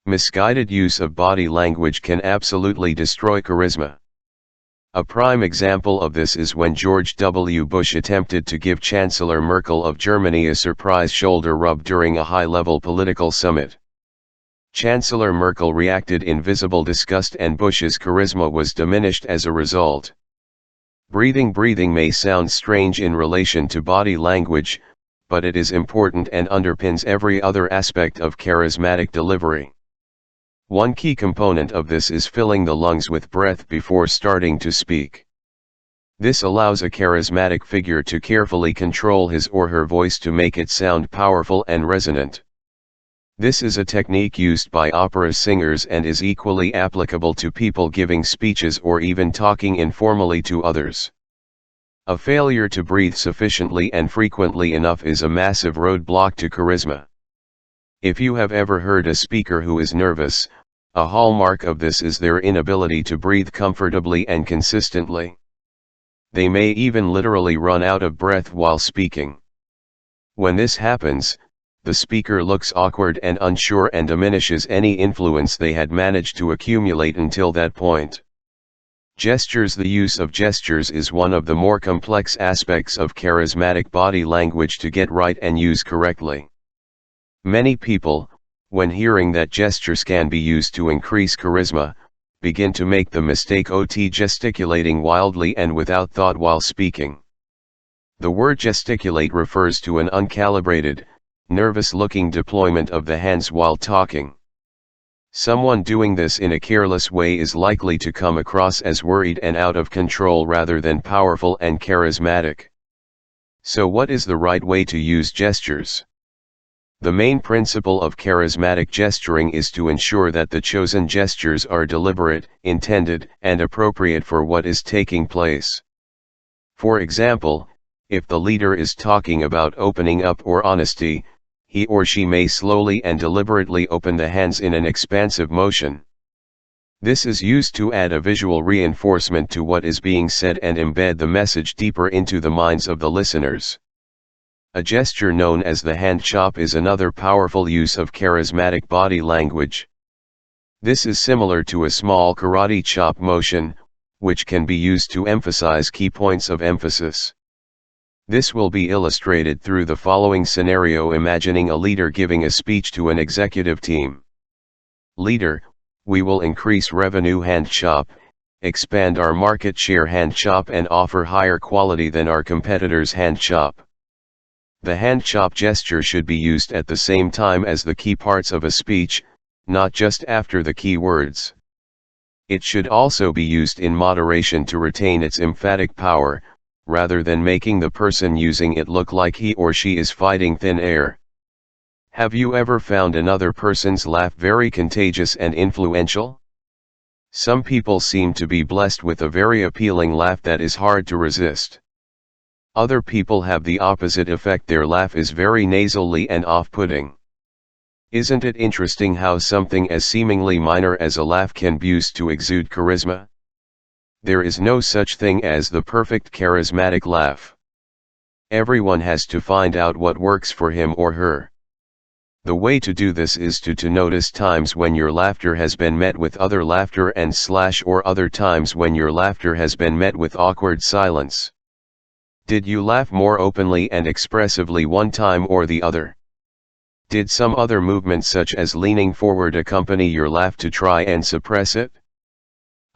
Misguided use of body language can absolutely destroy charisma. A prime example of this is when George W. Bush attempted to give Chancellor Merkel of Germany a surprise shoulder rub during a high-level political summit. Chancellor Merkel reacted in visible disgust and Bush's charisma was diminished as a result. Breathing may sound strange in relation to body language, but it is important and underpins every other aspect of charismatic delivery. One key component of this is filling the lungs with breath before starting to speak. This allows a charismatic figure to carefully control his or her voice to make it sound powerful and resonant. This is a technique used by opera singers and is equally applicable to people giving speeches or even talking informally to others. A failure to breathe sufficiently and frequently enough is a massive roadblock to charisma. If you have ever heard a speaker who is nervous, a hallmark of this is their inability to breathe comfortably and consistently. They may even literally run out of breath while speaking. When this happens, the speaker looks awkward and unsure and diminishes any influence they had managed to accumulate until that point. Gestures. The use of gestures is one of the more complex aspects of charismatic body language to get right and use correctly. Many people, when hearing that gestures can be used to increase charisma, begin to make the mistake of gesticulating wildly and without thought while speaking. The word gesticulate refers to an uncalibrated, nervous-looking deployment of the hands while talking. Someone doing this in a careless way is likely to come across as worried and out of control rather than powerful and charismatic. So what is the right way to use gestures? The main principle of charismatic gesturing is to ensure that the chosen gestures are deliberate, intended, and appropriate for what is taking place. For example, if the leader is talking about opening up or honesty, he or she may slowly and deliberately open the hands in an expansive motion. This is used to add a visual reinforcement to what is being said and embed the message deeper into the minds of the listeners. A gesture known as the hand chop is another powerful use of charismatic body language. This is similar to a small karate chop motion, which can be used to emphasize key points of emphasis. This will be illustrated through the following scenario, imagining a leader giving a speech to an executive team. Leader, we will increase revenue hand chop, expand our market share hand chop, and offer higher quality than our competitors hand chop. The hand chop gesture should be used at the same time as the key parts of a speech, not just after the key words. It should also be used in moderation to retain its emphatic power, rather than making the person using it look like he or she is fighting thin air. Have you ever found another person's laugh very contagious and influential? Some people seem to be blessed with a very appealing laugh that is hard to resist. Other people have the opposite effect, their laugh is very nasally and off-putting. Isn't it interesting how something as seemingly minor as a laugh can be used to exude charisma? There is no such thing as the perfect charismatic laugh. Everyone has to find out what works for him or her. The way to do this is to notice times when your laughter has been met with other laughter or other times when your laughter has been met with awkward silence. Did you laugh more openly and expressively one time or the other? Did some other movement such as leaning forward accompany your laugh to try and suppress it?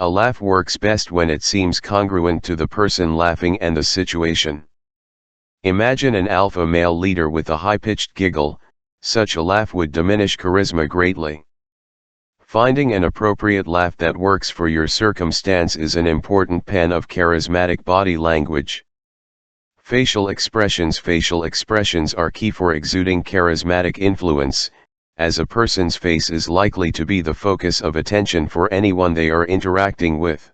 A laugh works best when it seems congruent to the person laughing and the situation. Imagine an alpha male leader with a high-pitched giggle. Such a laugh would diminish charisma greatly. Finding an appropriate laugh that works for your circumstance is an important part of charismatic body language. Facial expressions are key for exuding charismatic influence, as a person's face is likely to be the focus of attention for anyone they are interacting with.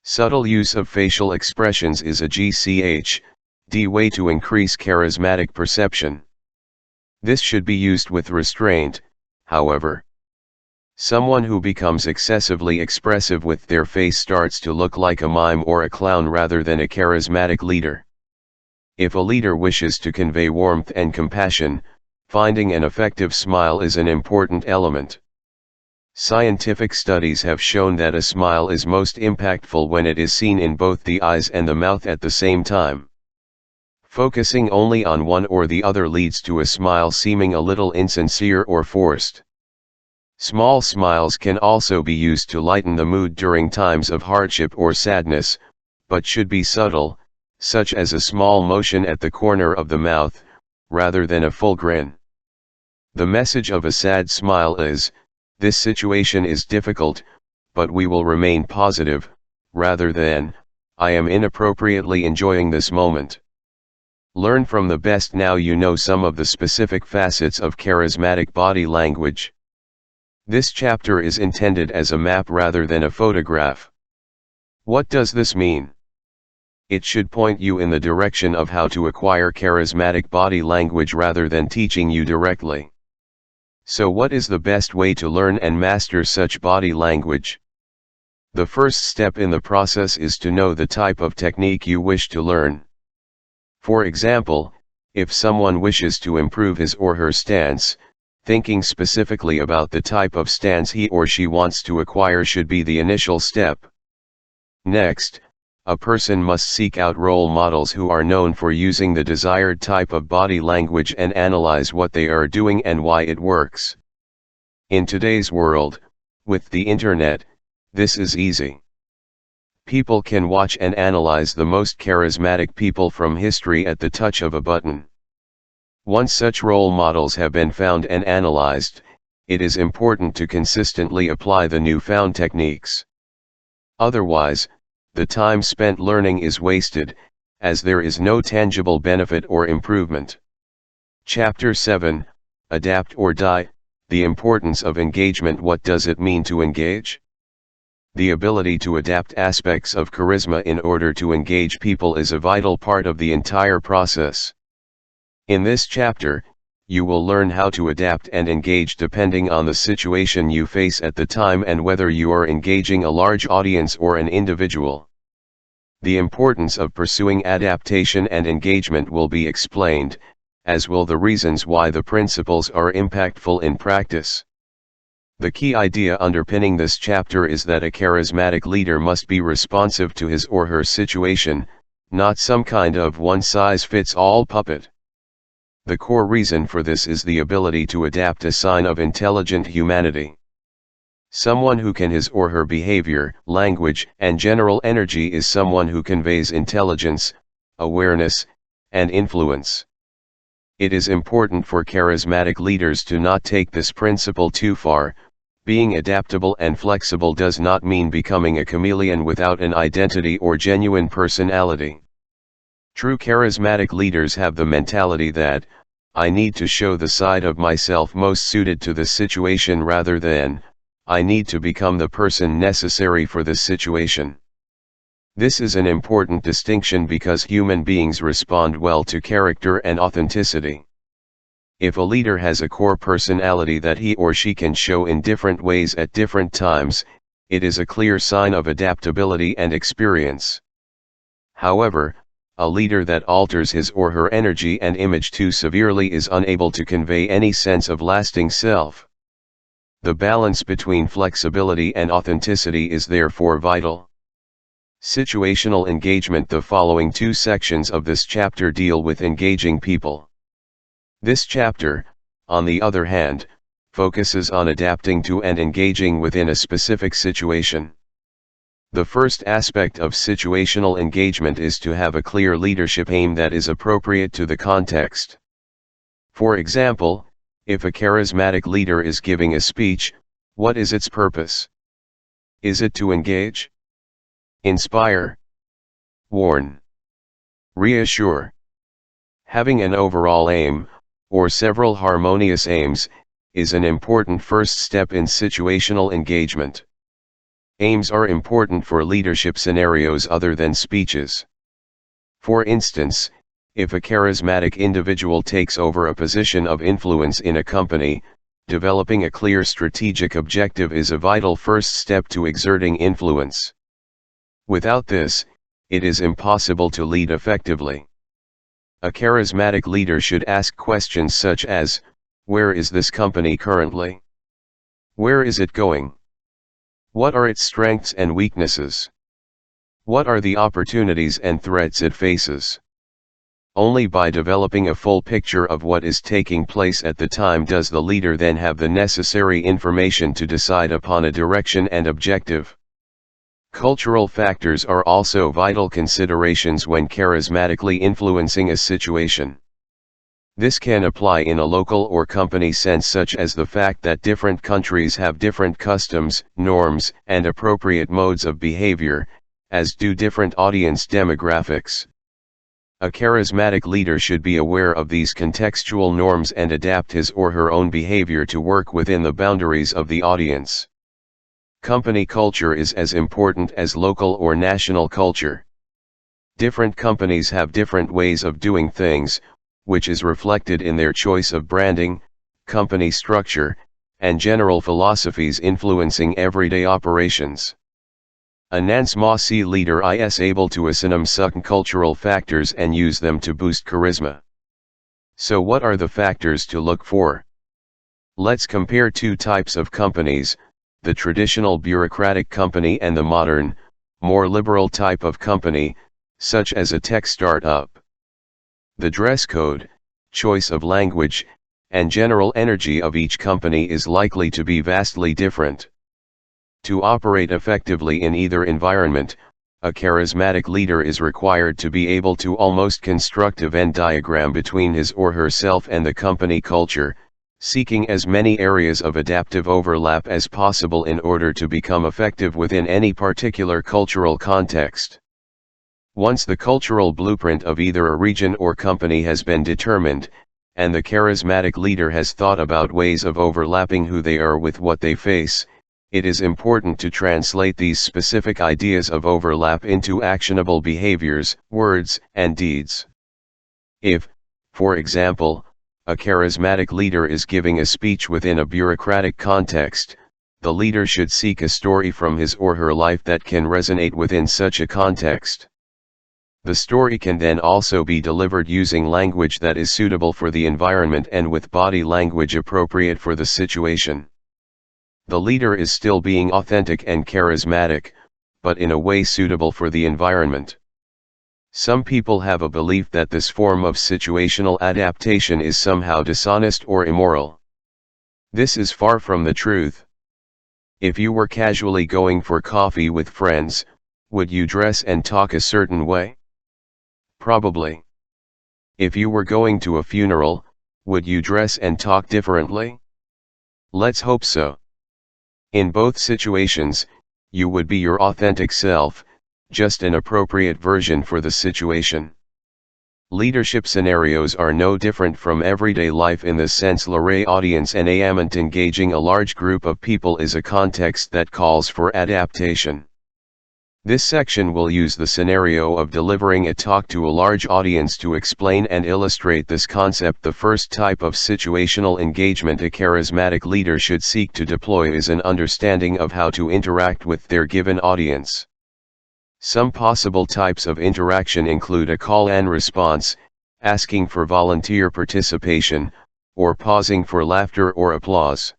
Subtle use of facial expressions is a GCHD way to increase charismatic perception. This should be used with restraint, however. Someone who becomes excessively expressive with their face starts to look like a mime or a clown rather than a charismatic leader. If a leader wishes to convey warmth and compassion, finding an effective smile is an important element. Scientific studies have shown that a smile is most impactful when it is seen in both the eyes and the mouth at the same time. Focusing only on one or the other leads to a smile seeming a little insincere or forced. Small smiles can also be used to lighten the mood during times of hardship or sadness, but should be subtle, such as a small motion at the corner of the mouth, rather than a full grin. The message of a sad smile is, this situation is difficult, but we will remain positive, rather than, I am inappropriately enjoying this moment. Learn from the best. Now you know some of the specific facets of charismatic body language. This chapter is intended as a map rather than a photograph. What does this mean? It should point you in the direction of how to acquire charismatic body language rather than teaching you directly. So what is the best way to learn and master such body language? The first step in the process is to know the type of technique you wish to learn. For example, if someone wishes to improve his or her stance, thinking specifically about the type of stance he or she wants to acquire should be the initial step. Next, a person must seek out role models who are known for using the desired type of body language and analyze what they are doing and why it works. In today's world, with the internet, this is easy. People can watch and analyze the most charismatic people from history at the touch of a button. Once such role models have been found and analyzed, it is important to consistently apply the newfound techniques. Otherwise, the time spent learning is wasted, as there is no tangible benefit or improvement. Chapter 7, Adapt or Die, The Importance of Engagement. What does it mean to engage? The ability to adapt aspects of charisma in order to engage people is a vital part of the entire process. In this chapter, you will learn how to adapt and engage depending on the situation you face at the time and whether you are engaging a large audience or an individual. The importance of pursuing adaptation and engagement will be explained, as will the reasons why the principles are impactful in practice. The key idea underpinning this chapter is that a charismatic leader must be responsive to his or her situation, not some kind of one-size-fits-all puppet. The core reason for this is the ability to adapt, a sign of intelligent humanity. Someone who can his or her behavior, language, and general energy is someone who conveys intelligence, awareness, and influence. It is important for charismatic leaders to not take this principle too far. Being adaptable and flexible does not mean becoming a chameleon without an identity or genuine personality. True charismatic leaders have the mentality that, I need to show the side of myself most suited to the situation rather than, I need to become the person necessary for this situation. This is an important distinction because human beings respond well to character and authenticity. If a leader has a core personality that he or she can show in different ways at different times, it is a clear sign of adaptability and experience. However, a leader that alters his or her energy and image too severely is unable to convey any sense of lasting self. The balance between flexibility and authenticity is therefore vital. Situational engagement. The following two sections of this chapter deal with engaging people. This chapter, on the other hand, focuses on adapting to and engaging within a specific situation. The first aspect of situational engagement is to have a clear leadership aim that is appropriate to the context. For example, if a charismatic leader is giving a speech, what is its purpose? Is it to engage? Inspire? Warn? Reassure? Having an overall aim, or several harmonious aims, is an important first step in situational engagement. Aims are important for leadership scenarios other than speeches. For instance, if a charismatic individual takes over a position of influence in a company, developing a clear strategic objective is a vital first step to exerting influence. Without this, it is impossible to lead effectively. A charismatic leader should ask questions such as, where is this company currently? Where is it going? What are its strengths and weaknesses? What are the opportunities and threats it faces? Only by developing a full picture of what is taking place at the time does the leader then have the necessary information to decide upon a direction and objective. Cultural factors are also vital considerations when charismatically influencing a situation. This can apply in a local or company sense, such as the fact that different countries have different customs, norms, and appropriate modes of behavior, as do different audience demographics. A charismatic leader should be aware of these contextual norms and adapt his or her own behavior to work within the boundaries of the audience. Company culture is as important as local or national culture. Different companies have different ways of doing things, which is reflected in their choice of branding, company structure, and general philosophies influencing everyday operations. A non-SMAC leader is able to assume certain cultural factors and use them to boost charisma. So what are the factors to look for? Let's compare two types of companies, the traditional bureaucratic company and the modern, more liberal type of company, such as a tech startup. The dress code, choice of language, and general energy of each company is likely to be vastly different. To operate effectively in either environment, a charismatic leader is required to be able to almost construct a Venn diagram between his or herself and the company culture, seeking as many areas of adaptive overlap as possible in order to become effective within any particular cultural context. Once the cultural blueprint of either a region or company has been determined, and the charismatic leader has thought about ways of overlapping who they are with what they face, it is important to translate these specific ideas of overlap into actionable behaviors, words, and deeds. If, for example, a charismatic leader is giving a speech within a bureaucratic context, the leader should seek a story from his or her life that can resonate within such a context. The story can then also be delivered using language that is suitable for the environment and with body language appropriate for the situation. The leader is still being authentic and charismatic, but in a way suitable for the environment. Some people have a belief that this form of situational adaptation is somehow dishonest or immoral. This is far from the truth. If you were casually going for coffee with friends, would you dress and talk a certain way? Probably. If you were going to a funeral, would you dress and talk differently? Let's hope so. In both situations, you would be your authentic self, just an appropriate version for the situation. Leadership scenarios are no different from everyday life in the sense lay audience enablement. Engaging a large group of people is a context that calls for adaptation. This section will use the scenario of delivering a talk to a large audience to explain and illustrate this concept. The first type of situational engagement a charismatic leader should seek to deploy is an understanding of how to interact with their given audience. Some possible types of interaction include a call and response, asking for volunteer participation, or pausing for laughter or applause.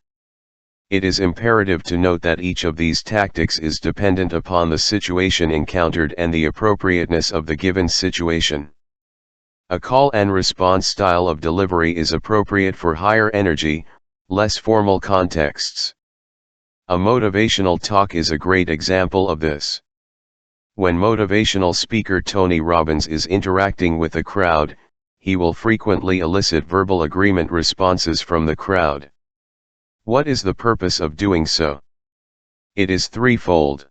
It is imperative to note that each of these tactics is dependent upon the situation encountered and the appropriateness of the given situation. A call and response style of delivery is appropriate for higher energy, less formal contexts. A motivational talk is a great example of this. When motivational speaker Tony Robbins is interacting with a crowd, he will frequently elicit verbal agreement responses from the crowd. What is the purpose of doing so? It is threefold.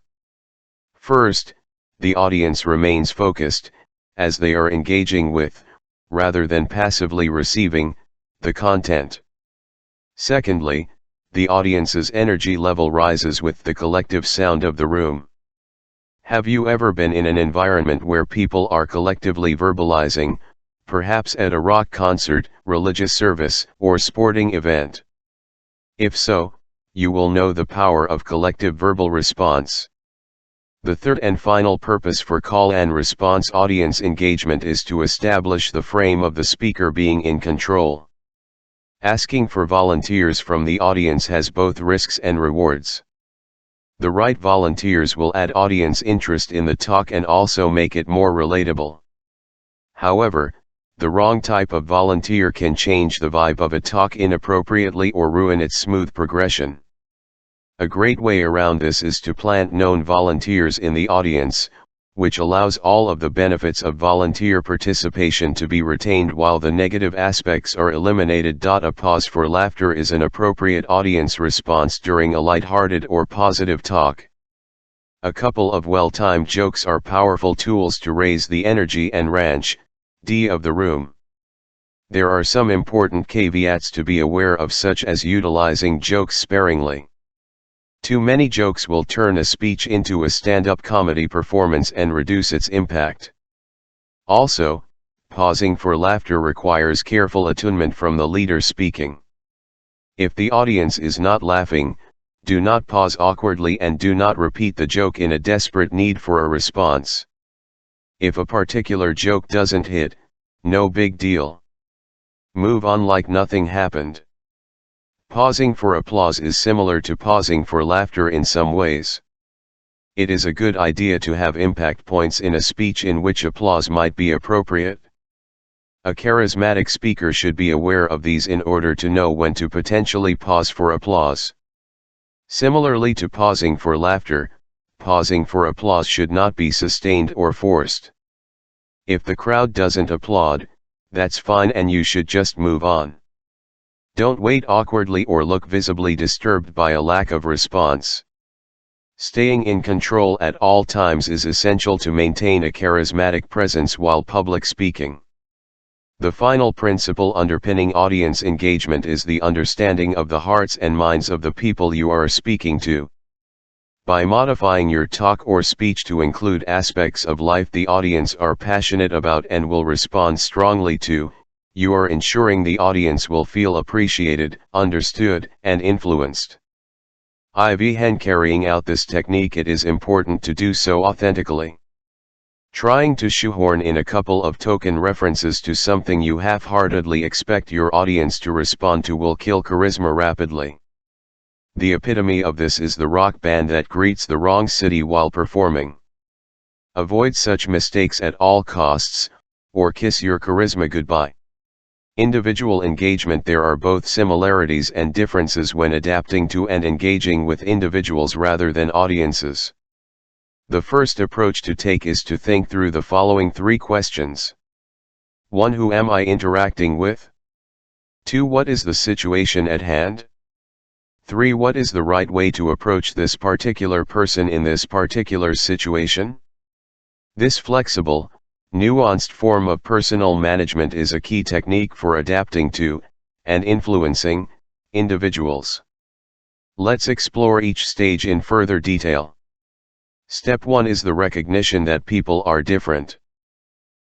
First, the audience remains focused, as they are engaging with, rather than passively receiving, the content. Secondly, the audience's energy level rises with the collective sound of the room. Have you ever been in an environment where people are collectively verbalizing, perhaps at a rock concert, religious service, or sporting event? If so, you will know the power of collective verbal response. The third and final purpose for call and response audience engagement is to establish the frame of the speaker being in control. Asking for volunteers from the audience has both risks and rewards. The right volunteers will add audience interest in the talk and also make it more relatable. However, the wrong type of volunteer can change the vibe of a talk inappropriately or ruin its smooth progression. A great way around this is to plant known volunteers in the audience, which allows all of the benefits of volunteer participation to be retained while the negative aspects are eliminated. A pause for laughter is an appropriate audience response during a light-hearted or positive talk. A couple of well-timed jokes are powerful tools to raise the energy and range of the room. There are some important caveats to be aware of, such as utilizing jokes sparingly. Too many jokes will turn a speech into a stand-up comedy performance and reduce its impact. Also, pausing for laughter requires careful attunement from the leader speaking. If the audience is not laughing, do not pause awkwardly and do not repeat the joke in a desperate need for a response. If a particular joke doesn't hit, no big deal. Move on like nothing happened. Pausing for applause is similar to pausing for laughter in some ways. It is a good idea to have impact points in a speech in which applause might be appropriate. A charismatic speaker should be aware of these in order to know when to potentially pause for applause. Similarly to pausing for laughter, pausing for applause should not be sustained or forced. If the crowd doesn't applaud, that's fine and you should just move on. Don't wait awkwardly or look visibly disturbed by a lack of response. Staying in control at all times is essential to maintain a charismatic presence while public speaking. The final principle underpinning audience engagement is the understanding of the hearts and minds of the people you are speaking to. By modifying your talk or speech to include aspects of life the audience are passionate about and will respond strongly to, you are ensuring the audience will feel appreciated, understood, and influenced. When carrying out this technique, it is important to do so authentically. Trying to shoehorn in a couple of token references to something you half-heartedly expect your audience to respond to will kill charisma rapidly. The epitome of this is the rock band that greets the wrong city while performing. Avoid such mistakes at all costs, or kiss your charisma goodbye. Individual engagement. There are both similarities and differences when adapting to and engaging with individuals rather than audiences. The first approach to take is to think through the following 3 questions. 1. Who am I interacting with? 2. What is the situation at hand? 3. What is the right way to approach this particular person in this particular situation? This flexible, nuanced form of personal management is a key technique for adapting to, and influencing, individuals. Let's explore each stage in further detail. Step 1 is the recognition that people are different.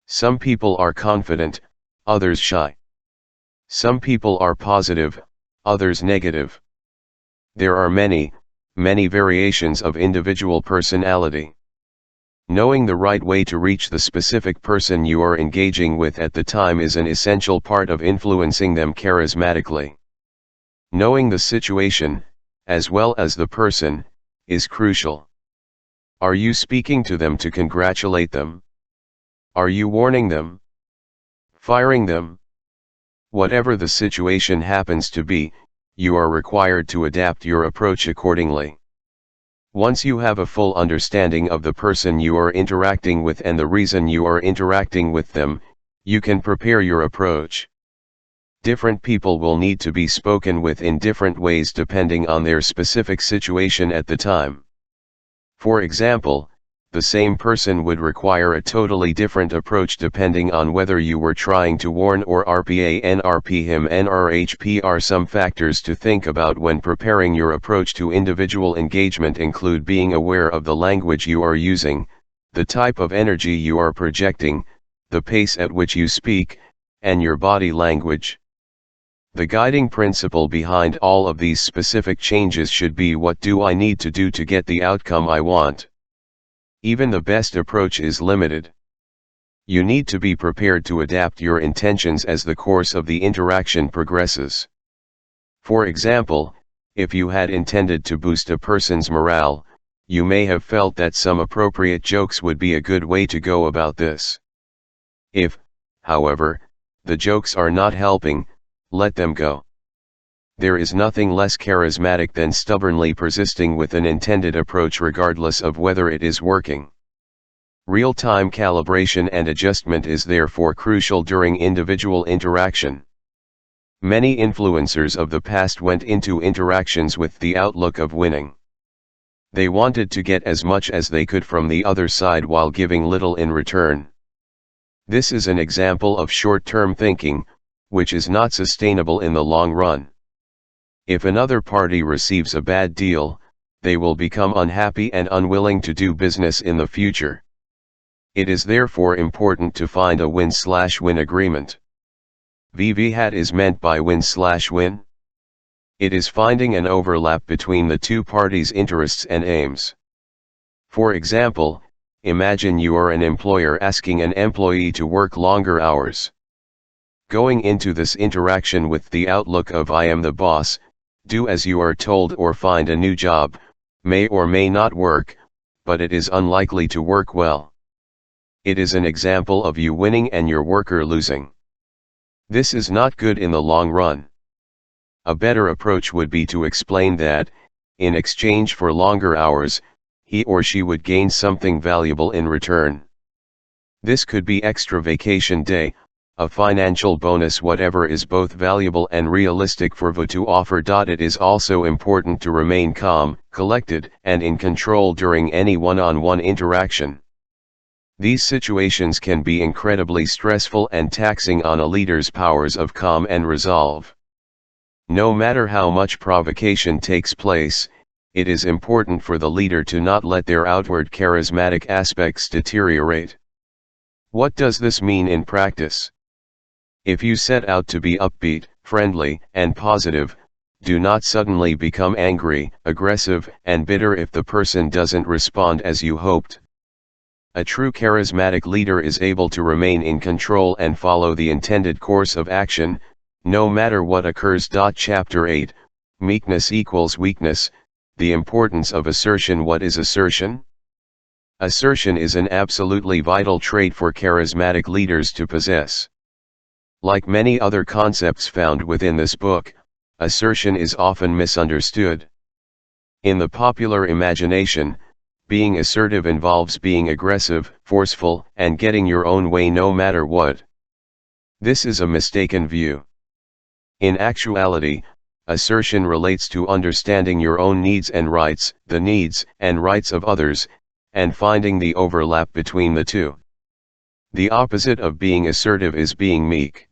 Some people are confident, others shy. Some people are positive, others negative. There are many variations of individual personality. Knowing the right way to reach the specific person you are engaging with at the time is an essential part of influencing them charismatically. Knowing the situation, as well as the person, is crucial. Are you speaking to them to congratulate them? Are you warning them? Firing them? Whatever the situation happens to be, you are required to adapt your approach accordingly. Once you have a full understanding of the person you are interacting with and the reason you are interacting with them, you can prepare your approach. Different people will need to be spoken with in different ways depending on their specific situation at the time. For example, the same person would require a totally different approach depending on whether you were trying to warn or RPA NRP him NRHP. Are some factors to think about when preparing your approach to individual engagement include being aware of the language you are using, the type of energy you are projecting, the pace at which you speak, and your body language. The guiding principle behind all of these specific changes should be, what do I need to do to get the outcome I want? Even the best approach is limited. You need to be prepared to adapt your intentions as the course of the interaction progresses. For example, if you had intended to boost a person's morale, you may have felt that some appropriate jokes would be a good way to go about this. If, however, the jokes are not helping, let them go. There is nothing less charismatic than stubbornly persisting with an intended approach regardless of whether it is working. Real-time calibration and adjustment is therefore crucial during individual interaction. Many influencers of the past went into interactions with the outlook of winning. They wanted to get as much as they could from the other side while giving little in return. This is an example of short-term thinking, which is not sustainable in the long run. If another party receives a bad deal, they will become unhappy and unwilling to do business in the future. It is therefore important to find a win-slash-win agreement. What is meant by win-slash-win? It is finding an overlap between the two parties' interests and aims. For example, imagine you are an employer asking an employee to work longer hours. Going into this interaction with the outlook of I am the boss, do as you are told or find a new job, may or may not work, but it is unlikely to work well. It is an example of you winning and your worker losing. This is not good in the long run. A better approach would be to explain that, in exchange for longer hours, he or she would gain something valuable in return. This could be extra vacation day, a financial bonus, whatever is both valuable and realistic for VA to offer. It is also important to remain calm, collected, and in control during any one-on-one interaction. These situations can be incredibly stressful and taxing on a leader's powers of calm and resolve. No matter how much provocation takes place, it is important for the leader to not let their outward charismatic aspects deteriorate. What does this mean in practice? If you set out to be upbeat, friendly, and positive, do not suddenly become angry, aggressive, and bitter if the person doesn't respond as you hoped. A true charismatic leader is able to remain in control and follow the intended course of action, no matter what occurs. Chapter 8, Meekness equals weakness, the importance of assertion. What is assertion? Assertion is an absolutely vital trait for charismatic leaders to possess. Like many other concepts found within this book, assertion is often misunderstood. In the popular imagination, being assertive involves being aggressive, forceful, and getting your own way no matter what. This is a mistaken view. In actuality, assertion relates to understanding your own needs and rights, the needs and rights of others, and finding the overlap between the two. The opposite of being assertive is being meek.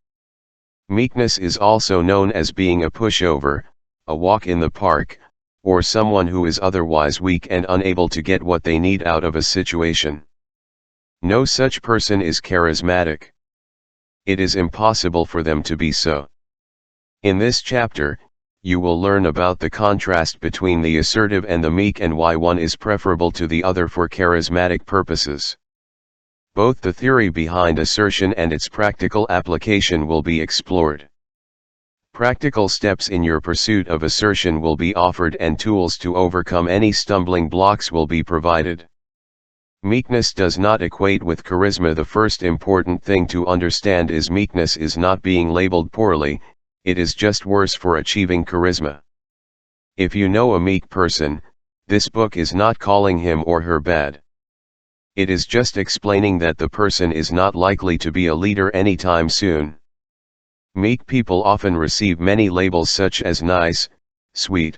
Meekness is also known as being a pushover, a walk in the park, or someone who is otherwise weak and unable to get what they need out of a situation. No such person is charismatic. It is impossible for them to be so. In this chapter, you will learn about the contrast between the assertive and the meek and why one is preferable to the other for charismatic purposes. Both the theory behind assertion and its practical application will be explored. Practical steps in your pursuit of assertion will be offered and tools to overcome any stumbling blocks will be provided. Meekness does not equate with charisma. The first important thing to understand is meekness is not being labeled poorly, it is just worse for achieving charisma. If you know a meek person, this book is not calling him or her bad. It is just explaining that the person is not likely to be a leader anytime soon. Meek people often receive many labels such as nice, sweet,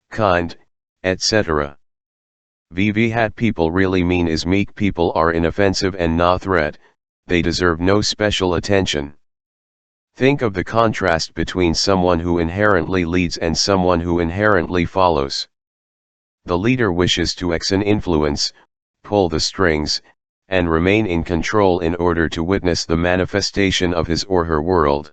kind, etc. What people really mean is meek people are inoffensive and no threat, they deserve no special attention. Think of the contrast between someone who inherently leads and someone who inherently follows. The leader wishes to influence, pull the strings, and remain in control in order to witness the manifestation of his or her world.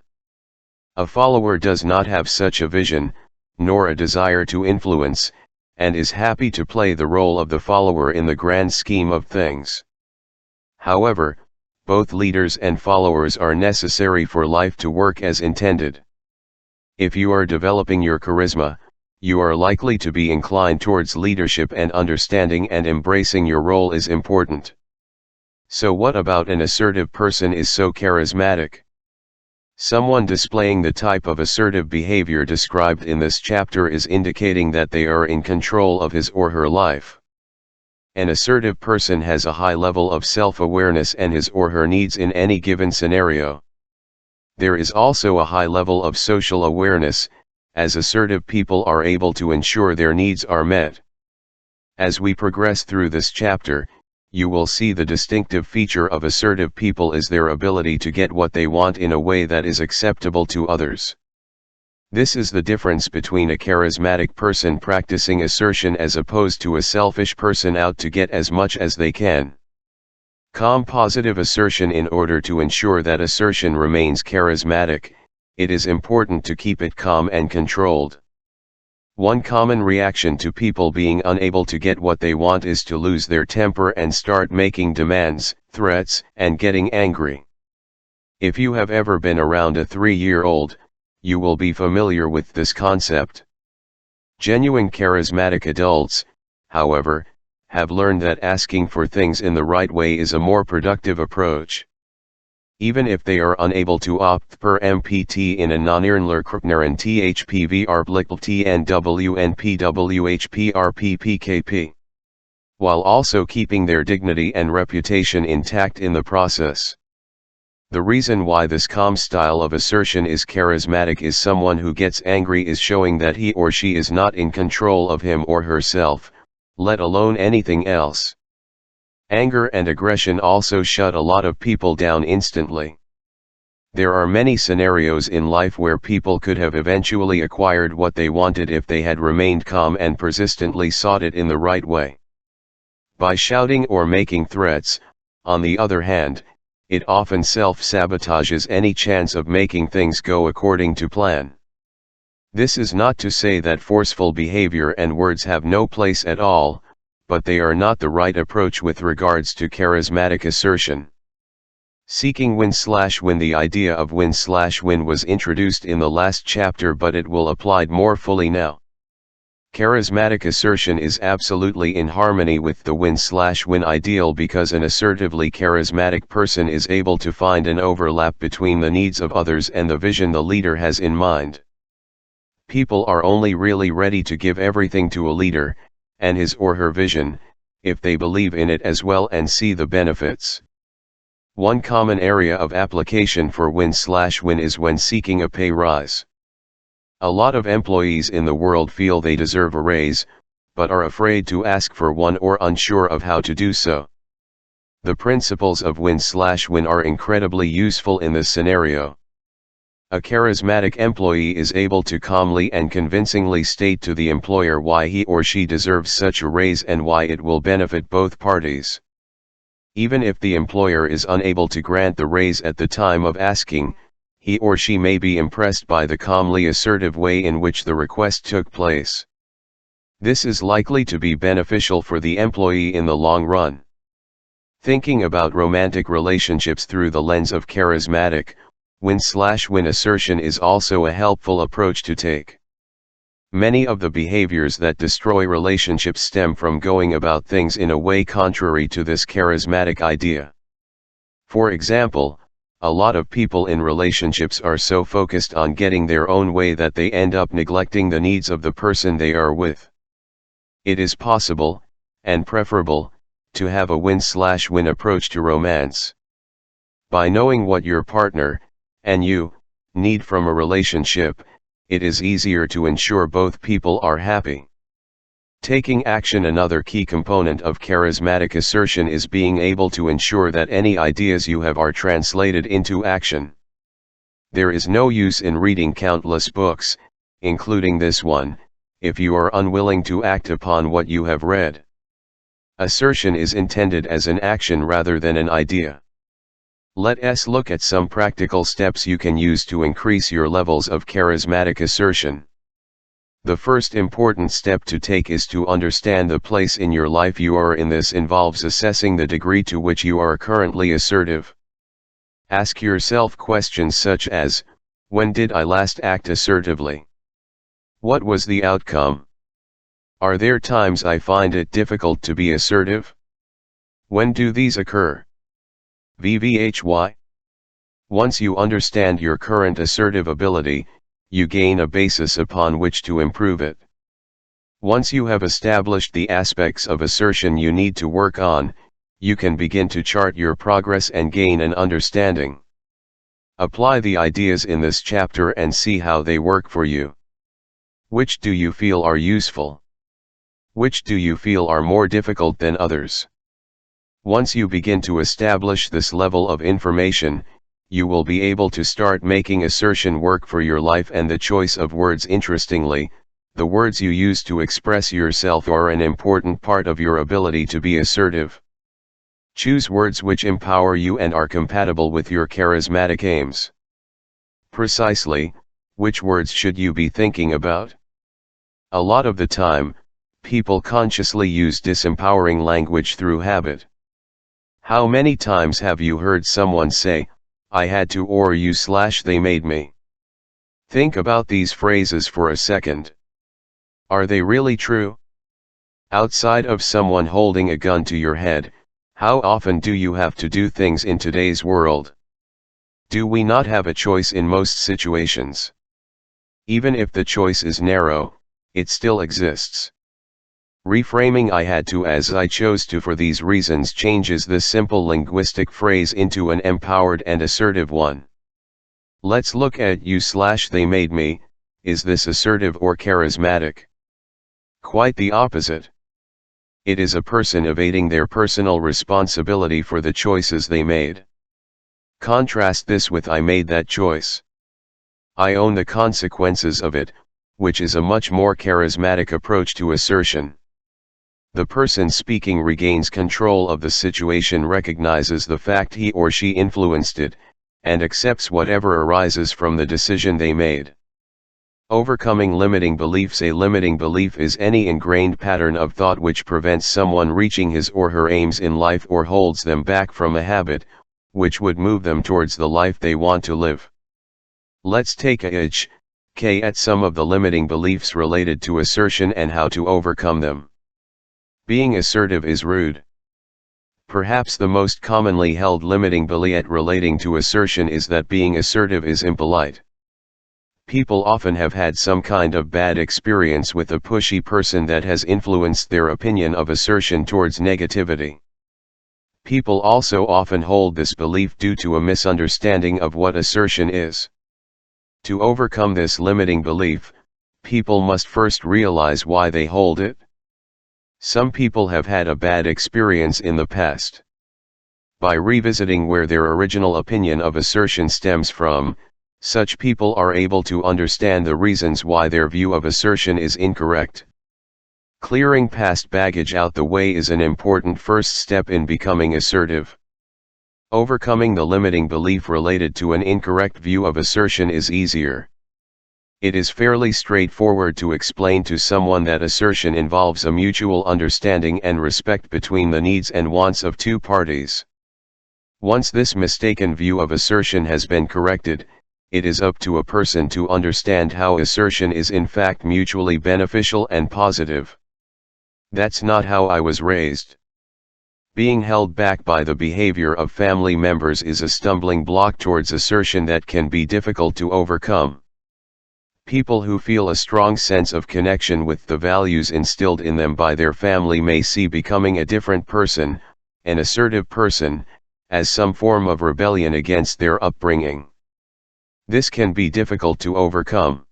A follower does not have such a vision, nor a desire to influence, and is happy to play the role of the follower in the grand scheme of things. However, both leaders and followers are necessary for life to work as intended. If you are developing your charisma, you are likely to be inclined towards leadership, and understanding and embracing your role is important. So what about an assertive person is so charismatic? Someone displaying the type of assertive behavior described in this chapter is indicating that they are in control of his or her life. An assertive person has a high level of self-awareness and his or her needs in any given scenario. There is also a high level of social awareness, as assertive people are able to ensure their needs are met. As we progress through this chapter, you will see the distinctive feature of assertive people is their ability to get what they want in a way that is acceptable to others. This is the difference between a charismatic person practicing assertion as opposed to a selfish person out to get as much as they can. Calm positive assertion. In order to ensure that assertion remains charismatic, it is important to keep it calm and controlled. One common reaction to people being unable to get what they want is to lose their temper and start making demands, threats, and getting angry. If you have ever been around a 3-year-old, you will be familiar with this concept. Genuine charismatic adults, however, have learned that asking for things in the right way is a more productive approach. Even if they are unable to opt per MPT in a non-Irnler-Krupneren THPVR Blickl TNWNPWHPRPPKP, while also keeping their dignity and reputation intact in the process. The reason why this calm style of assertion is charismatic is someone who gets angry is showing that he or she is not in control of him or herself, let alone anything else. Anger and aggression also shut a lot of people down instantly. There are many scenarios in life where people could have eventually acquired what they wanted if they had remained calm and persistently sought it in the right way. By shouting or making threats, on the other hand, it often self-sabotages any chance of making things go according to plan. This is not to say that forceful behavior and words have no place at all, but they are not the right approach with regards to charismatic assertion. Seeking win/win. The idea of win/win was introduced in the last chapter, but it will applied more fully now. Charismatic assertion is absolutely in harmony with the win/win ideal because an assertively charismatic person is able to find an overlap between the needs of others and the vision the leader has in mind. People are only really ready to give everything to a leader, and his or her vision, if they believe in it as well and see the benefits. One common area of application for win/win is when seeking a pay rise. A lot of employees in the world feel they deserve a raise, but are afraid to ask for one or unsure of how to do so. The principles of win/win are incredibly useful in this scenario. A charismatic employee is able to calmly and convincingly state to the employer why he or she deserves such a raise and why it will benefit both parties. Even if the employer is unable to grant the raise at the time of asking, he or she may be impressed by the calmly assertive way in which the request took place. This is likely to be beneficial for the employee in the long run. Thinking about romantic relationships through the lens of charismatic, win/win assertion is also a helpful approach to take. Many of the behaviors that destroy relationships stem from going about things in a way contrary to this charismatic idea. For example, a lot of people in relationships are so focused on getting their own way that they end up neglecting the needs of the person they are with. It is possible, and preferable, to have a win/win approach to romance. By knowing what your partner, and you, need from a relationship, it is easier to ensure both people are happy. Taking action. Another key component of charismatic assertion is being able to ensure that any ideas you have are translated into action. There is no use in reading countless books, including this one, if you are unwilling to act upon what you have read. Assertion is intended as an action rather than an idea. Let's look at some practical steps you can use to increase your levels of charismatic assertion. The first important step to take is to understand the place in your life you are in. This involves assessing the degree to which you are currently assertive. Ask yourself questions such as, when did I last act assertively? What was the outcome? Are there times I find it difficult to be assertive? When do these occur? VVHY. Once you understand your current assertive ability, you gain a basis upon which to improve it. Once you have established the aspects of assertion you need to work on, you can begin to chart your progress and gain an understanding. Apply the ideas in this chapter and see how they work for you. Which do you feel are useful? Which do you feel are more difficult than others? Once you begin to establish this level of information, you will be able to start making assertion work for your life and the choice of words. Interestingly, the words you use to express yourself are an important part of your ability to be assertive. Choose words which empower you and are compatible with your charismatic aims. Precisely, which words should you be thinking about? A lot of the time, people consciously use disempowering language through habit. How many times have you heard someone say, I had to, or you/they made me? Think about these phrases for a second. Are they really true? Outside of someone holding a gun to your head, how often do you have to do things in today's world? Do we not have a choice in most situations? Even if the choice is narrow, it still exists. Reframing I had to as I chose to for these reasons changes this simple linguistic phrase into an empowered and assertive one. Let's look at you/they made me. Is this assertive or charismatic? Quite the opposite. It is a person evading their personal responsibility for the choices they made. Contrast this with I made that choice. I own the consequences of it, which is a much more charismatic approach to assertion. The person speaking regains control of the situation, recognizes the fact he or she influenced it, and accepts whatever arises from the decision they made. Overcoming limiting beliefs. A limiting belief is any ingrained pattern of thought which prevents someone reaching his or her aims in life or holds them back from a habit, which would move them towards the life they want to live. Let's take a look at some of the limiting beliefs related to assertion and how to overcome them. Being assertive is rude. Perhaps the most commonly held limiting belief relating to assertion is that being assertive is impolite. People often have had some kind of bad experience with a pushy person that has influenced their opinion of assertion towards negativity. People also often hold this belief due to a misunderstanding of what assertion is. To overcome this limiting belief, people must first realize why they hold it. Some people have had a bad experience in the past. By revisiting where their original opinion of assertion stems from, such people are able to understand the reasons why their view of assertion is incorrect. Clearing past baggage out the way is an important first step in becoming assertive. Overcoming the limiting belief related to an incorrect view of assertion is easier. It is fairly straightforward to explain to someone that assertion involves a mutual understanding and respect between the needs and wants of two parties. Once this mistaken view of assertion has been corrected, it is up to a person to understand how assertion is in fact mutually beneficial and positive. That's not how I was raised. Being held back by the behavior of family members is a stumbling block towards assertion that can be difficult to overcome. People who feel a strong sense of connection with the values instilled in them by their family may see becoming a different person, an assertive person, as some form of rebellion against their upbringing. This can be difficult to overcome.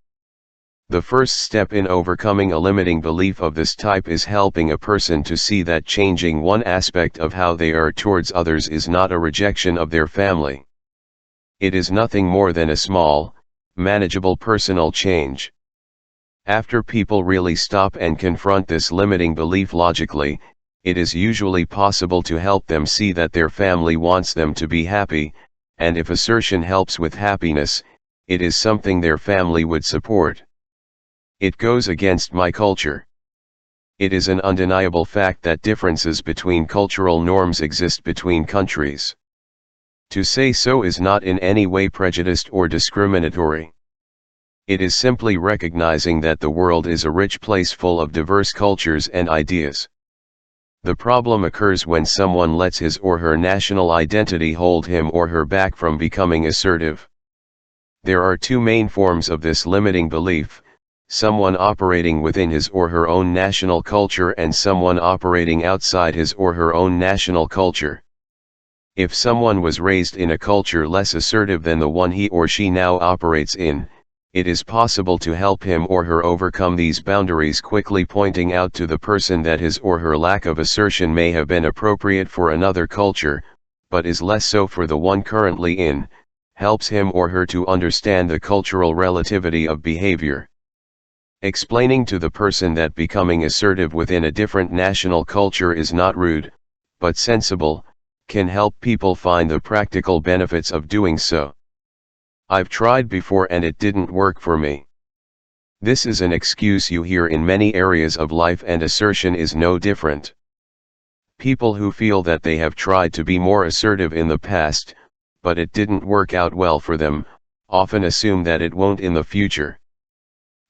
The first step in overcoming a limiting belief of this type is helping a person to see that changing one aspect of how they are towards others is not a rejection of their family. It is nothing more than a small, manageable personal change. After people really stop and confront this limiting belief logically, it is usually possible to help them see that their family wants them to be happy, and if assertion helps with happiness, it is something their family would support. It goes against my culture. It is an undeniable fact that differences between cultural norms exist between countries. To say so is not in any way prejudiced or discriminatory. It is simply recognizing that the world is a rich place full of diverse cultures and ideas. The problem occurs when someone lets his or her national identity hold him or her back from becoming assertive. There are two main forms of this limiting belief: someone operating within his or her own national culture and someone operating outside his or her own national culture. If someone was raised in a culture less assertive than the one he or she now operates in, it is possible to help him or her overcome these boundaries, quickly pointing out to the person that his or her lack of assertion may have been appropriate for another culture, but is less so for the one currently in, helps him or her to understand the cultural relativity of behavior. Explaining to the person that becoming assertive within a different national culture is not rude, but sensible, can help people find the practical benefits of doing so. I've tried before and it didn't work for me. This is an excuse you hear in many areas of life, and assertion is no different. People who feel that they have tried to be more assertive in the past, but it didn't work out well for them, often assume that it won't in the future.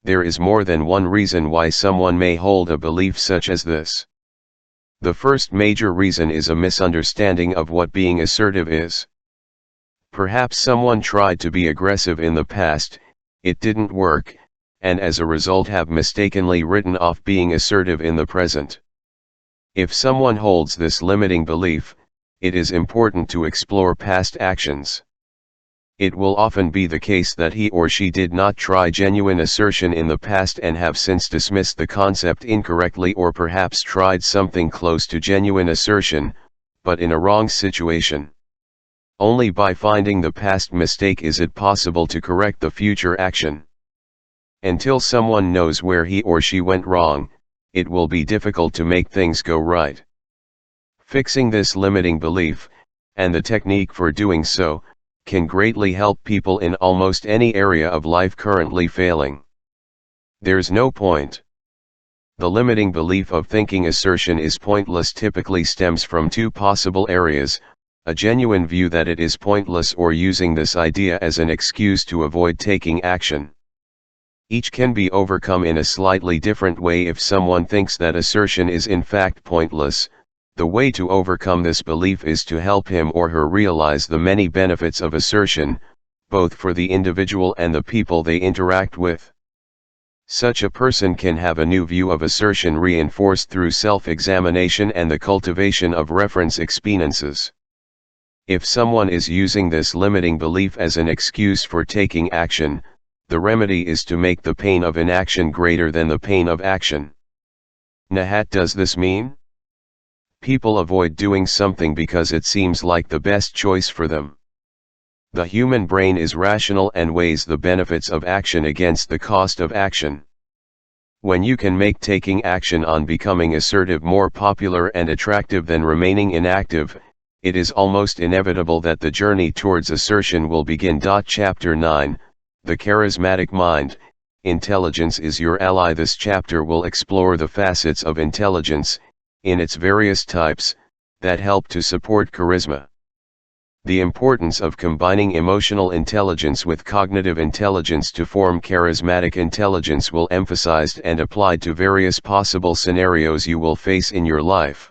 There is more than one reason why someone may hold a belief such as this. The first major reason is a misunderstanding of what being assertive is. Perhaps someone tried to be aggressive in the past, it didn't work, and as a result have mistakenly written off being assertive in the present. If someone holds this limiting belief, it is important to explore past actions. It will often be the case that he or she did not try genuine assertion in the past and have since dismissed the concept incorrectly, or perhaps tried something close to genuine assertion, but in a wrong situation. Only by finding the past mistake is it possible to correct the future action. Until someone knows where he or she went wrong, it will be difficult to make things go right. Fixing this limiting belief, and the technique for doing so, can greatly help people in almost any area of life currently failing. There's no point. The limiting belief of thinking assertion is pointless typically stems from two possible areas: a genuine view that it is pointless, or using this idea as an excuse to avoid taking action. Each can be overcome in a slightly different way. If someone thinks that assertion is in fact pointless, the way to overcome this belief is to help him or her realize the many benefits of assertion, both for the individual and the people they interact with. Such a person can have a new view of assertion reinforced through self-examination and the cultivation of reference experiences. If someone is using this limiting belief as an excuse for taking action, the remedy is to make the pain of inaction greater than the pain of action. What does this mean? People avoid doing something because it seems like the best choice for them. The human brain is rational and weighs the benefits of action against the cost of action. When you can make taking action on becoming assertive more popular and attractive than remaining inactive, it is almost inevitable that the journey towards assertion will begin. Chapter 9, The Charismatic Mind, Intelligence is Your Ally. This chapter will explore the facets of intelligence, in its various types, that help to support charisma. The importance of combining emotional intelligence with cognitive intelligence to form charismatic intelligence will be emphasized and applied to various possible scenarios you will face in your life.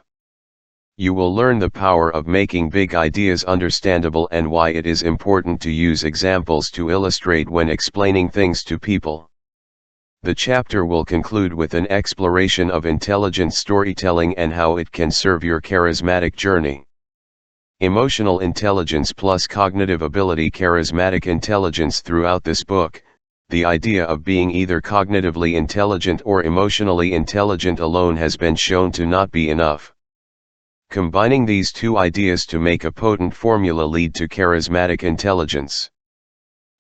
You will learn the power of making big ideas understandable and why it is important to use examples to illustrate when explaining things to people. The chapter will conclude with an exploration of intelligent storytelling and how it can serve your charismatic journey. Emotional intelligence plus cognitive ability. Charismatic intelligence. Throughout this book, the idea of being either cognitively intelligent or emotionally intelligent alone has been shown to not be enough. Combining these two ideas to make a potent formula lead to charismatic intelligence.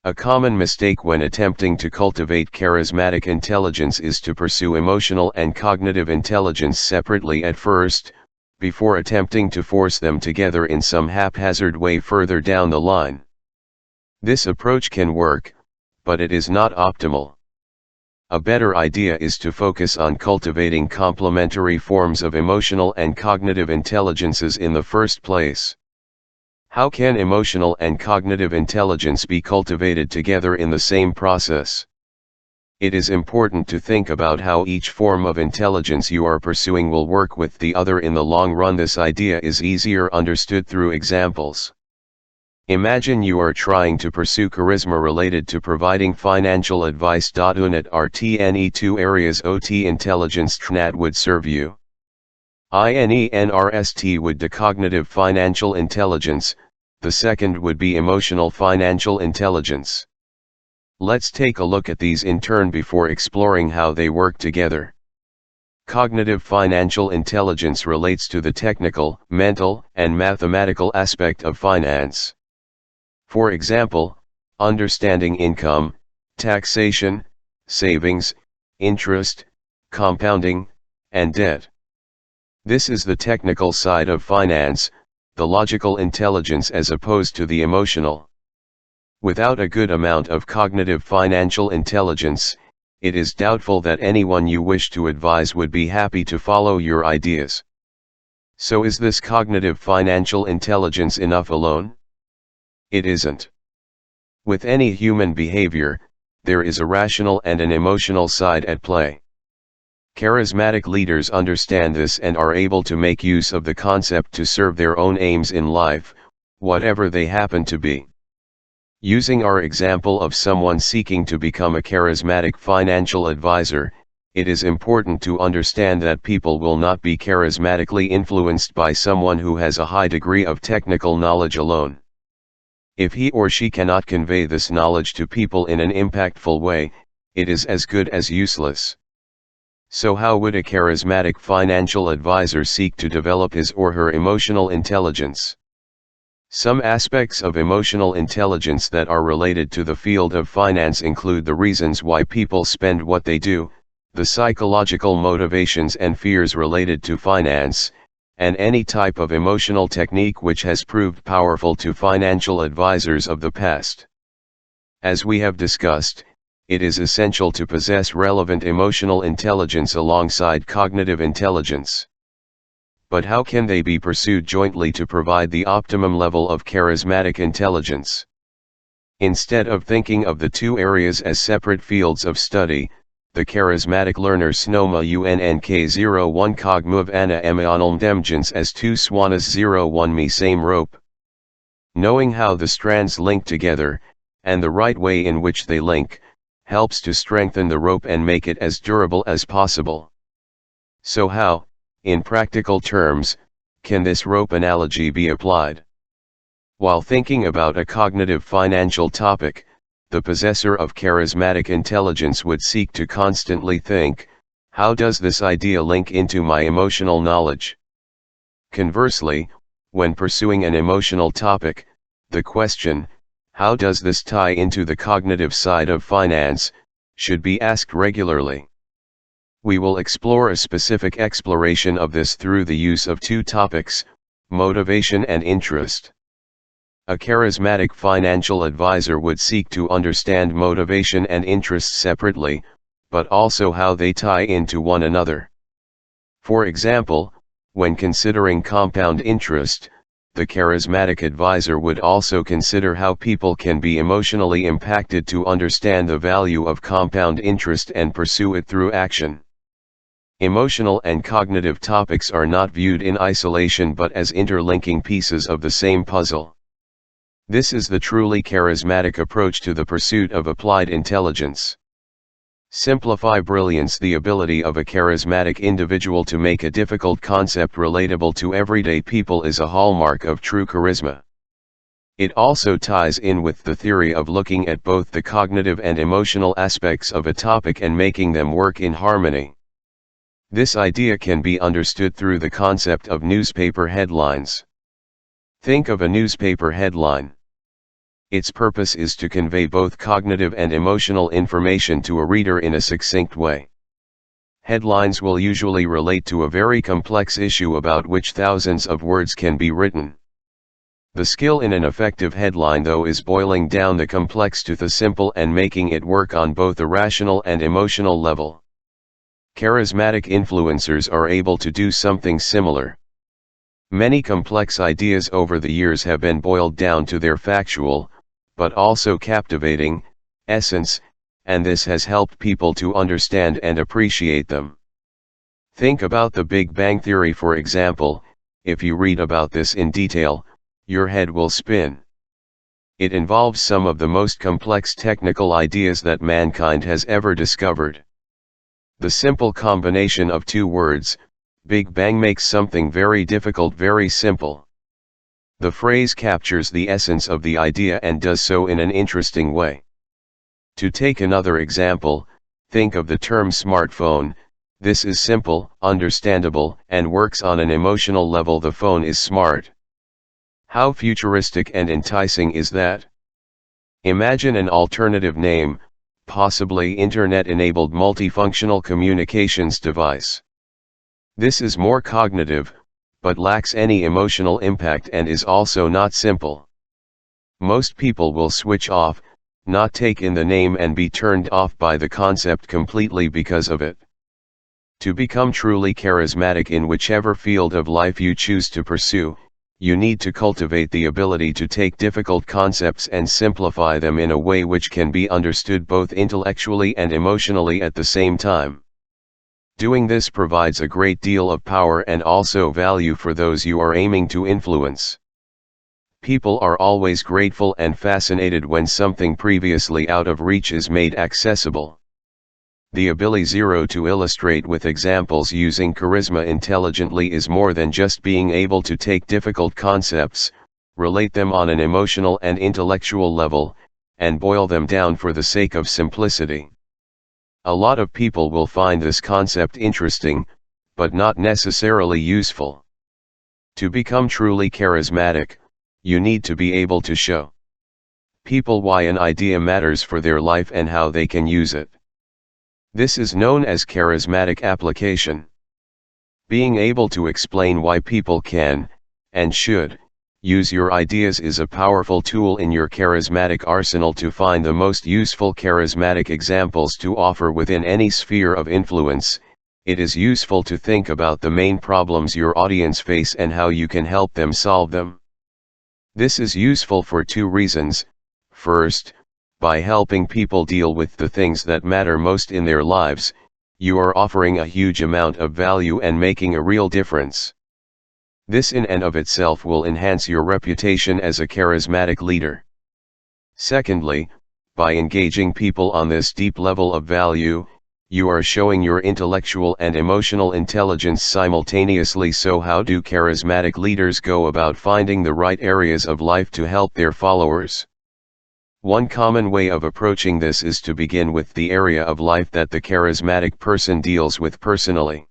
A common mistake when attempting to cultivate charismatic intelligence is to pursue emotional and cognitive intelligence separately at first, before attempting to force them together in some haphazard way further down the line. This approach can work, but it is not optimal. A better idea is to focus on cultivating complementary forms of emotional and cognitive intelligences in the first place. How can emotional and cognitive intelligence be cultivated together in the same process? It is important to think about how each form of intelligence you are pursuing will work with the other in the long run. This idea is easier understood through examples. Imagine you are trying to pursue charisma related to providing financial advice. Unit RTNE 2 areas OT intelligence TNAT would serve you. INENRST would be cognitive financial intelligence, the second would be emotional financial intelligence. Let's take a look at these in turn before exploring how they work together. Cognitive financial intelligence relates to the technical, mental, and mathematical aspect of finance. For example, understanding income, taxation, savings, interest, compounding, and debt. This is the technical side of finance, the logical intelligence as opposed to the emotional. Without a good amount of cognitive financial intelligence, it is doubtful that anyone you wish to advise would be happy to follow your ideas. So is this cognitive financial intelligence enough alone? It isn't. With any human behavior, there is a rational and an emotional side at play. Charismatic leaders understand this and are able to make use of the concept to serve their own aims in life, whatever they happen to be. Using our example of someone seeking to become a charismatic financial advisor, it is important to understand that people will not be charismatically influenced by someone who has a high degree of technical knowledge alone. If he or she cannot convey this knowledge to people in an impactful way, it is as good as useless. So how would a charismatic financial advisor seek to develop his or her emotional intelligence? Some aspects of emotional intelligence that are related to the field of finance include the reasons why people spend what they do, the psychological motivations and fears related to finance, and any type of emotional technique which has proved powerful to financial advisors of the past. As we have discussed, it is essential to possess relevant emotional intelligence alongside cognitive intelligence. But how can they be pursued jointly to provide the optimum level of charismatic intelligence? Instead of thinking of the two areas as separate fields of study, the charismatic learner snoma UNNK01 cogmove ana emaonalm demgens as two swanas 01 me same rope. Knowing how the strands link together, and the right way in which they link, helps to strengthen the rope and make it as durable as possible. So how, in practical terms, can this rope analogy be applied? While thinking about a cognitive financial topic, the possessor of charismatic intelligence would seek to constantly think, how does this idea link into my emotional knowledge? Conversely, when pursuing an emotional topic, the question, how does this tie into the cognitive side of finance, should be asked regularly. We will explore a specific exploration of this through the use of two topics, motivation and interest. A charismatic financial advisor would seek to understand motivation and interest separately, but also how they tie into one another. For example, when considering compound interest, the charismatic advisor would also consider how people can be emotionally impacted to understand the value of compound interest and pursue it through action. Emotional and cognitive topics are not viewed in isolation but as interlinking pieces of the same puzzle. This is the truly charismatic approach to the pursuit of applied intelligence. Simplify brilliance. The ability of a charismatic individual to make a difficult concept relatable to everyday people is a hallmark of true charisma. It also ties in with the theory of looking at both the cognitive and emotional aspects of a topic and making them work in harmony. This idea can be understood through the concept of newspaper headlines. Think of a newspaper headline. Its purpose is to convey both cognitive and emotional information to a reader in a succinct way. Headlines will usually relate to a very complex issue about which thousands of words can be written. The skill in an effective headline, though, is boiling down the complex to the simple and making it work on both a rational and emotional level. Charismatic influencers are able to do something similar. Many complex ideas over the years have been boiled down to their factual, but also captivating, essence, and this has helped people to understand and appreciate them. Think about the Big Bang Theory, for example. If you read about this in detail, your head will spin. It involves some of the most complex technical ideas that mankind has ever discovered. The simple combination of two words, Big Bang, makes something very difficult very simple. The phrase captures the essence of the idea and does so in an interesting way. To take another example, think of the term smartphone. This is simple, understandable, and works on an emotional level. The phone is smart. How futuristic and enticing is that? Imagine an alternative name, possibly internet-enabled multifunctional communications device. This is more cognitive, but lacks any emotional impact and is also not simple. Most people will switch off, not take in the name, and be turned off by the concept completely because of it. To become truly charismatic in whichever field of life you choose to pursue, you need to cultivate the ability to take difficult concepts and simplify them in a way which can be understood both intellectually and emotionally at the same time. Doing this provides a great deal of power and also value for those you are aiming to influence. People are always grateful and fascinated when something previously out of reach is made accessible. The ability to illustrate with examples using charisma intelligently is more than just being able to take difficult concepts, relate them on an emotional and intellectual level, and boil them down for the sake of simplicity. A lot of people will find this concept interesting, but not necessarily useful. To become truly charismatic, you need to be able to show people why an idea matters for their life and how they can use it. This is known as charismatic application. Being able to explain why people can, and should, Use your ideas is a powerful tool in your charismatic arsenal to find the most useful charismatic examples to offer within any sphere of influence. It is useful to think about the main problems your audience face and how you can help them solve them. This is useful for two reasons. First, by helping people deal with the things that matter most in their lives, you are offering a huge amount of value and making a real difference. This in and of itself will enhance your reputation as a charismatic leader. Secondly, by engaging people on this deep level of value, you are showing your intellectual and emotional intelligence simultaneously. So how do charismatic leaders go about finding the right areas of life to help their followers? One common way of approaching this is to begin with the area of life that the charismatic person deals with personally.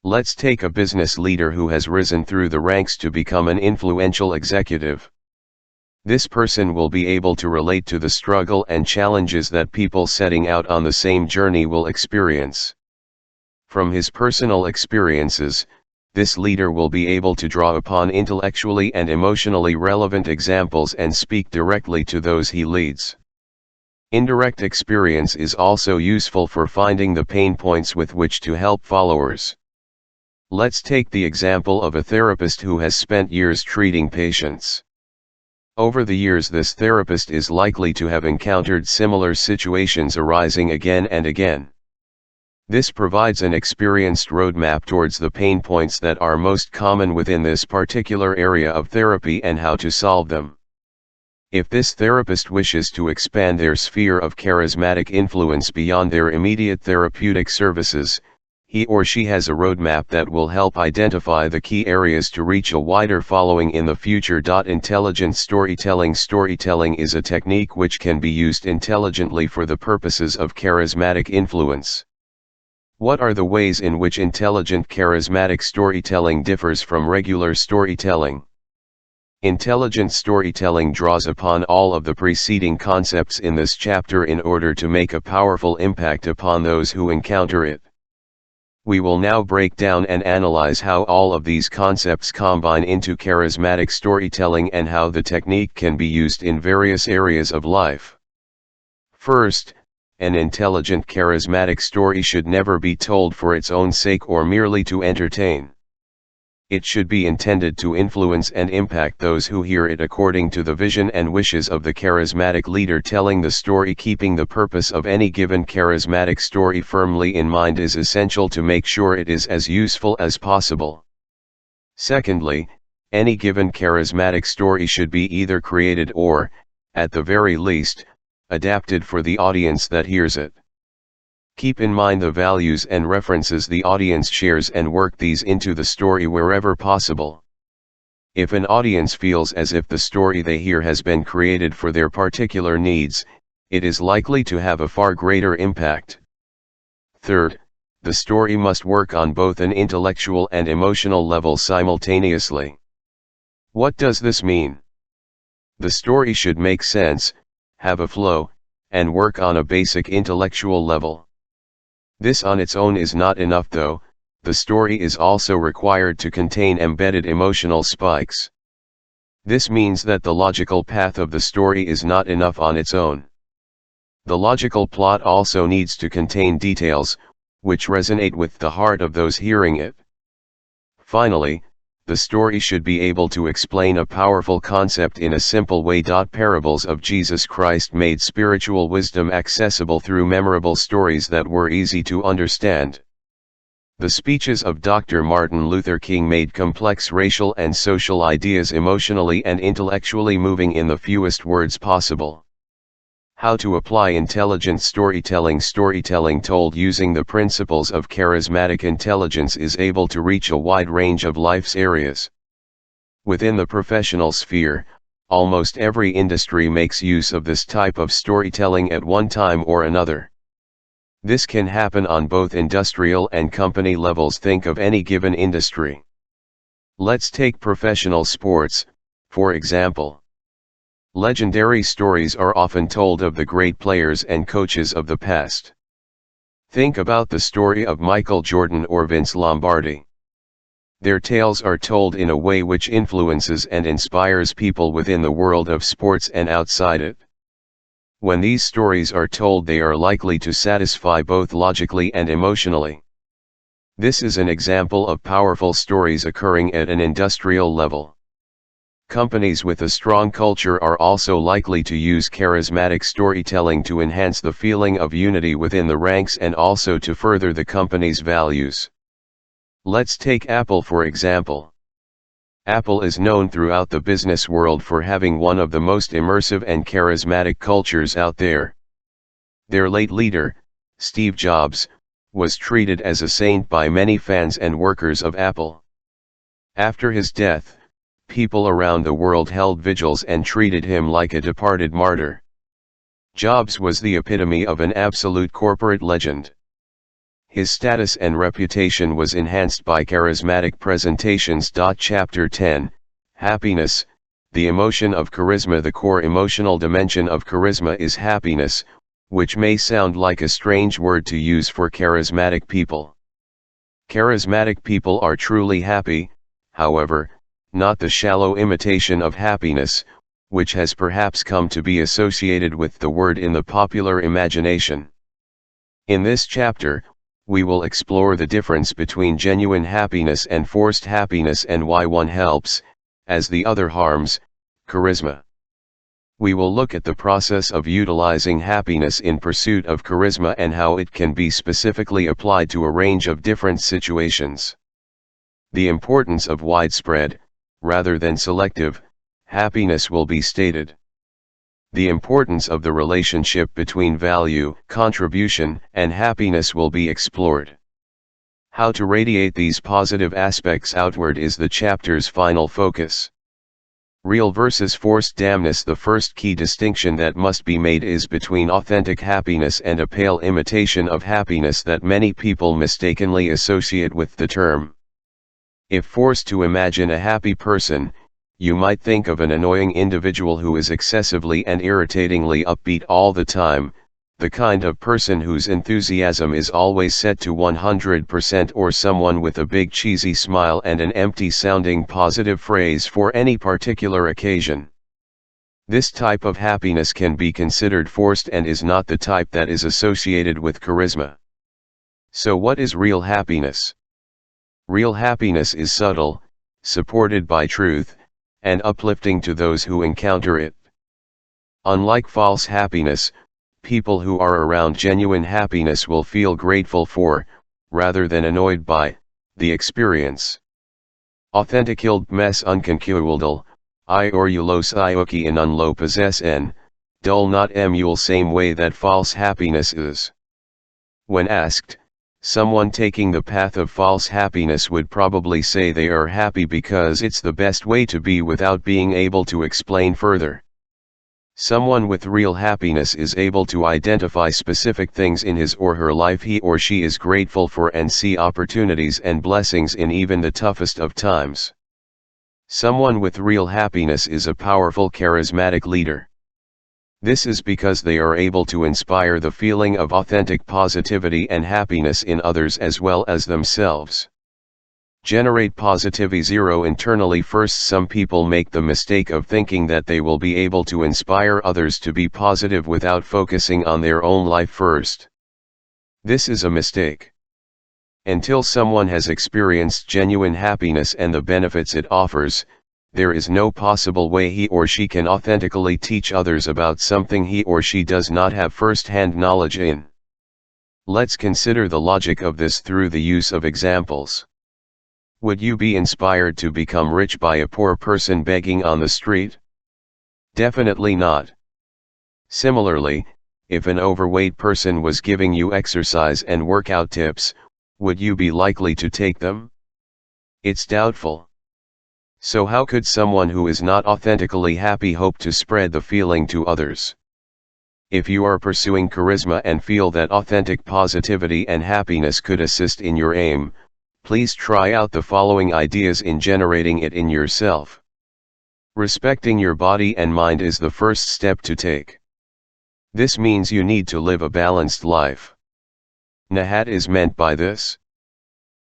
Let's take a business leader who has risen through the ranks to become an influential executive. This person will be able to relate to the struggle and challenges that people setting out on the same journey will experience. From his personal experiences, this leader will be able to draw upon intellectually and emotionally relevant examples and speak directly to those he leads. Indirect experience is also useful for finding the pain points with which to help followers. Let's take the example of a therapist who has spent years treating patients. Over the years, this therapist is likely to have encountered similar situations arising again and again. This provides an experienced roadmap towards the pain points that are most common within this particular area of therapy and how to solve them. If this therapist wishes to expand their sphere of charismatic influence beyond their immediate therapeutic services, he or she has a roadmap that will help identify the key areas to reach a wider following in the future. Intelligent storytelling. Storytelling is a technique which can be used intelligently for the purposes of charismatic influence. What are the ways in which intelligent charismatic storytelling differs from regular storytelling? Intelligent storytelling draws upon all of the preceding concepts in this chapter in order to make a powerful impact upon those who encounter it. We will now break down and analyze how all of these concepts combine into charismatic storytelling and how the technique can be used in various areas of life. First, an intelligent charismatic story should never be told for its own sake or merely to entertain. It should be intended to influence and impact those who hear it according to the vision and wishes of the charismatic leader telling the story. Keeping the purpose of any given charismatic story firmly in mind is essential to make sure it is as useful as possible. Secondly, any given charismatic story should be either created or, at the very least, adapted for the audience that hears it. Keep in mind the values and references the audience shares and work these into the story wherever possible. If an audience feels as if the story they hear has been created for their particular needs, it is likely to have a far greater impact. Third, the story must work on both an intellectual and emotional level simultaneously. What does this mean? The story should make sense, have a flow, and work on a basic intellectual level. This on its own is not enough though, the story is also required to contain embedded emotional spikes. This means that the logical path of the story is not enough on its own. The logical plot also needs to contain details, which resonate with the heart of those hearing it. Finally, the story should be able to explain a powerful concept in a simple way. Parables of Jesus Christ made spiritual wisdom accessible through memorable stories that were easy to understand. The speeches of Dr. Martin Luther King made complex racial and social ideas emotionally and intellectually moving in the fewest words possible. How to apply intelligent storytelling. Storytelling told using the principles of charismatic intelligence is able to reach a wide range of life's areas. Within the professional sphere, almost every industry makes use of this type of storytelling at one time or another. This can happen on both industrial and company levels. Think of any given industry. Let's take professional sports, for example. Legendary stories are often told of the great players and coaches of the past. Think about the story of Michael Jordan or Vince Lombardi. Their tales are told in a way which influences and inspires people within the world of sports and outside it. When these stories are told, they are likely to satisfy both logically and emotionally. This is an example of powerful stories occurring at an industrial level. Companies with a strong culture are also likely to use charismatic storytelling to enhance the feeling of unity within the ranks and also to further the company's values. Let's take Apple for example. Apple is known throughout the business world for having one of the most immersive and charismatic cultures out there. Their late leader, Steve Jobs, was treated as a saint by many fans and workers of Apple. After his death, people around the world held vigils and treated him like a departed martyr. Jobs was the epitome of an absolute corporate legend. His status and reputation was enhanced by charismatic presentations. Chapter 10, Happiness, the emotion of charisma. The core emotional dimension of charisma is happiness, which may sound like a strange word to use for charismatic people. Charismatic people are truly happy, however, not the shallow imitation of happiness, which has perhaps come to be associated with the word in the popular imagination. In this chapter, we will explore the difference between genuine happiness and forced happiness and why one helps, as the other harms, charisma. We will look at the process of utilizing happiness in pursuit of charisma and how it can be specifically applied to a range of different situations. The importance of widespread, rather than selective, happiness will be stated. The importance of the relationship between value, contribution, and happiness will be explored. How to radiate these positive aspects outward is the chapter's final focus. Real versus forced happiness. The first key distinction that must be made is between authentic happiness and a pale imitation of happiness that many people mistakenly associate with the term. If forced to imagine a happy person, you might think of an annoying individual who is excessively and irritatingly upbeat all the time, the kind of person whose enthusiasm is always set to 100%, or someone with a big cheesy smile and an empty-sounding positive phrase for any particular occasion. This type of happiness can be considered forced and is not the type that is associated with charisma. So what is real happiness? Real happiness is subtle, supported by truth, and uplifting to those who encounter it. Unlike false happiness, people who are around genuine happiness will feel grateful for, rather than annoyed by, the experience. Authenticilled mes unconculdal, I or ulos ioki in unlo possess en, dul not emule same way that false happiness is. When asked, someone taking the path of false happiness would probably say they are happy because it's the best way to be without being able to explain further. Someone with real happiness is able to identify specific things in his or her life he or she is grateful for and see opportunities and blessings in even the toughest of times. Someone with real happiness is a powerful charismatic leader. This is because they are able to inspire the feeling of authentic positivity and happiness in others as well as themselves. Generate positivity zero internally. First, some people make the mistake of thinking that they will be able to inspire others to be positive without focusing on their own life first. This is a mistake. Until someone has experienced genuine happiness and the benefits it offers, there is no possible way he or she can authentically teach others about something he or she does not have first-hand knowledge in. Let's consider the logic of this through the use of examples. Would you be inspired to become rich by a poor person begging on the street? Definitely not. Similarly, if an overweight person was giving you exercise and workout tips, would you be likely to take them? It's doubtful. So how could someone who is not authentically happy hope to spread the feeling to others? If you are pursuing charisma and feel that authentic positivity and happiness could assist in your aim, please try out the following ideas in generating it in yourself. Respecting your body and mind is the first step to take. This means you need to live a balanced life. Nahat is meant by this.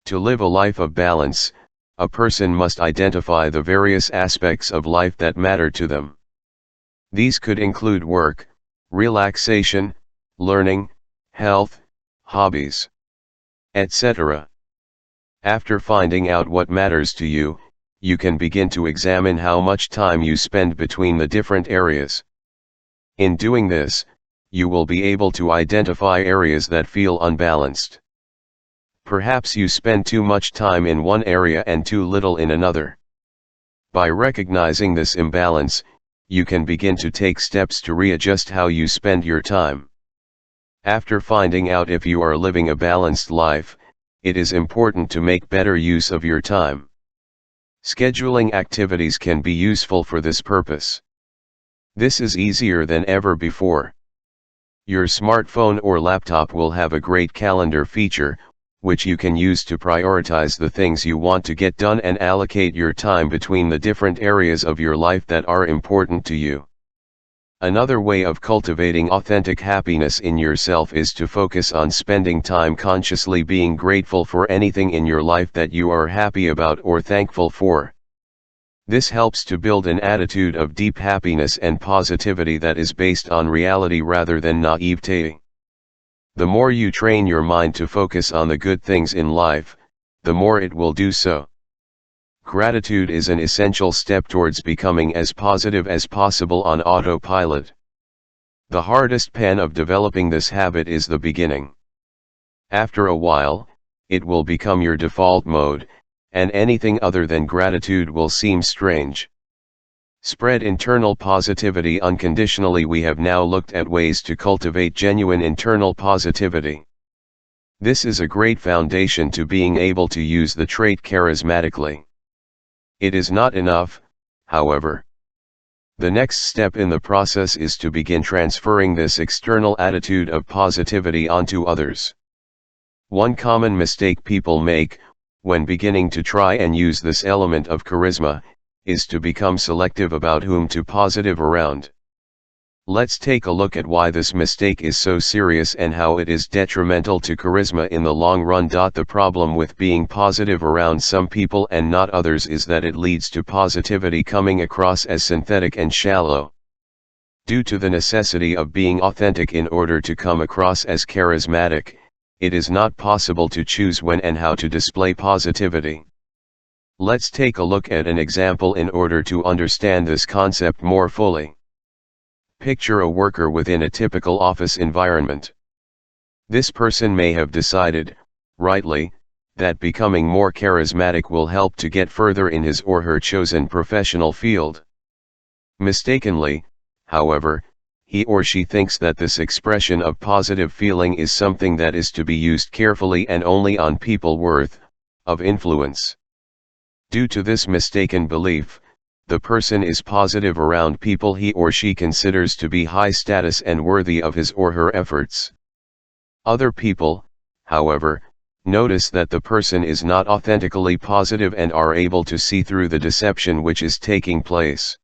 To live a life of balance, a person must identify the various aspects of life that matter to them. These could include work, relaxation, learning, health, hobbies, etc. After finding out what matters to you, you can begin to examine how much time you spend between the different areas. In doing this, you will be able to identify areas that feel unbalanced. Perhaps you spend too much time in one area and too little in another. By recognizing this imbalance, you can begin to take steps to readjust how you spend your time. After finding out if you are living a balanced life, it is important to make better use of your time. Scheduling activities can be useful for this purpose. This is easier than ever before. Your smartphone or laptop will have a great calendar feature, which you can use to prioritize the things you want to get done and allocate your time between the different areas of your life that are important to you. Another way of cultivating authentic happiness in yourself is to focus on spending time consciously being grateful for anything in your life that you are happy about or thankful for. This helps to build an attitude of deep happiness and positivity that is based on reality rather than naivete. The more you train your mind to focus on the good things in life, the more it will do so. Gratitude is an essential step towards becoming as positive as possible on autopilot. The hardest part of developing this habit is the beginning. After a while, it will become your default mode, and anything other than gratitude will seem strange. Spread internal positivity unconditionally. We have now looked at ways to cultivate genuine internal positivity. This is a great foundation to being able to use the trait charismatically. It is not enough, however. The next step in the process is to begin transferring this external attitude of positivity onto others. One common mistake people make, when beginning to try and use this element of charisma, is to become selective about whom to positive around. Let's take a look at why this mistake is so serious and how it is detrimental to charisma in the long run. The problem with being positive around some people and not others is that it leads to positivity coming across as synthetic and shallow. Due to the necessity of being authentic in order to come across as charismatic, it is not possible to choose when and how to display positivity. Let's take a look at an example in order to understand this concept more fully. Picture a worker within a typical office environment. This person may have decided, rightly, that becoming more charismatic will help to get further in his or her chosen professional field. Mistakenly, however, he or she thinks that this expression of positive feeling is something that is to be used carefully and only on people worthy of influence. Due to this mistaken belief, the person is positive around people he or she considers to be high status and worthy of his or her efforts. Other people, however, notice that the person is not authentically positive and are able to see through the deception which is taking place.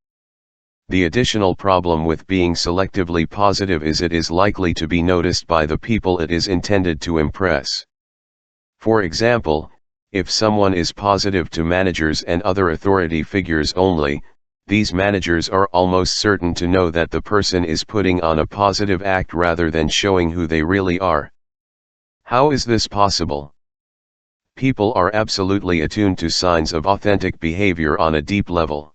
The additional problem with being selectively positive is it is likely to be noticed by the people it is intended to impress. For example, if someone is positive to managers and other authority figures only, these managers are almost certain to know that the person is putting on a positive act rather than showing who they really are. How is this possible? People are absolutely attuned to signs of authentic behavior on a deep level.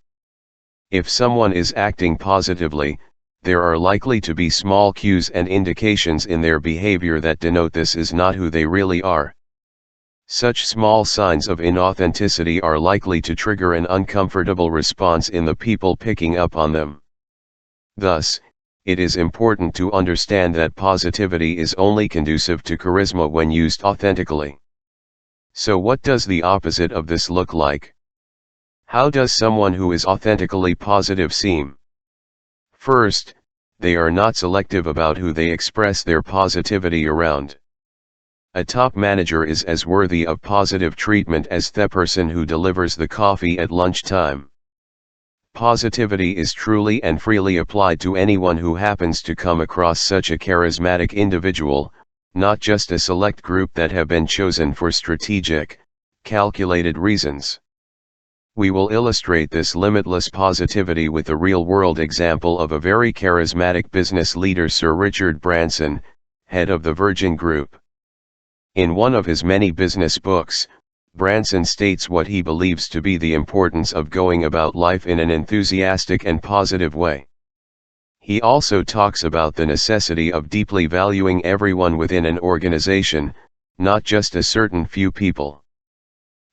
If someone is acting positively, there are likely to be small cues and indications in their behavior that denote this is not who they really are. Such small signs of inauthenticity are likely to trigger an uncomfortable response in the people picking up on them. Thus, it is important to understand that positivity is only conducive to charisma when used authentically. So what does the opposite of this look like? How does someone who is authentically positive seem? First, they are not selective about who they express their positivity around. A top manager is as worthy of positive treatment as the person who delivers the coffee at lunchtime. Positivity is truly and freely applied to anyone who happens to come across such a charismatic individual, not just a select group that have been chosen for strategic, calculated reasons. We will illustrate this limitless positivity with a real-world example of a very charismatic business leader, Sir Richard Branson, head of the Virgin Group. In one of his many business books, Branson states what he believes to be the importance of going about life in an enthusiastic and positive way. He also talks about the necessity of deeply valuing everyone within an organization, not just a certain few people.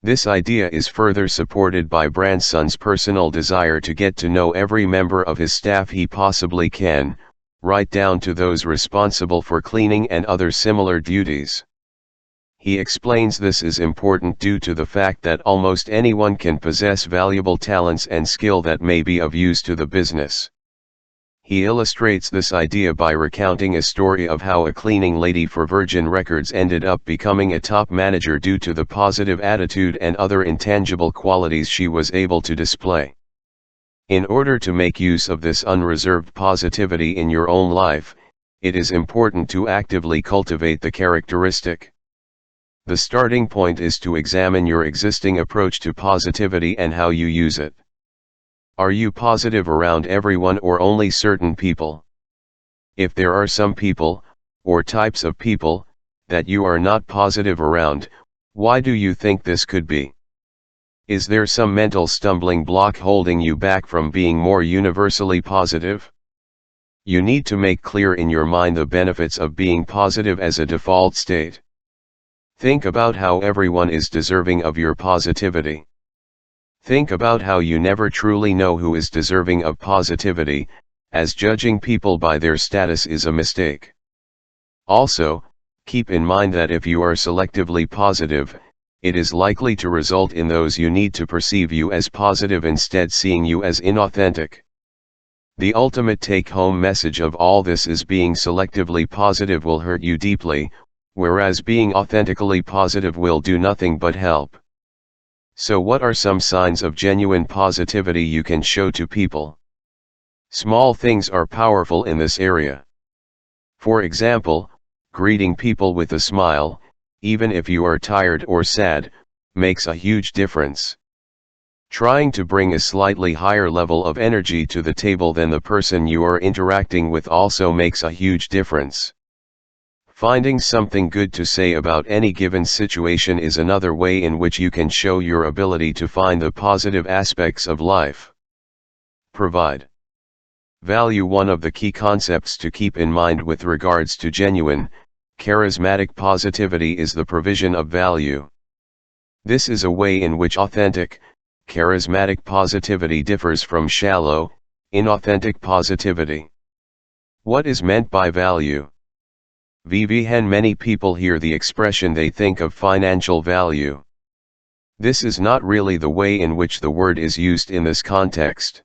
This idea is further supported by Branson's personal desire to get to know every member of his staff he possibly can, right down to those responsible for cleaning and other similar duties. He explains this is important due to the fact that almost anyone can possess valuable talents and skill that may be of use to the business. He illustrates this idea by recounting a story of how a cleaning lady for Virgin Records ended up becoming a top manager due to the positive attitude and other intangible qualities she was able to display. In order to make use of this unreserved positivity in your own life, it is important to actively cultivate the characteristic. The starting point is to examine your existing approach to positivity and how you use it. Are you positive around everyone or only certain people? If there are some people, or types of people, that you are not positive around, why do you think this could be? Is there some mental stumbling block holding you back from being more universally positive? You need to make clear in your mind the benefits of being positive as a default state. Think about how everyone is deserving of your positivity. Think about how you never truly know who is deserving of positivity, as judging people by their status is a mistake. Also, keep in mind that if you are selectively positive, it is likely to result in those you need to perceive you as positive instead seeing you as inauthentic. The ultimate take-home message of all this is being selectively positive will hurt you deeply, whereas being authentically positive will do nothing but help. So what are some signs of genuine positivity you can show to people? Small things are powerful in this area. For example, greeting people with a smile, even if you are tired or sad, makes a huge difference. Trying to bring a slightly higher level of energy to the table than the person you are interacting with also makes a huge difference. Finding something good to say about any given situation is another way in which you can show your ability to find the positive aspects of life. Provide value. One of the key concepts to keep in mind with regards to genuine, charismatic positivity is the provision of value. This is a way in which authentic, charismatic positivity differs from shallow, inauthentic positivity. What is meant by value? When many people hear the expression, they think of financial value. This is not really the way in which the word is used in this context.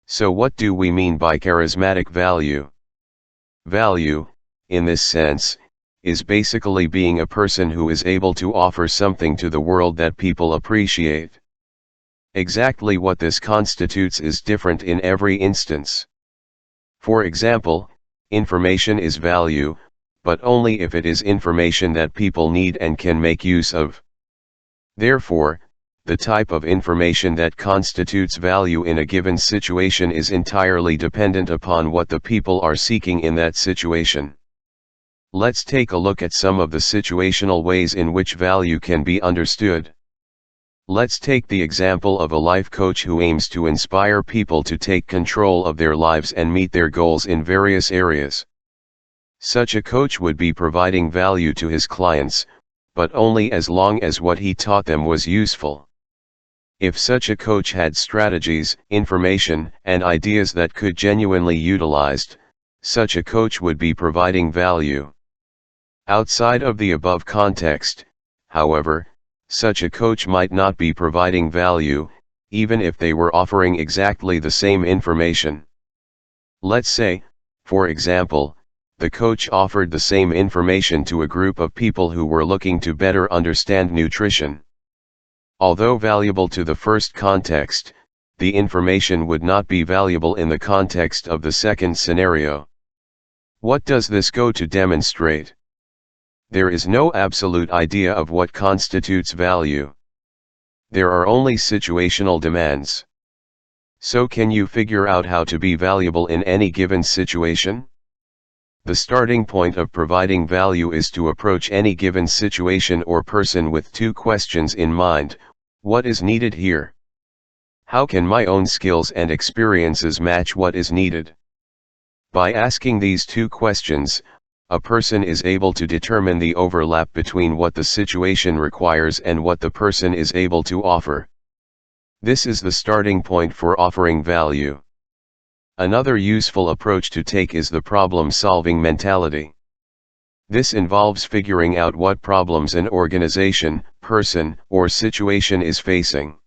So what do we mean by charismatic value? Value, in this sense, is basically being a person who is able to offer something to the world that people appreciate. Exactly what this constitutes is different in every instance. For example, information is value, but only if it is information that people need and can make use of. Therefore, the type of information that constitutes value in a given situation is entirely dependent upon what the people are seeking in that situation. Let's take a look at some of the situational ways in which value can be understood. Let's take the example of a life coach who aims to inspire people to take control of their lives and meet their goals in various areas. Such a coach would be providing value to his clients, but only as long as what he taught them was useful. If such a coach had strategies, information, and ideas that could genuinely utilized, such a coach would be providing value. Outside of the above context, however, such a coach might not be providing value, even if they were offering exactly the same information. Let's say, for example, the coach offered the same information to a group of people who were looking to better understand nutrition. Although valuable to the first context, the information would not be valuable in the context of the second scenario. What does this go to demonstrate? There is no absolute idea of what constitutes value. There are only situational demands. So can you figure out how to be valuable in any given situation? The starting point of providing value is to approach any given situation or person with two questions in mind: what is needed here? How can my own skills and experiences match what is needed? By asking these two questions, a person is able to determine the overlap between what the situation requires and what the person is able to offer. This is the starting point for offering value. Another useful approach to take is the problem-solving mentality. This involves figuring out what problems an organization, person, or situation is facing.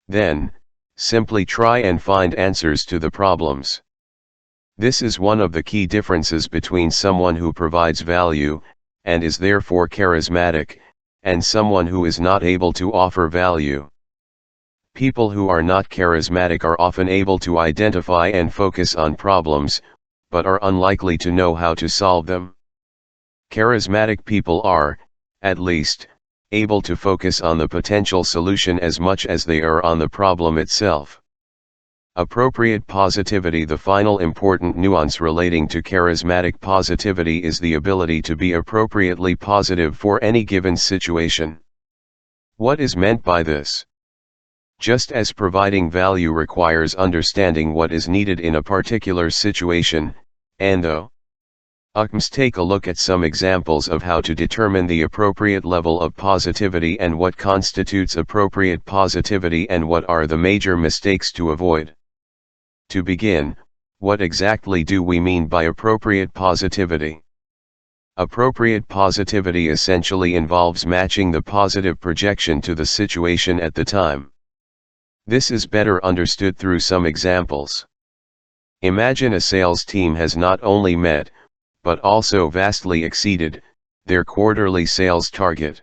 Then, simply try and find answers to the problems. This is one of the key differences between someone who provides value, and is therefore charismatic, and someone who is not able to offer value. People who are not charismatic are often able to identify and focus on problems, but are unlikely to know how to solve them. Charismatic people are, at least, able to focus on the potential solution as much as they are on the problem itself. Appropriate positivity. The final important nuance relating to charismatic positivity is the ability to be appropriately positive for any given situation. What is meant by this? Just as providing value requires understanding what is needed in a particular situation, take a look at some examples of how to determine the appropriate level of positivity and what constitutes appropriate positivity and what are the major mistakes to avoid. To begin, what exactly do we mean by appropriate positivity? Appropriate positivity essentially involves matching the positive projection to the situation at the time. This is better understood through some examples. Imagine a sales team has not only met, but also vastly exceeded, their quarterly sales target.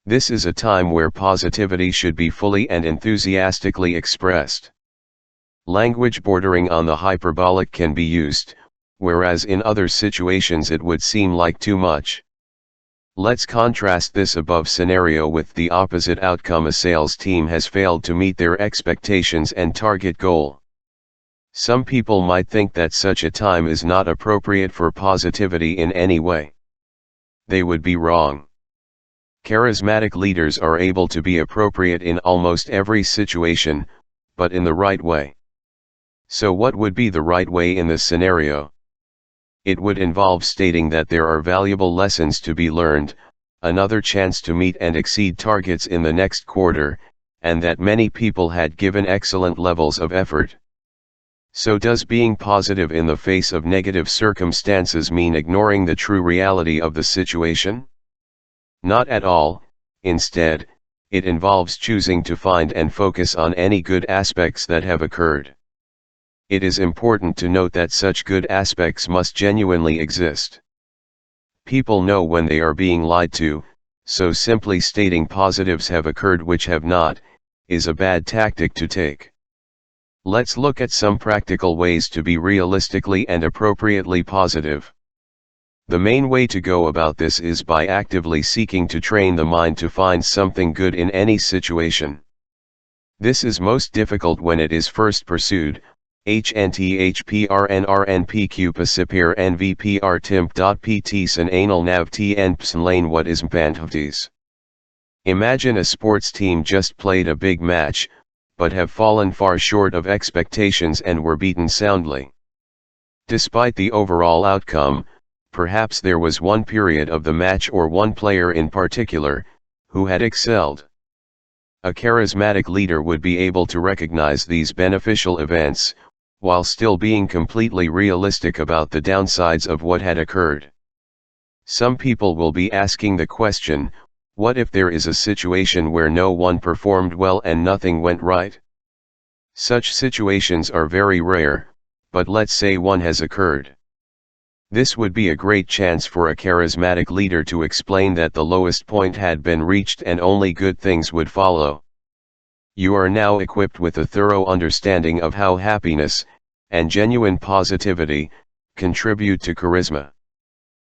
This is a time where positivity should be fully and enthusiastically expressed. Language bordering on the hyperbolic can be used, whereas in other situations it would seem like too much. Let's contrast this above scenario with the opposite outcome: a sales team has failed to meet their expectations and target goal. Some people might think that such a time is not appropriate for positivity in any way. They would be wrong. Charismatic leaders are able to be appropriate in almost every situation, but in the right way. So what would be the right way in this scenario? It would involve stating that there are valuable lessons to be learned, another chance to meet and exceed targets in the next quarter, and that many people had given excellent levels of effort. So does being positive in the face of negative circumstances mean ignoring the true reality of the situation? Not at all. Instead, it involves choosing to find and focus on any good aspects that have occurred. It is important to note that such good aspects must genuinely exist. People know when they are being lied to, so simply stating positives have occurred which have not, is a bad tactic to take. Let's look at some practical ways to be realistically and appropriately positive. The main way to go about this is by actively seeking to train the mind to find something good in any situation. This is most difficult when it is first pursued. HNTHPRNRNPQ Pasipir NVPR Timp.PT San Anal Nav TN Psan Lane. What is Mpantvs? Imagine a sports team just played a big match, but have fallen far short of expectations and were beaten soundly. Despite the overall outcome, perhaps there was one period of the match or one player in particular, who had excelled. A charismatic leader would be able to recognize these beneficial events, while still being completely realistic about the downsides of what had occurred. Some people will be asking the question, what if there is a situation where no one performed well and nothing went right? Such situations are very rare, but let's say one has occurred. This would be a great chance for a charismatic leader to explain that the lowest point had been reached and only good things would follow. You are now equipped with a thorough understanding of how happiness, and genuine positivity, contribute to charisma.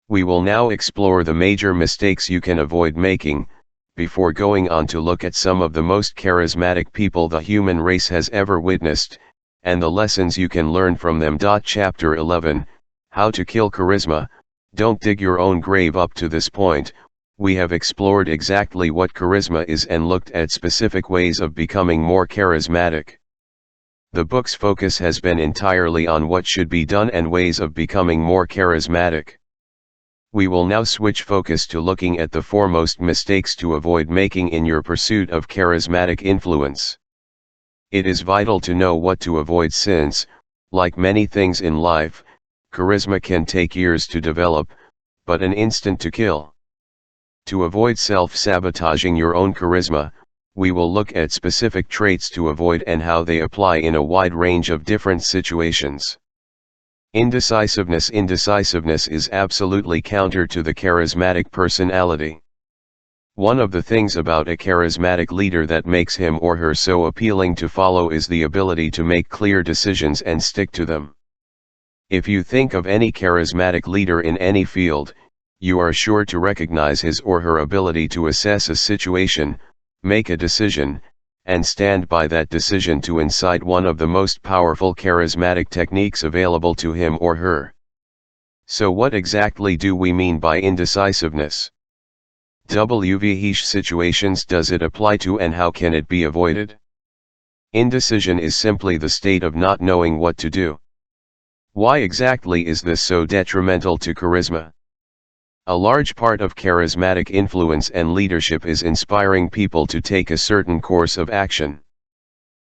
We will now explore the major mistakes you can avoid making, before going on to look at some of the most charismatic people the human race has ever witnessed, and the lessons you can learn from them. Chapter 11, How to Kill Charisma. Don't dig your own grave. Up to this point, we have explored exactly what charisma is and looked at specific ways of becoming more charismatic. The book's focus has been entirely on what should be done and ways of becoming more charismatic. We will now switch focus to looking at the foremost mistakes to avoid making in your pursuit of charismatic influence. It is vital to know what to avoid since, like many things in life, charisma can take years to develop, but an instant to kill. To avoid self-sabotaging your own charisma, we will look at specific traits to avoid and how they apply in a wide range of different situations. Indecisiveness. Indecisiveness is absolutely counter to the charismatic personality. One of the things about a charismatic leader that makes him or her so appealing to follow is the ability to make clear decisions and stick to them. If you think of any charismatic leader in any field, you are sure to recognize his or her ability to assess a situation, make a decision, and stand by that decision to incite one of the most powerful charismatic techniques available to him or her. So what exactly do we mean by indecisiveness? Which situations does it apply to and how can it be avoided? Indecision is simply the state of not knowing what to do. Why exactly is this so detrimental to charisma? A large part of charismatic influence and leadership is inspiring people to take a certain course of action.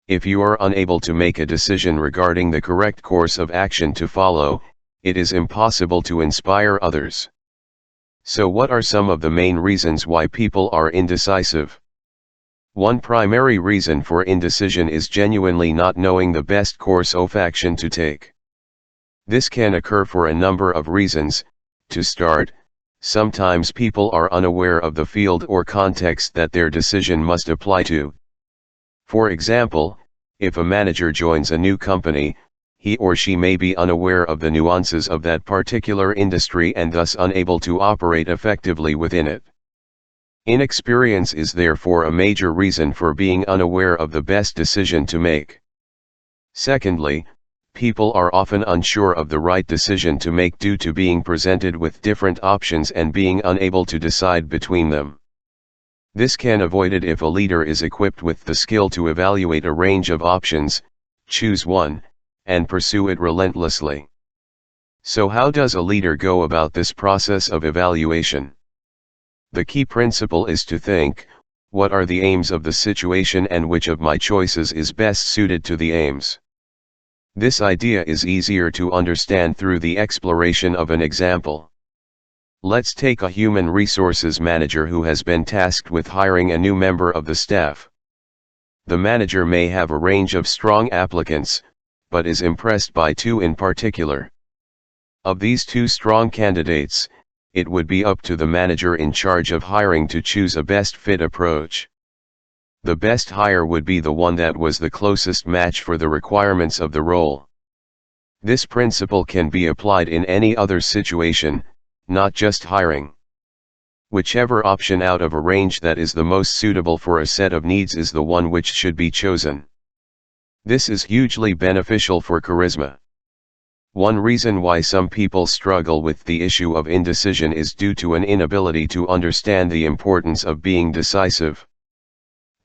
If you are unable to make a decision regarding the correct course of action to follow, it is impossible to inspire others. So what are some of the main reasons why people are indecisive? One primary reason for indecision is genuinely not knowing the best course of action to take. This can occur for a number of reasons. To start, sometimes people are unaware of the field or context that their decision must apply to. For example, if a manager joins a new company, he or she may be unaware of the nuances of that particular industry and thus unable to operate effectively within it. Inexperience is therefore a major reason for being unaware of the best decision to make. Secondly, people are often unsure of the right decision to make due to being presented with different options and being unable to decide between them. This can be avoided if a leader is equipped with the skill to evaluate a range of options, choose one, and pursue it relentlessly. So how does a leader go about this process of evaluation? The key principle is to think, what are the aims of the situation and which of my choices is best suited to the aims? This idea is easier to understand through the exploration of an example. Let's take a human resources manager who has been tasked with hiring a new member of the staff. The manager may have a range of strong applicants, but is impressed by two in particular. Of these two strong candidates, it would be up to the manager in charge of hiring to choose a best fit approach. The best hire would be the one that was the closest match for the requirements of the role. This principle can be applied in any other situation, not just hiring. Whichever option out of a range that is the most suitable for a set of needs is the one which should be chosen. This is hugely beneficial for charisma. One reason why some people struggle with the issue of indecision is due to an inability to understand the importance of being decisive.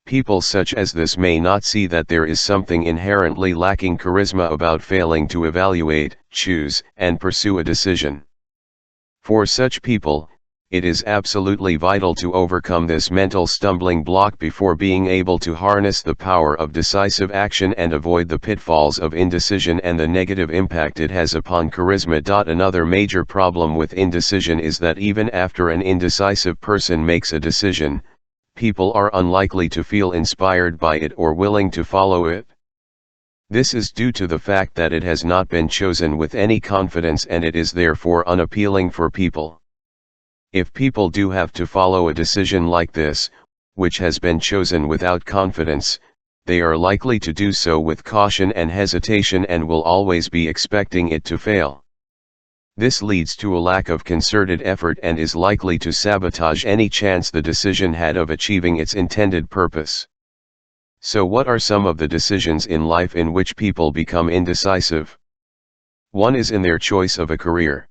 People such as this may not see that there is something inherently lacking charisma about failing to evaluate, choose, and pursue a decision. For such people, it is absolutely vital to overcome this mental stumbling block before being able to harness the power of decisive action and avoid the pitfalls of indecision and the negative impact it has upon charisma. Another major problem with indecision is that even after an indecisive person makes a decision, people are unlikely to feel inspired by it or willing to follow it. This is due to the fact that it has not been chosen with any confidence and it is therefore unappealing for people. If people do have to follow a decision like this, which has been chosen without confidence, they are likely to do so with caution and hesitation and will always be expecting it to fail. This leads to a lack of concerted effort and is likely to sabotage any chance the decision had of achieving its intended purpose. So what are some of the decisions in life in which people become indecisive? One is in their choice of a career.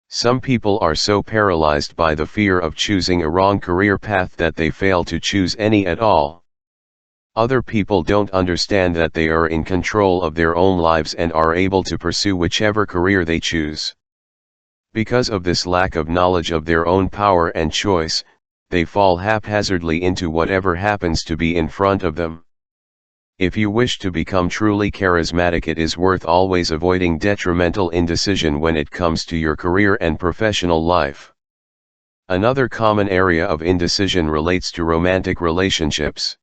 Some people are so paralyzed by the fear of choosing a wrong career path that they fail to choose any at all. Other people don't understand that they are in control of their own lives and are able to pursue whichever career they choose. Because of this lack of knowledge of their own power and choice, they fall haphazardly into whatever happens to be in front of them. If you wish to become truly charismatic, it is worth always avoiding detrimental indecision when it comes to your career and professional life. Another common area of indecision relates to romantic relationships.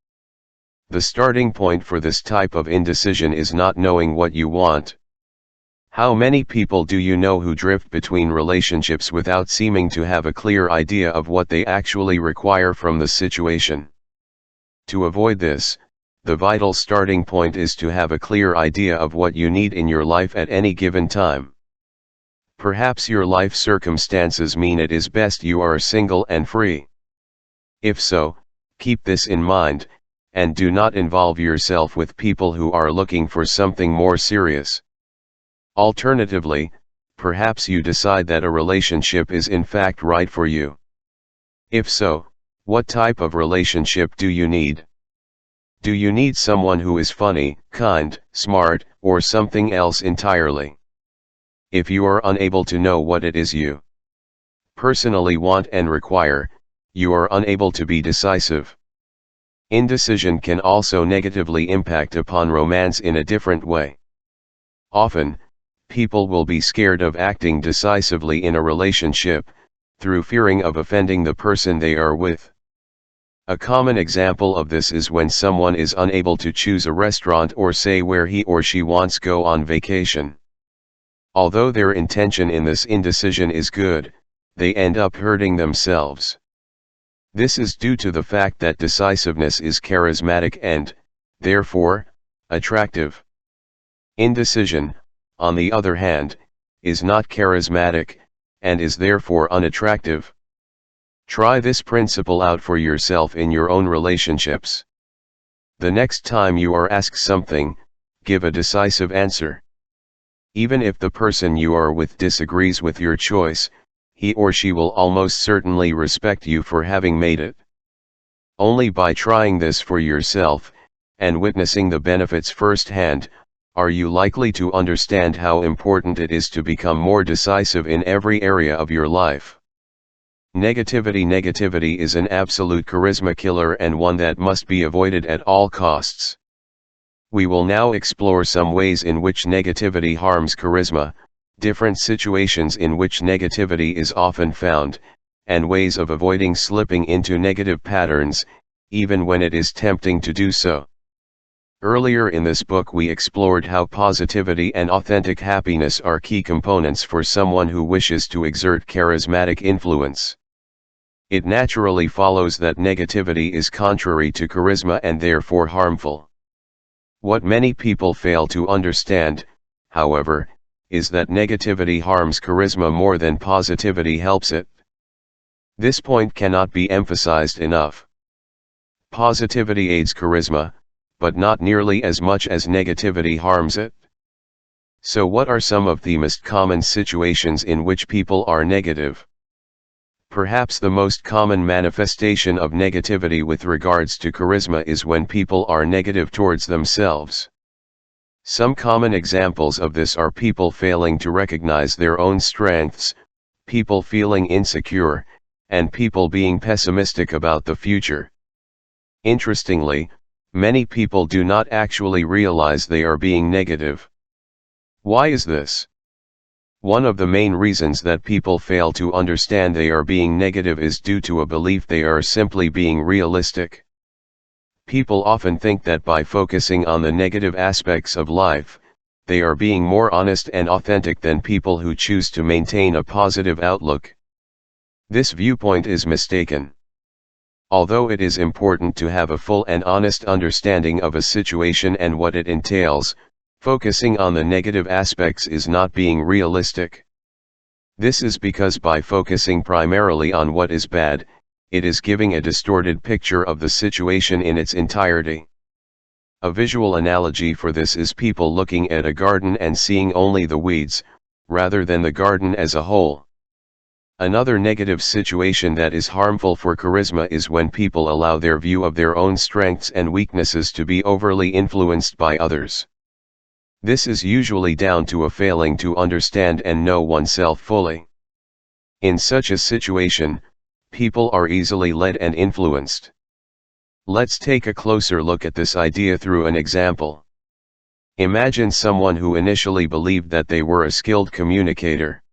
The starting point for this type of indecision is not knowing what you want. How many people do you know who drift between relationships without seeming to have a clear idea of what they actually require from the situation? To avoid this, the vital starting point is to have a clear idea of what you need in your life at any given time. Perhaps your life circumstances mean it is best you are single and free. If so, keep this in mind, and do not involve yourself with people who are looking for something more serious. Alternatively, perhaps you decide that a relationship is in fact right for you. If so, what type of relationship do you need? Do you need someone who is funny, kind, smart, or something else entirely? If you are unable to know what it is you personally want and require, you are unable to be decisive. Indecision can also negatively impact upon romance in a different way. Often, people will be scared of acting decisively in a relationship, through fearing of offending the person they are with. A common example of this is when someone is unable to choose a restaurant or say where he or she wants to go on vacation. Although their intention in this indecision is good, they end up hurting themselves. This is due to the fact that decisiveness is charismatic and, therefore, attractive. Indecision, on the other hand, is not charismatic, and is therefore unattractive. Try this principle out for yourself in your own relationships. The next time you are asked something, give a decisive answer. Even if the person you are with disagrees with your choice, he or she will almost certainly respect you for having made it. Only by trying this for yourself, and witnessing the benefits firsthand, are you likely to understand how important it is to become more decisive in every area of your life. Negativity is an absolute charisma killer and one that must be avoided at all costs. We will now explore some ways in which negativity harms charisma, different situations in which negativity is often found, and ways of avoiding slipping into negative patterns, even when it is tempting to do so. Earlier in this book we explored how positivity and authentic happiness are key components for someone who wishes to exert charismatic influence. It naturally follows that negativity is contrary to charisma and therefore harmful. What many people fail to understand, however, is that negativity harms charisma more than positivity helps it. This point cannot be emphasized enough. Positivity aids charisma, but not nearly as much as negativity harms it. So what are some of the most common situations in which people are negative? Perhaps the most common manifestation of negativity with regards to charisma is when people are negative towards themselves. Some common examples of this are people failing to recognize their own strengths, people feeling insecure, and people being pessimistic about the future. Interestingly, many people do not actually realize they are being negative. Why is this? One of the main reasons that people fail to understand they are being negative is due to a belief they are simply being realistic. People often think that by focusing on the negative aspects of life, they are being more honest and authentic than people who choose to maintain a positive outlook. This viewpoint is mistaken. Although it is important to have a full and honest understanding of a situation and what it entails, focusing on the negative aspects is not being realistic. This is because by focusing primarily on what is bad, it is giving a distorted picture of the situation in its entirety. A visual analogy for this is people looking at a garden and seeing only the weeds, rather than the garden as a whole. Another negative situation that is harmful for charisma is when people allow their view of their own strengths and weaknesses to be overly influenced by others. This is usually down to a failing to understand and know oneself fully. In such a situation, people are easily led and influenced. Let's take a closer look at this idea through an example. Imagine someone who initially believed that they were a skilled communicator.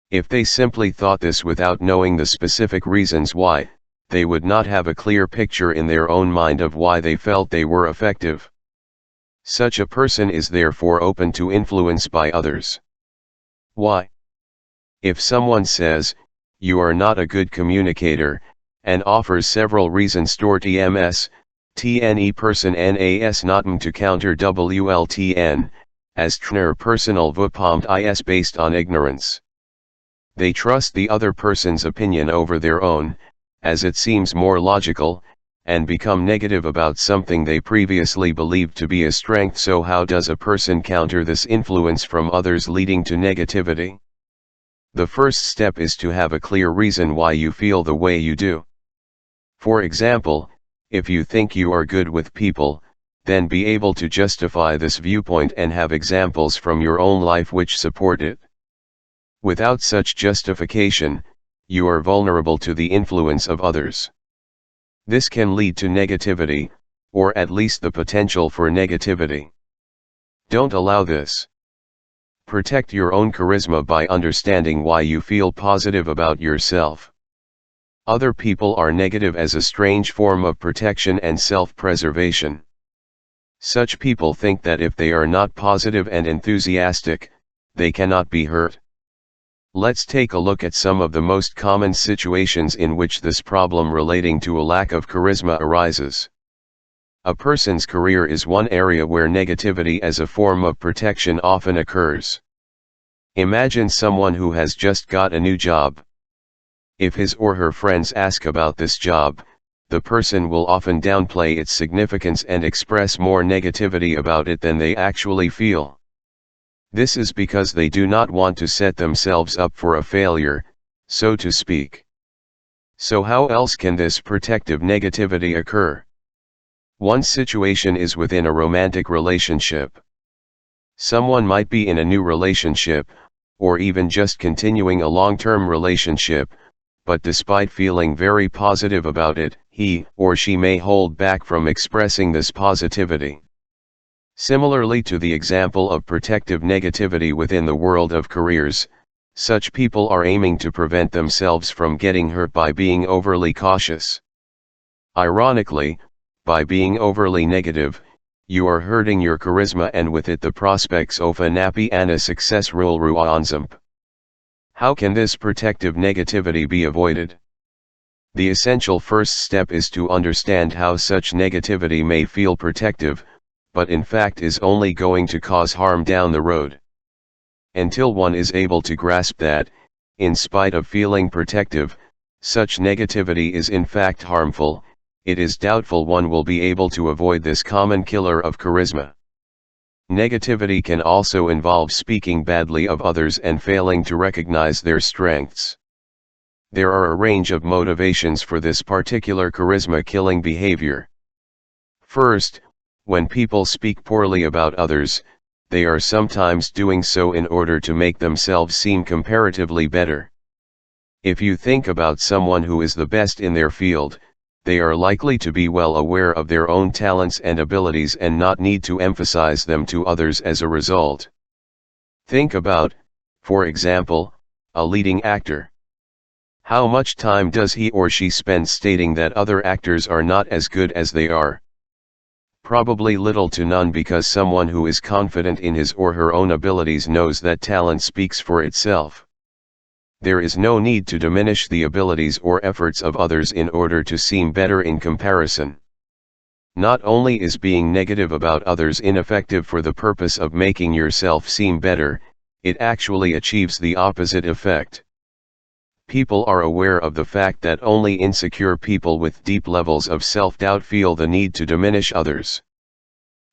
If they simply thought this without knowing the specific reasons why, they would not have a clear picture in their own mind of why they felt they were effective. Such a person is therefore open to influence by others. Why? If someone says, "You are not a good communicator," and offers several reasons TMS, TNE person NAS not to counter WLTN, as TNR personal VUPOMT IS based on ignorance. They trust the other person's opinion over their own, as it seems more logical, and become negative about something they previously believed to be a strength. So how does a person counter this influence from others leading to negativity? The first step is to have a clear reason why you feel the way you do. For example, if you think you are good with people, then be able to justify this viewpoint and have examples from your own life which support it. Without such justification, you are vulnerable to the influence of others. This can lead to negativity, or at least the potential for negativity. Don't allow this. Protect your own charisma by understanding why you feel positive about yourself. Other people are negative as a strange form of protection and self-preservation. Such people think that if they are not positive and enthusiastic, they cannot be hurt. Let's take a look at some of the most common situations in which this problem relating to a lack of charisma arises. A person's career is one area where negativity as a form of protection often occurs. Imagine someone who has just got a new job. If his or her friends ask about this job, the person will often downplay its significance and express more negativity about it than they actually feel. This is because they do not want to set themselves up for a failure, so to speak. So how else can this protective negativity occur? One situation is within a romantic relationship. Someone might be in a new relationship, or even just continuing a long-term relationship, but despite feeling very positive about it, he or she may hold back from expressing this positivity. Similarly to the example of protective negativity within the world of careers, such people are aiming to prevent themselves from getting hurt by being overly cautious. Ironically, by being overly negative, you are hurting your charisma and with it the prospects of a nappy and a success rule ruanzump. How can this protective negativity be avoided? The essential first step is to understand how such negativity may feel protective, but in fact is only going to cause harm down the road. Until one is able to grasp that, in spite of feeling protective, such negativity is in fact harmful, it is doubtful one will be able to avoid this common killer of charisma. Negativity can also involve speaking badly of others and failing to recognize their strengths. There are a range of motivations for this particular charisma-killing behavior. First, when people speak poorly about others, they are sometimes doing so in order to make themselves seem comparatively better. If you think about someone who is the best in their field, they are likely to be well aware of their own talents and abilities and not need to emphasize them to others as a result. Think about, for example, a leading actor. How much time does he or she spend stating that other actors are not as good as they are? Probably little to none, because someone who is confident in his or her own abilities knows that talent speaks for itself. There is no need to diminish the abilities or efforts of others in order to seem better in comparison. Not only is being negative about others ineffective for the purpose of making yourself seem better, it actually achieves the opposite effect. People are aware of the fact that only insecure people with deep levels of self-doubt feel the need to diminish others.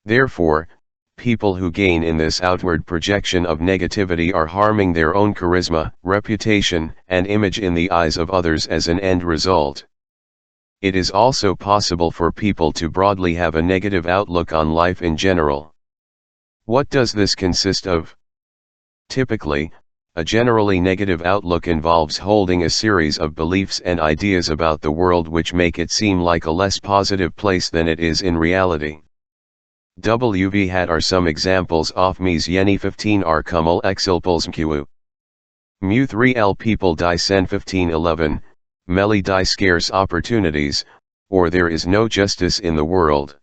Therefore, people who gain in this outward projection of negativity are harming their own charisma, reputation, and image in the eyes of others as an end result. It is also possible for people to broadly have a negative outlook on life in general. What does this consist of? Typically, a generally negative outlook involves holding a series of beliefs and ideas about the world which make it seem like a less positive place than it is in reality. WV are some examples of mes yeni 15 are kumul exilpulsmqu. Mu 3l people die sen 1511, meli die scarce opportunities, or there is no justice in the world.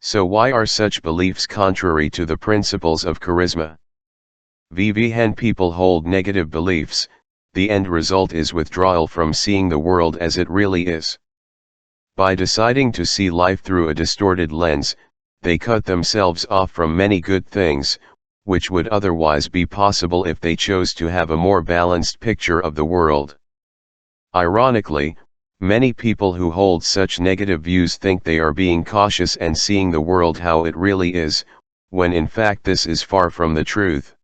So why are such beliefs contrary to the principles of charisma? When people hold negative beliefs, the end result is withdrawal from seeing the world as it really is. By deciding to see life through a distorted lens, they cut themselves off from many good things, which would otherwise be possible if they chose to have a more balanced picture of the world. Ironically, many people who hold such negative views think they are being cautious and seeing the world how it really is, when in fact this is far from the truth.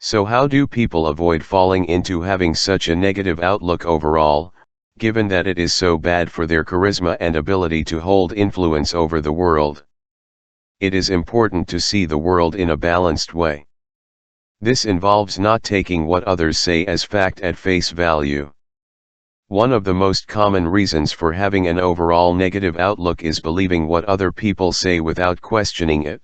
So how do people avoid falling into having such a negative outlook overall, given that it is so bad for their charisma and ability to hold influence over the world? It is important to see the world in a balanced way. This involves not taking what others say as fact at face value. One of the most common reasons for having an overall negative outlook is believing what other people say without questioning it.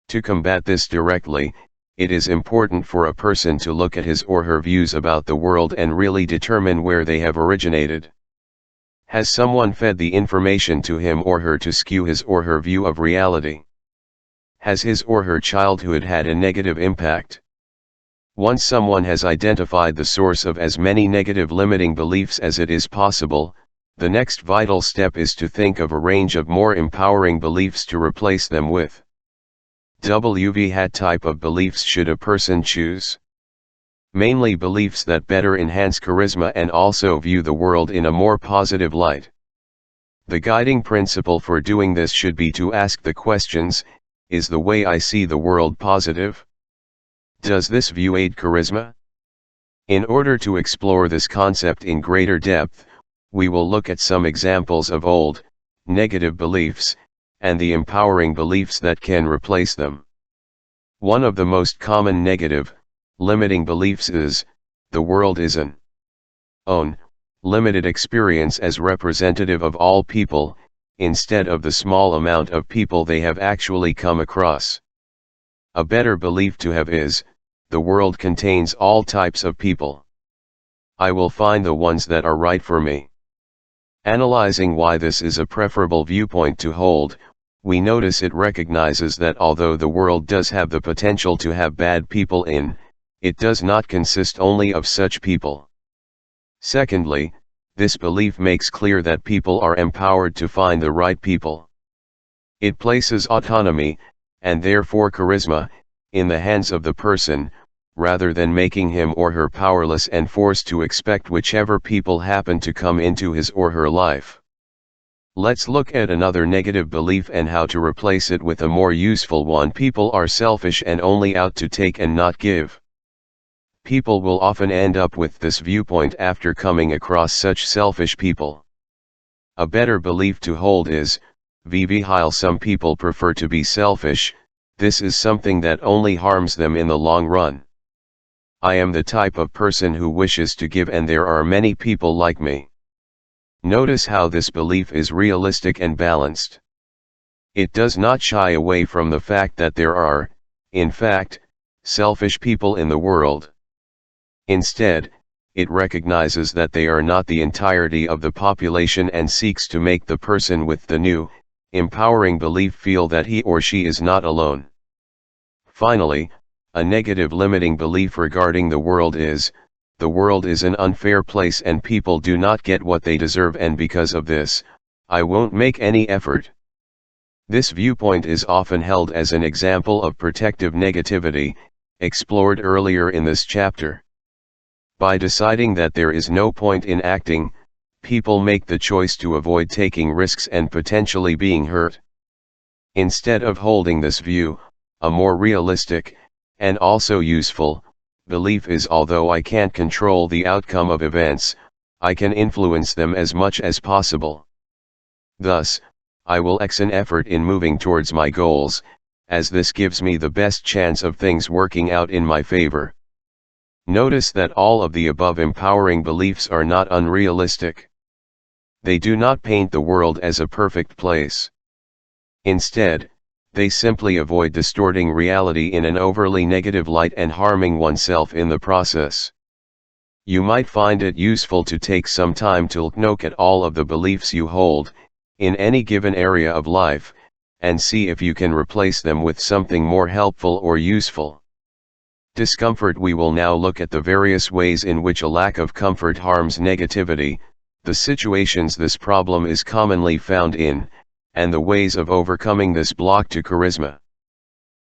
To combat this directly, it is important for a person to look at his or her views about the world and really determine where they have originated. Has someone fed the information to him or her to skew his or her view of reality? Has his or her childhood had a negative impact? Once someone has identified the source of as many negative limiting beliefs as it is possible, the next vital step is to think of a range of more empowering beliefs to replace them with. What type of beliefs should a person choose? Mainly beliefs that better enhance charisma and also view the world in a more positive light. The guiding principle for doing this should be to ask the questions: is the way I see the world positive? Does this view aid charisma? In order to explore this concept in greater depth, we will look at some examples of old, negative beliefs, and the empowering beliefs that can replace them. One of the most common negative, limiting beliefs is, the world is an own, limited experience as representative of all people, instead of the small amount of people they have actually come across. A better belief to have is, the world contains all types of people. I will find the ones that are right for me. Analyzing why this is a preferable viewpoint to hold, we notice it recognizes that although the world does have the potential to have bad people in, it does not consist only of such people. Secondly, this belief makes clear that people are empowered to find the right people. It places autonomy, and therefore charisma, in the hands of the person, rather than making him or her powerless and forced to expect whichever people happen to come into his or her life. Let's look at another negative belief and how to replace it with a more useful one. People are selfish and only out to take and not give. People will often end up with this viewpoint after coming across such selfish people. A better belief to hold is, while some people prefer to be selfish, this is something that only harms them in the long run. I am the type of person who wishes to give, and there are many people like me. Notice how this belief is realistic and balanced. It does not shy away from the fact that there are, in fact, selfish people in the world. Instead, it recognizes that they are not the entirety of the population and seeks to make the person with the new, empowering belief feel that he or she is not alone. Finally, a negative limiting belief regarding the world is, the world is an unfair place and people do not get what they deserve, and because of this, I won't make any effort. This viewpoint is often held as an example of protective negativity, explored earlier in this chapter. By deciding that there is no point in acting, people make the choice to avoid taking risks and potentially being hurt. Instead of holding this view, a more realistic, and also useful, belief is although I can't control the outcome of events, I can influence them as much as possible. Thus, I will make an effort in moving towards my goals, as this gives me the best chance of things working out in my favor. Notice that all of the above empowering beliefs are not unrealistic. They do not paint the world as a perfect place. Instead, they simply avoid distorting reality in an overly negative light and harming oneself in the process. You might find it useful to take some time to look at all of the beliefs you hold, in any given area of life, and see if you can replace them with something more helpful or useful. Discomfort. We will now look at the various ways in which a lack of comfort harms negativity, the situations this problem is commonly found in, and the ways of overcoming this block to charisma.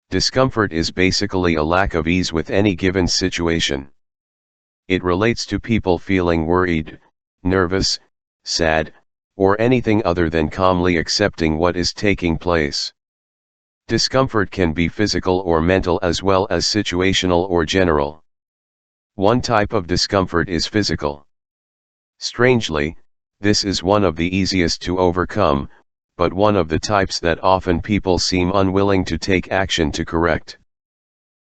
Discomfort is basically a lack of ease with any given situation. It relates to people feeling worried, nervous, sad, or anything other than calmly accepting what is taking place. Discomfort can be physical or mental as well as situational or general. One type of discomfort is physical. Strangely, this is one of the easiest to overcome, but one of the types that often people seem unwilling to take action to correct.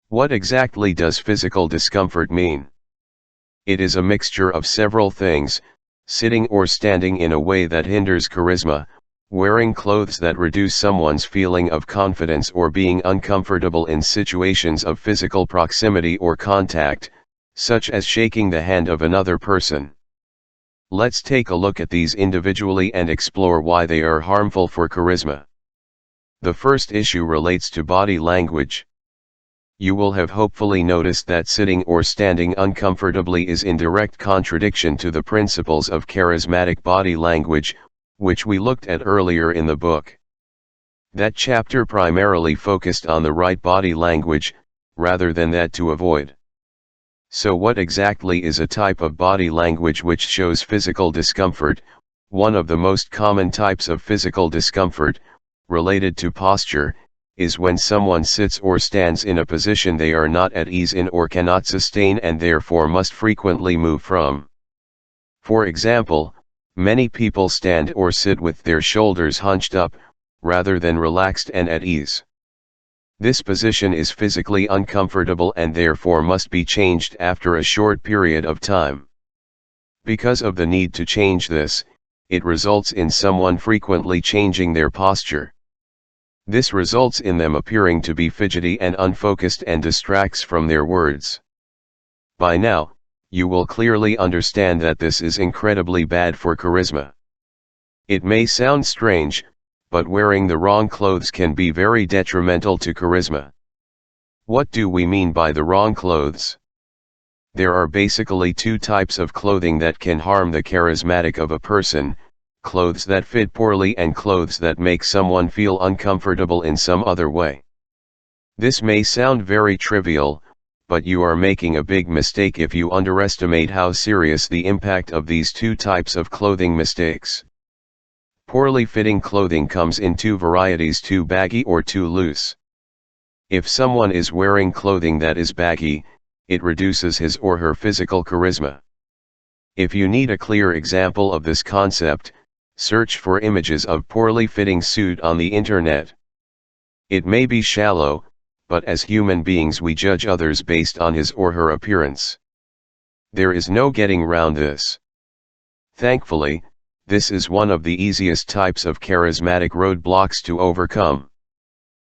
What exactly does physical discomfort mean? It is a mixture of several things: sitting or standing in a way that hinders charisma, wearing clothes that reduce someone's feeling of confidence, or being uncomfortable in situations of physical proximity or contact, such as shaking the hand of another person. Let's take a look at these individually and explore why they are harmful for charisma. The first issue relates to body language. You will have hopefully noticed that sitting or standing uncomfortably is in direct contradiction to the principles of charismatic body language, which we looked at earlier in the book. That chapter primarily focused on the right body language, rather than that to avoid. So what exactly is a type of body language which shows physical discomfort? One of the most common types of physical discomfort, related to posture, is when someone sits or stands in a position they are not at ease in or cannot sustain and therefore must frequently move from. For example, many people stand or sit with their shoulders hunched up, rather than relaxed and at ease. This position is physically uncomfortable and therefore must be changed after a short period of time. Because of the need to change this, it results in someone frequently changing their posture. This results in them appearing to be fidgety and unfocused and distracts from their words. By now, you will clearly understand that this is incredibly bad for charisma. It may sound strange, but wearing the wrong clothes can be very detrimental to charisma. What do we mean by the wrong clothes? There are basically two types of clothing that can harm the charismatic of a person: clothes that fit poorly and clothes that make someone feel uncomfortable in some other way. This may sound very trivial, but you are making a big mistake if you underestimate how serious the impact of these two types of clothing mistakes. Poorly fitting clothing comes in two varieties: too baggy or too loose. If someone is wearing clothing that is baggy, it reduces his or her physical charisma. If you need a clear example of this concept, search for images of poorly fitting suit on the internet. It may be shallow, but as human beings we judge others based on his or her appearance. There is no getting round this. Thankfully, this is one of the easiest types of charismatic roadblocks to overcome.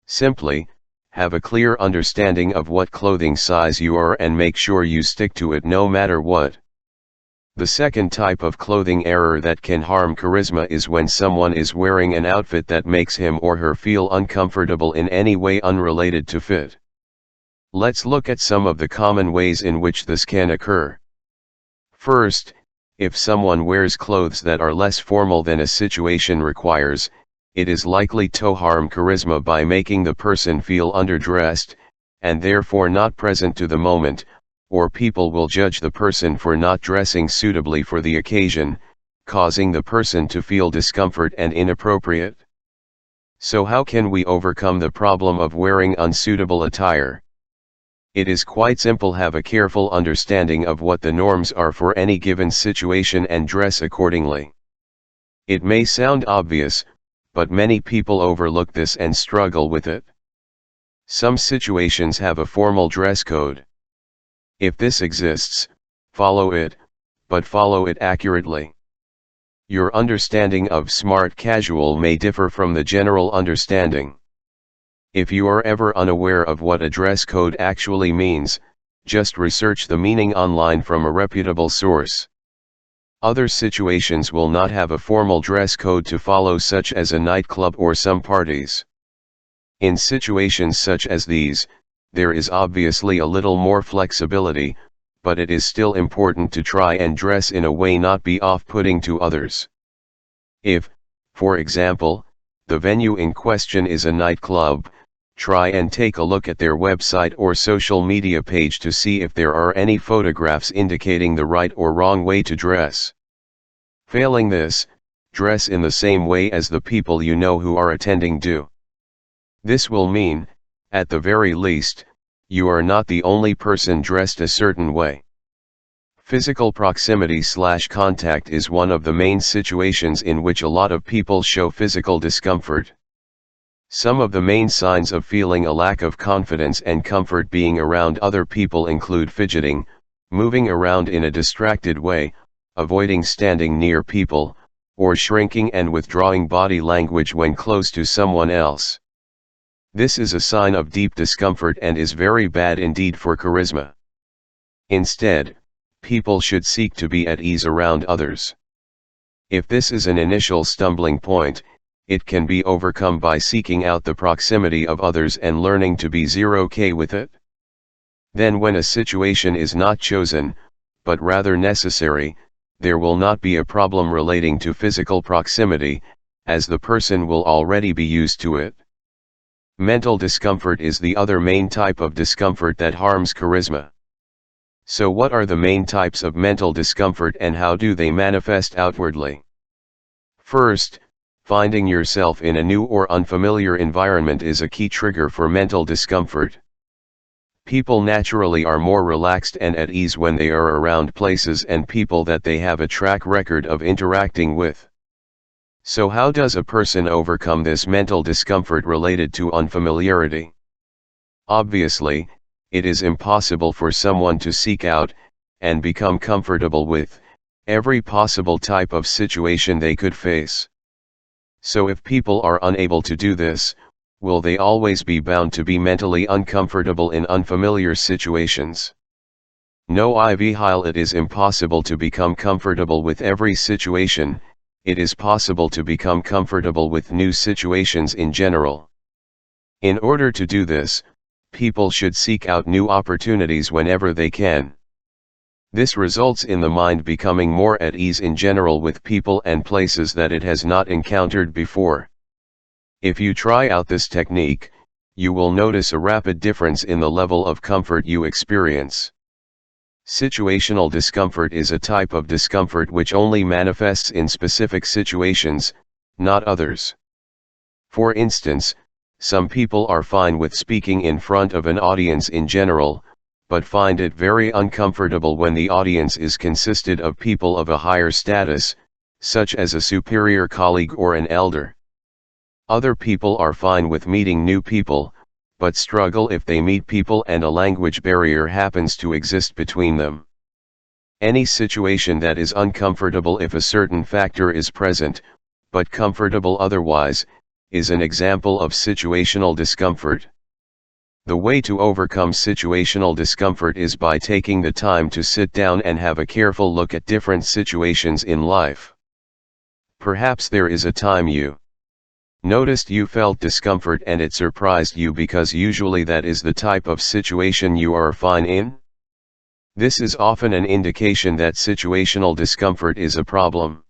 Simply, have a clear understanding of what clothing size you are and make sure you stick to it no matter what. The second type of clothing error that can harm charisma is when someone is wearing an outfit that makes him or her feel uncomfortable in any way unrelated to fit. Let's look at some of the common ways in which this can occur. First, if someone wears clothes that are less formal than a situation requires, it is likely to harm charisma by making the person feel underdressed, and therefore not present to the moment, or people will judge the person for not dressing suitably for the occasion, causing the person to feel discomfort and inappropriate. So how can we overcome the problem of wearing unsuitable attire? It is quite simple. Have a careful understanding of what the norms are for any given situation and dress accordingly. It may sound obvious, but many people overlook this and struggle with it. Some situations have a formal dress code. If this exists, follow it, but follow it accurately. Your understanding of smart casual may differ from the general understanding. If you are ever unaware of what a dress code actually means, just research the meaning online from a reputable source. Other situations will not have a formal dress code to follow, such as a nightclub or some parties. In situations such as these, there is obviously a little more flexibility, but it is still important to try and dress in a way not be off-putting to others. If, for example, the venue in question is a nightclub, try and take a look at their website or social media page to see if there are any photographs indicating the right or wrong way to dress. Failing this, dress in the same way as the people you know who are attending do. This will mean, at the very least, you are not the only person dressed a certain way. Physical proximity/contact is one of the main situations in which a lot of people show physical discomfort. Some of the main signs of feeling a lack of confidence and comfort being around other people include fidgeting, moving around in a distracted way, avoiding standing near people, or shrinking and withdrawing body language when close to someone else. This is a sign of deep discomfort and is very bad indeed for charisma. Instead, people should seek to be at ease around others. If this is an initial stumbling point, it can be overcome by seeking out the proximity of others and learning to be okay with it. Then when a situation is not chosen, but rather necessary, there will not be a problem relating to physical proximity, as the person will already be used to it. Mental discomfort is the other main type of discomfort that harms charisma. So what are the main types of mental discomfort and how do they manifest outwardly? First, finding yourself in a new or unfamiliar environment is a key trigger for mental discomfort. People naturally are more relaxed and at ease when they are around places and people that they have a track record of interacting with. So how does a person overcome this mental discomfort related to unfamiliarity? Obviously, it is impossible for someone to seek out, and become comfortable with, every possible type of situation they could face. So if people are unable to do this, will they always be bound to be mentally uncomfortable in unfamiliar situations? No, while it is impossible to become comfortable with every situation, it is possible to become comfortable with new situations in general. In order to do this, people should seek out new opportunities whenever they can. This results in the mind becoming more at ease in general with people and places that it has not encountered before. If you try out this technique, you will notice a rapid difference in the level of comfort you experience. Situational discomfort is a type of discomfort which only manifests in specific situations, not others. For instance, some people are fine with speaking in front of an audience in general, but find it very uncomfortable when the audience is consisted of people of a higher status, such as a superior colleague or an elder. Other people are fine with meeting new people, but struggle if they meet people and a language barrier happens to exist between them. Any situation that is uncomfortable if a certain factor is present, but comfortable otherwise, is an example of situational discomfort. The way to overcome situational discomfort is by taking the time to sit down and have a careful look at different situations in life. Perhaps there is a time you noticed you felt discomfort and it surprised you because usually that is the type of situation you are fine in. This is often an indication that situational discomfort is a problem.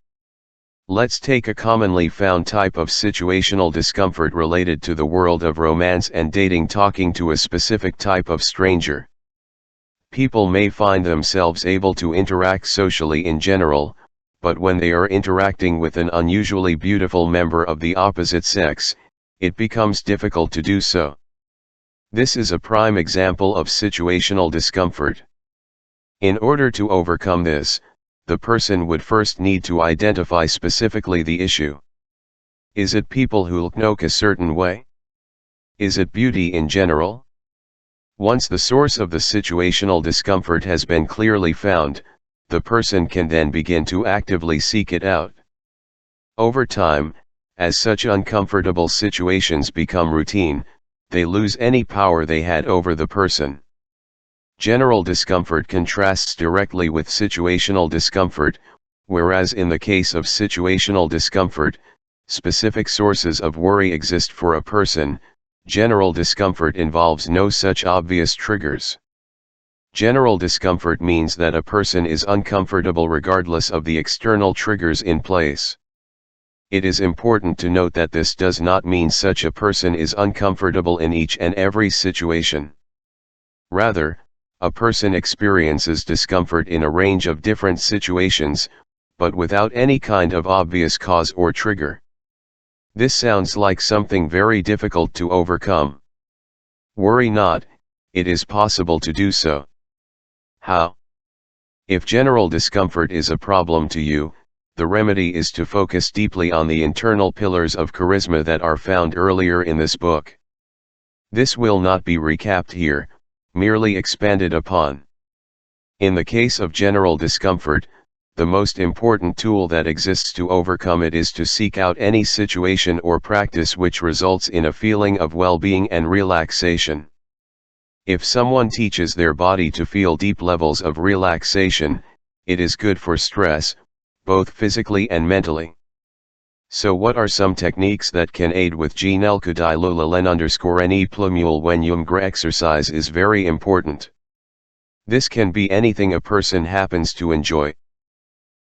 Let's take a commonly found type of situational discomfort related to the world of romance and dating, talking to a specific type of stranger. People may find themselves able to interact socially in general, but when they are interacting with an unusually beautiful member of the opposite sex, it becomes difficult to do so. This is a prime example of situational discomfort. In order to overcome this, the person would first need to identify specifically the issue. Is it people who look a certain way? Is it beauty in general? Once the source of the situational discomfort has been clearly found, the person can then begin to actively seek it out. Over time, as such uncomfortable situations become routine, they lose any power they had over the person. General discomfort contrasts directly with situational discomfort, whereas in the case of situational discomfort, specific sources of worry exist for a person. General discomfort involves no such obvious triggers. General discomfort means that a person is uncomfortable regardless of the external triggers in place. It is important to note that this does not mean such a person is uncomfortable in each and every situation. Rather, a person experiences discomfort in a range of different situations, but without any kind of obvious cause or trigger. This sounds like something very difficult to overcome. Worry not, it is possible to do so. How? If general discomfort is a problem to you, the remedy is to focus deeply on the internal pillars of charisma that are found earlier in this book. This will not be recapped here, merely expanded upon. In the case of general discomfort, the most important tool that exists to overcome it is to seek out any situation or practice which results in a feeling of well-being and relaxation. If someone teaches their body to feel deep levels of relaxation, it is good for stress, both physically and mentally. So what are some techniques that can aid with gnelkadilulalen_ne plumule when yumgra? Exercise is very important. This can be anything a person happens to enjoy.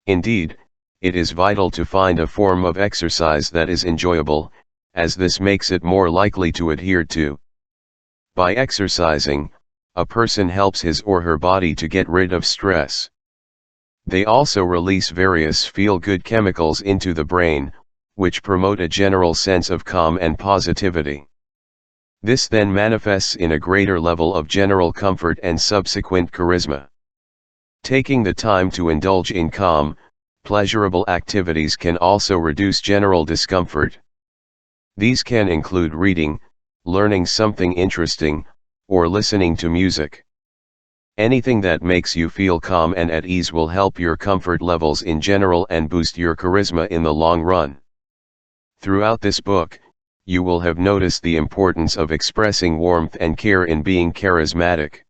Indeed, it is vital to find a form of exercise that is enjoyable, as this makes it more likely to adhere to. By exercising, a person helps his or her body to get rid of stress. They also release various feel-good chemicals into the brain, which promote a general sense of calm and positivity. This then manifests in a greater level of general comfort and subsequent charisma. Taking the time to indulge in calm, pleasurable activities can also reduce general discomfort. These can include reading, learning something interesting, or listening to music. Anything that makes you feel calm and at ease will help your comfort levels in general and boost your charisma in the long run. Throughout this book, you will have noticed the importance of expressing warmth and care in being charismatic.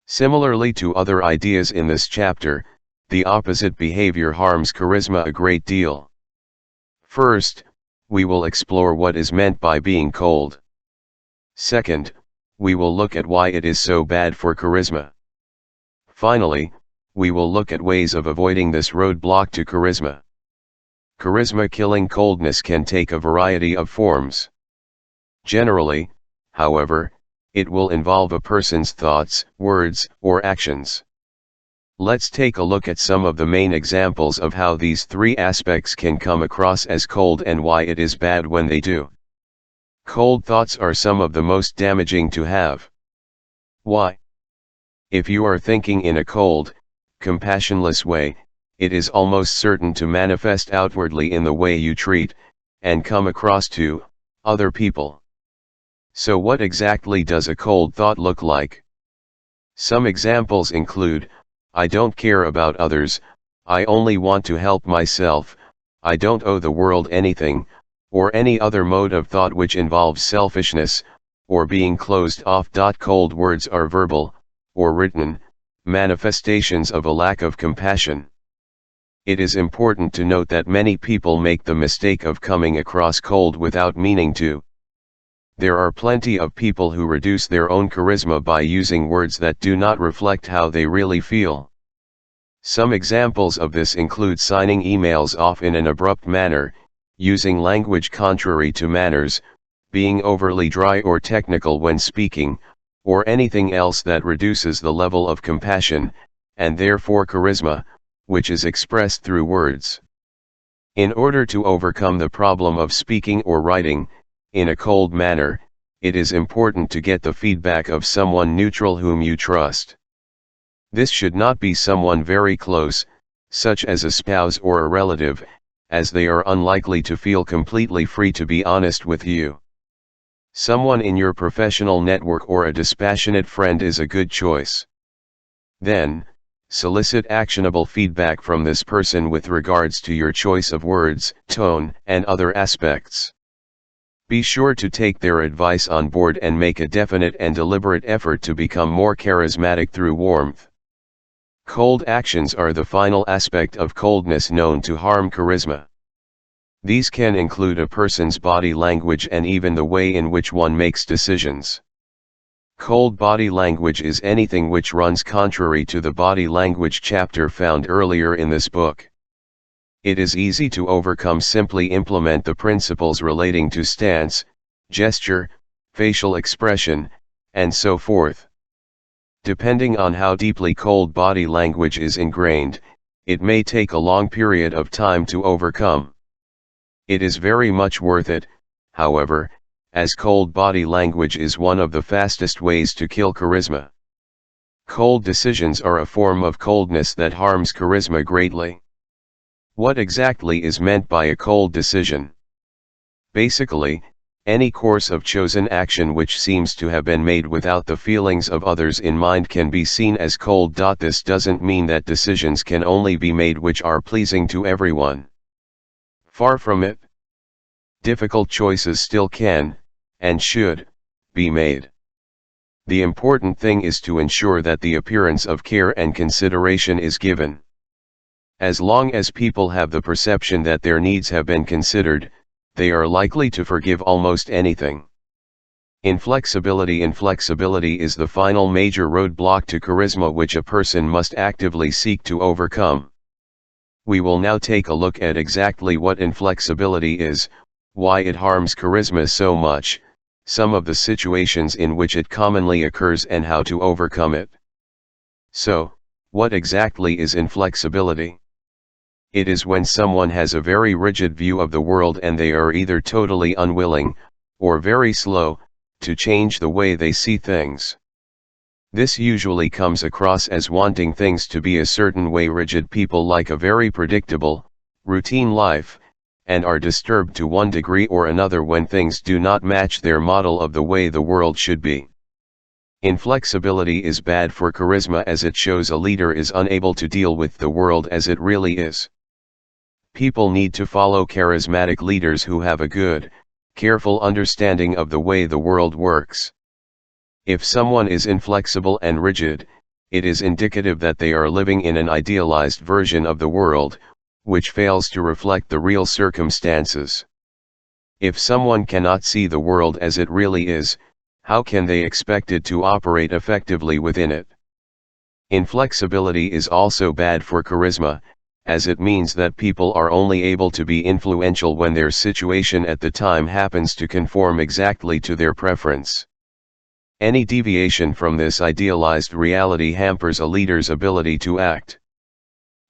Similarly to other ideas in this chapter, the opposite behavior harms charisma a great deal. First, we will explore what is meant by being cold. Second, we will look at why it is so bad for charisma. Finally, we will look at ways of avoiding this roadblock to charisma. Charisma-killing coldness can take a variety of forms. Generally, however, it will involve a person's thoughts, words, or actions. Let's take a look at some of the main examples of how these three aspects can come across as cold and why it is bad when they do. Cold thoughts are some of the most damaging to have. Why? If you are thinking in a cold, compassionless way, it is almost certain to manifest outwardly in the way you treat, and come across to, other people. So what exactly does a cold thought look like? Some examples include, I don't care about others, I only want to help myself, I don't owe the world anything, or any other mode of thought which involves selfishness, or being closed off. Cold words are verbal, or written, manifestations of a lack of compassion. It is important to note that many people make the mistake of coming across cold without meaning to. There are plenty of people who reduce their own charisma by using words that do not reflect how they really feel. Some examples of this include signing emails off in an abrupt manner, using language contrary to manners, being overly dry or technical when speaking, or anything else that reduces the level of compassion, and therefore charisma, which is expressed through words. In order to overcome the problem of speaking or writing in a cold manner, it is important to get the feedback of someone neutral whom you trust. This should not be someone very close, such as a spouse or a relative, as they are unlikely to feel completely free to be honest with you. Someone in your professional network or a dispassionate friend is a good choice. Then, solicit actionable feedback from this person with regards to your choice of words, tone, and other aspects. Be sure to take their advice on board and make a definite and deliberate effort to become more charismatic through warmth. Cold actions are the final aspect of coldness known to harm charisma. These can include a person's body language and even the way in which one makes decisions. Cold body language is anything which runs contrary to the body language chapter found earlier in this book. It is easy to overcome. Simply implement the principles relating to stance, gesture, facial expression, and so forth. Depending on how deeply cold body language is ingrained, it may take a long period of time to overcome. It is very much worth it, however, as cold body language is one of the fastest ways to kill charisma. Cold decisions are a form of coldness that harms charisma greatly. What exactly is meant by a cold decision? Basically, any course of chosen action which seems to have been made without the feelings of others in mind can be seen as cold. This doesn't mean that decisions can only be made which are pleasing to everyone. Far from it. Difficult choices still can, and should, be made. The important thing is to ensure that the appearance of care and consideration is given. As long as people have the perception that their needs have been considered, they are likely to forgive almost anything. Inflexibility is the final major roadblock to charisma which a person must actively seek to overcome. We will now take a look at exactly what inflexibility is, why it harms charisma so much, some of the situations in which it commonly occurs and how to overcome it. So, what exactly is inflexibility? It is when someone has a very rigid view of the world and they are either totally unwilling, or very slow, to change the way they see things. This usually comes across as wanting things to be a certain way. Rigid people like a very predictable, routine life, and are disturbed to one degree or another when things do not match their model of the way the world should be. Inflexibility is bad for charisma as it shows a leader is unable to deal with the world as it really is. People need to follow charismatic leaders who have a good, careful understanding of the way the world works. If someone is inflexible and rigid, it is indicative that they are living in an idealized version of the world, which fails to reflect the real circumstances. If someone cannot see the world as it really is, how can they expect it to operate effectively within it? Inflexibility is also bad for charisma, as it means that people are only able to be influential when their situation at the time happens to conform exactly to their preference. Any deviation from this idealized reality hampers a leader's ability to act.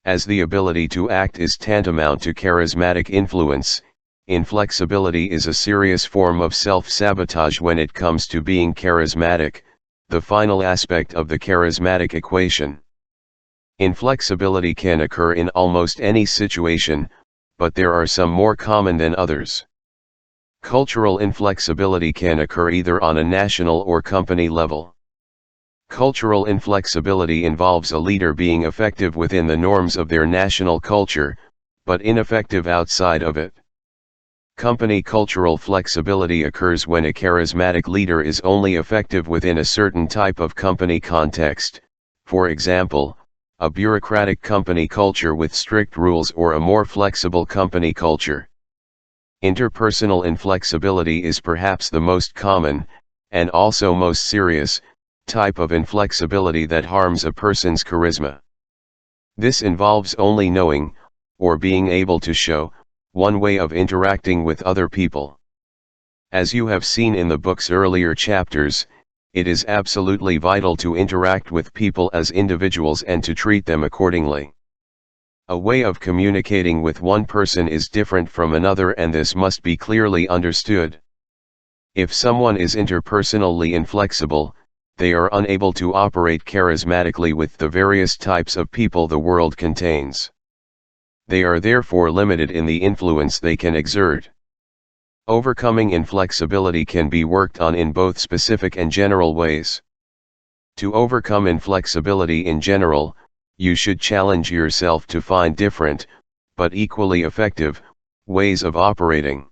As the ability to act is tantamount to charismatic influence, inflexibility is a serious form of self-sabotage when it comes to being charismatic, the final aspect of the charismatic equation. Inflexibility can occur in almost any situation, but there are some more common than others. Cultural inflexibility can occur either on a national or company level. Cultural inflexibility involves a leader being effective within the norms of their national culture, but ineffective outside of it. Company cultural flexibility occurs when a charismatic leader is only effective within a certain type of company context, for example, a bureaucratic company culture with strict rules or a more flexible company culture. Interpersonal inflexibility is perhaps the most common, and also most serious, type of inflexibility that harms a person's charisma. This involves only knowing, or being able to show, one way of interacting with other people. As you have seen in the book's earlier chapters, it is absolutely vital to interact with people as individuals and to treat them accordingly. A way of communicating with one person is different from another, and this must be clearly understood. If someone is interpersonally inflexible, they are unable to operate charismatically with the various types of people the world contains. They are therefore limited in the influence they can exert. Overcoming inflexibility can be worked on in both specific and general ways. To overcome inflexibility in general, you should challenge yourself to find different, but equally effective, ways of operating.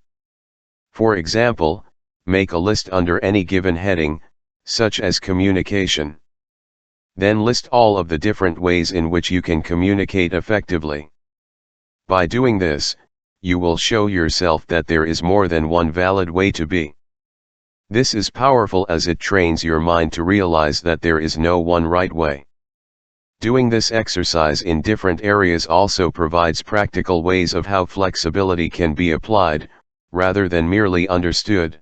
For example, make a list under any given heading, such as communication. Then list all of the different ways in which you can communicate effectively. By doing this, you will show yourself that there is more than one valid way to be. This is powerful as it trains your mind to realize that there is no one right way. Doing this exercise in different areas also provides practical ways of how flexibility can be applied, rather than merely understood.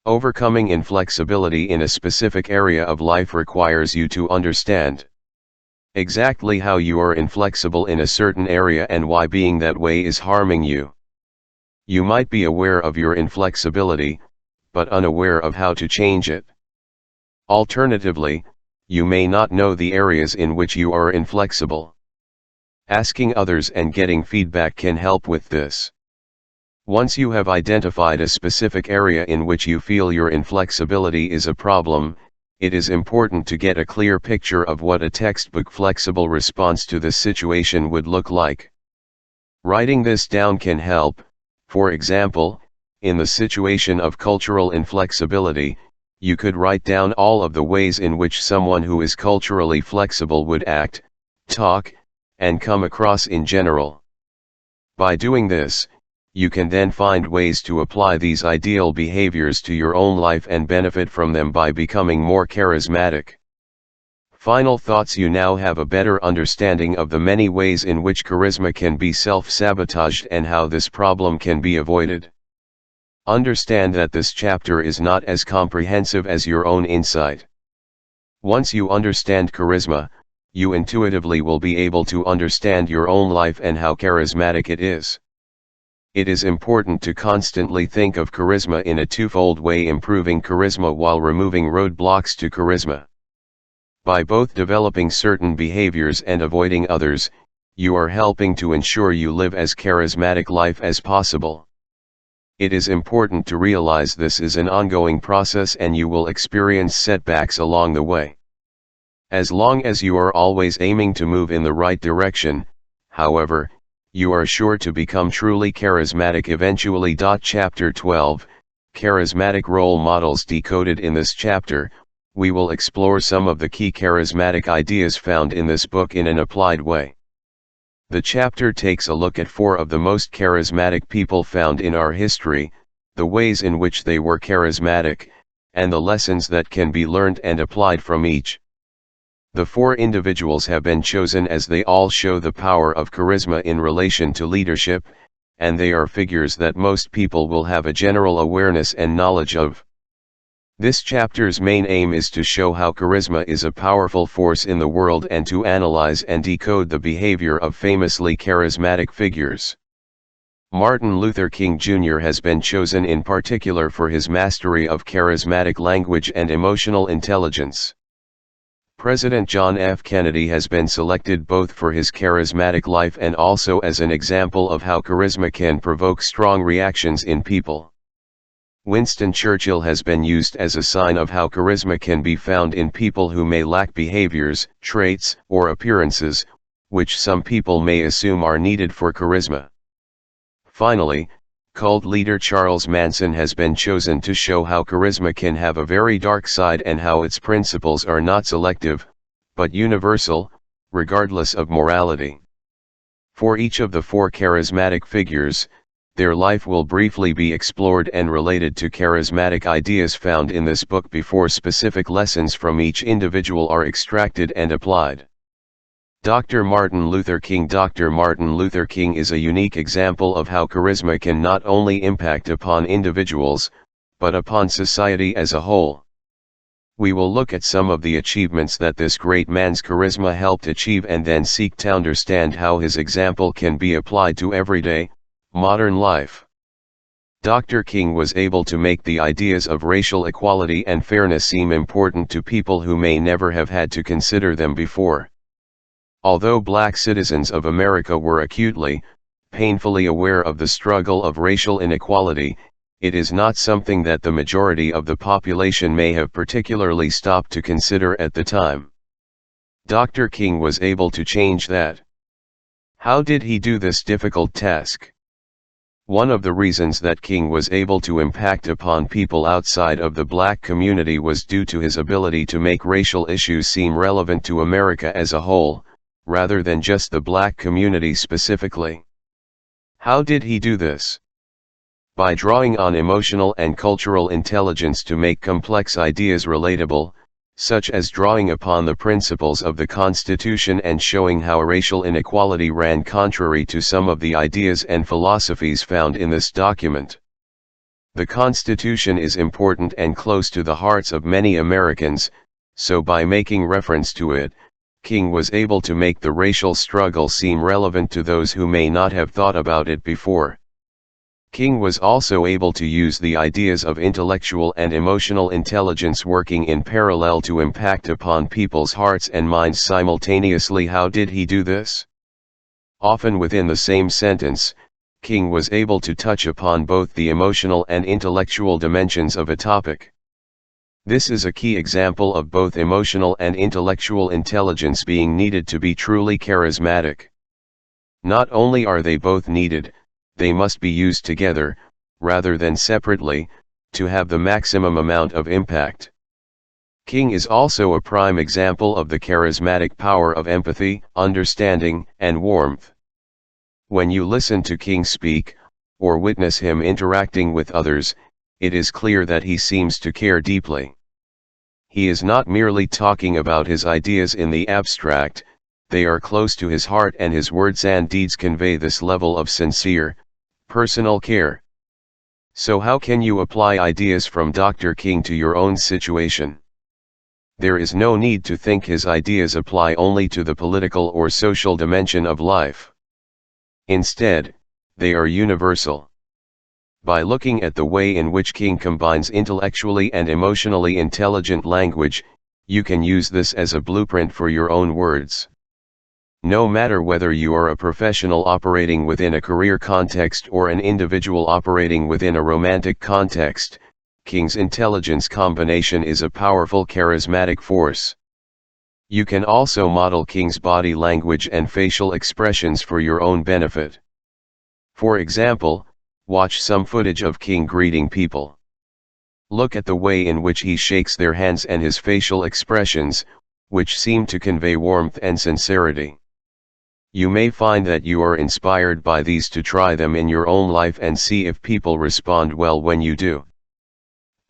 Overcoming inflexibility in a specific area of life requires you to understand exactly how you are inflexible in a certain area and why being that way is harming you. You might be aware of your inflexibility, but unaware of how to change it. Alternatively, you may not know the areas in which you are inflexible. Asking others and getting feedback can help with this. Once you have identified a specific area in which you feel your inflexibility is a problem, it is important to get a clear picture of what a textbook flexible response to this situation would look like. Writing this down can help. For example, in the situation of cultural inflexibility, you could write down all of the ways in which someone who is culturally flexible would act, talk, and come across in general. By doing this, you can then find ways to apply these ideal behaviors to your own life and benefit from them by becoming more charismatic. Final thoughts: you now have a better understanding of the many ways in which charisma can be self-sabotaged and how this problem can be avoided. Understand that this chapter is not as comprehensive as your own insight. Once you understand charisma, you intuitively will be able to understand your own life and how charismatic it is. It is important to constantly think of charisma in a twofold way: improving charisma while removing roadblocks to charisma. By both developing certain behaviors and avoiding others, you are helping to ensure you live as charismatic life as possible. It is important to realize this is an ongoing process and you will experience setbacks along the way. As long as you are always aiming to move in the right direction, however, you are sure to become truly charismatic eventually. Chapter 12, Charismatic Role Models. Decoded. In this chapter, we will explore some of the key charismatic ideas found in this book in an applied way. The chapter takes a look at 4 of the most charismatic people found in our history, the ways in which they were charismatic, and the lessons that can be learned and applied from each. The 4 individuals have been chosen as they all show the power of charisma in relation to leadership, and they are figures that most people will have a general awareness and knowledge of. This chapter's main aim is to show how charisma is a powerful force in the world and to analyze and decode the behavior of famously charismatic figures. Martin Luther King Jr. has been chosen in particular for his mastery of charismatic language and emotional intelligence. President John F. Kennedy has been selected both for his charismatic life and also as an example of how charisma can provoke strong reactions in people. Winston Churchill has been used as a sign of how charisma can be found in people who may lack behaviors, traits, or appearances, which some people may assume are needed for charisma. Finally, cult leader Charles Manson has been chosen to show how charisma can have a very dark side and how its principles are not selective, but universal, regardless of morality. For each of the 4 charismatic figures, their life will briefly be explored and related to charismatic ideas found in this book before specific lessons from each individual are extracted and applied. Dr. Martin Luther King. Dr. Martin Luther King is a unique example of how charisma can not only impact upon individuals, but upon society as a whole. We will look at some of the achievements that this great man's charisma helped achieve and then seek to understand how his example can be applied to everyday, modern life. Dr. King was able to make the ideas of racial equality and fairness seem important to people who may never have had to consider them before. Although black citizens of America were acutely, painfully aware of the struggle of racial inequality, it is not something that the majority of the population may have particularly stopped to consider at the time. Dr. King was able to change that. How did he do this difficult task? One of the reasons that King was able to impact upon people outside of the black community was due to his ability to make racial issues seem relevant to America as a whole, rather than just the black community specifically. How did he do this? By drawing on emotional and cultural intelligence to make complex ideas relatable, such as drawing upon the principles of the Constitution and showing how racial inequality ran contrary to some of the ideas and philosophies found in this document. The Constitution is important and close to the hearts of many Americans, so by making reference to it, King was able to make the racial struggle seem relevant to those who may not have thought about it before. King was also able to use the ideas of intellectual and emotional intelligence working in parallel to impact upon people's hearts and minds simultaneously. How did he do this? Often within the same sentence, King was able to touch upon both the emotional and intellectual dimensions of a topic. This is a key example of both emotional and intellectual intelligence being needed to be truly charismatic. Not only are they both needed, they must be used together, rather than separately, to have the maximum amount of impact. King is also a prime example of the charismatic power of empathy, understanding, and warmth. When you listen to King speak, or witness him interacting with others, it is clear that he seems to care deeply. He is not merely talking about his ideas in the abstract, they are close to his heart, and his words and deeds convey this level of sincere, personal care. So how can you apply ideas from Dr. King to your own situation? There is no need to think his ideas apply only to the political or social dimension of life. Instead, they are universal. By looking at the way in which King combines intellectually and emotionally intelligent language, you can use this as a blueprint for your own words. No matter whether you are a professional operating within a career context or an individual operating within a romantic context, King's intelligence combination is a powerful charismatic force. You can also model King's body language and facial expressions for your own benefit. For example, watch some footage of King greeting people. Look at the way in which he shakes their hands and his facial expressions, which seem to convey warmth and sincerity. You may find that you are inspired by these to try them in your own life and see if people respond well when you do.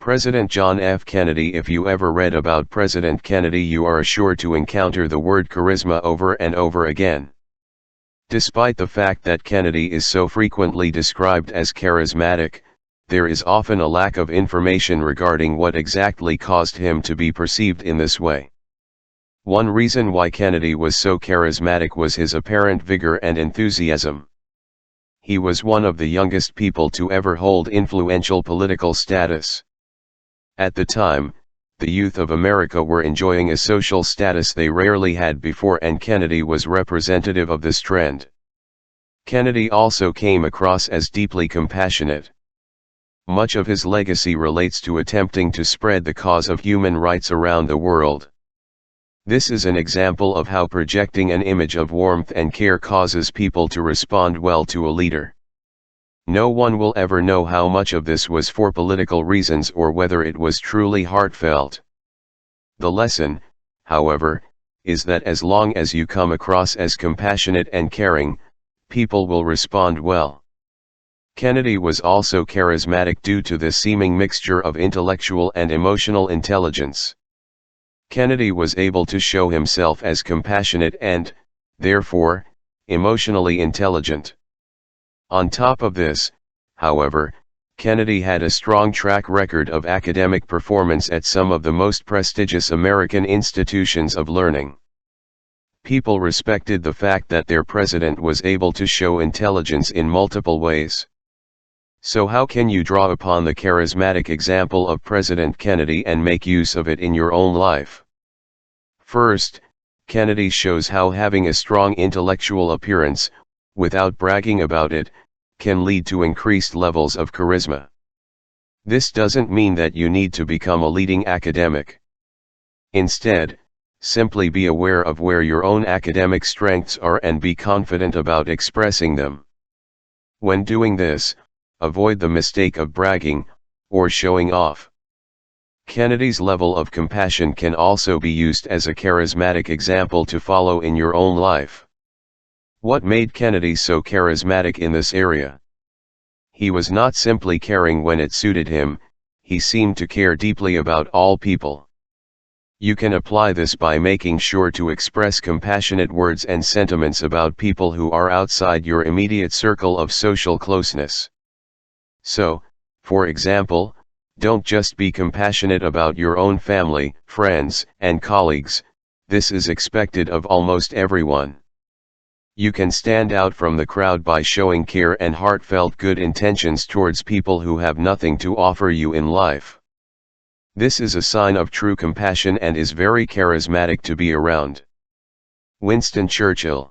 President John F. Kennedy. If you ever read about President Kennedy, you are sure to encounter the word charisma over and over again. Despite the fact that Kennedy is so frequently described as charismatic, there is often a lack of information regarding what exactly caused him to be perceived in this way. One reason why Kennedy was so charismatic was his apparent vigor and enthusiasm. He was one of the youngest people to ever hold influential political status. At the time, the youth of America were enjoying a social status they rarely had before, and Kennedy was representative of this trend. Kennedy also came across as deeply compassionate. Much of his legacy relates to attempting to spread the cause of human rights around the world. This is an example of how projecting an image of warmth and care causes people to respond well to a leader. No one will ever know how much of this was for political reasons or whether it was truly heartfelt. The lesson, however, is that as long as you come across as compassionate and caring, people will respond well. Kennedy was also charismatic due to the seeming mixture of intellectual and emotional intelligence. Kennedy was able to show himself as compassionate and, therefore, emotionally intelligent. On top of this, however, Kennedy had a strong track record of academic performance at some of the most prestigious American institutions of learning. People respected the fact that their president was able to show intelligence in multiple ways. So how can you draw upon the charismatic example of President Kennedy and make use of it in your own life? First, Kennedy shows how having a strong intellectual appearance, without bragging about it, can lead to increased levels of charisma. This doesn't mean that you need to become a leading academic. Instead, simply be aware of where your own academic strengths are and be confident about expressing them. When doing this, avoid the mistake of bragging, or showing off. Kennedy's level of compassion can also be used as a charismatic example to follow in your own life. What made Kennedy so charismatic in this area? He was not simply caring when it suited him, he seemed to care deeply about all people. You can apply this by making sure to express compassionate words and sentiments about people who are outside your immediate circle of social closeness. So, for example, don't just be compassionate about your own family, friends, and colleagues, this is expected of almost everyone. You can stand out from the crowd by showing care and heartfelt good intentions towards people who have nothing to offer you in life. This is a sign of true compassion and is very charismatic to be around. Winston Churchill.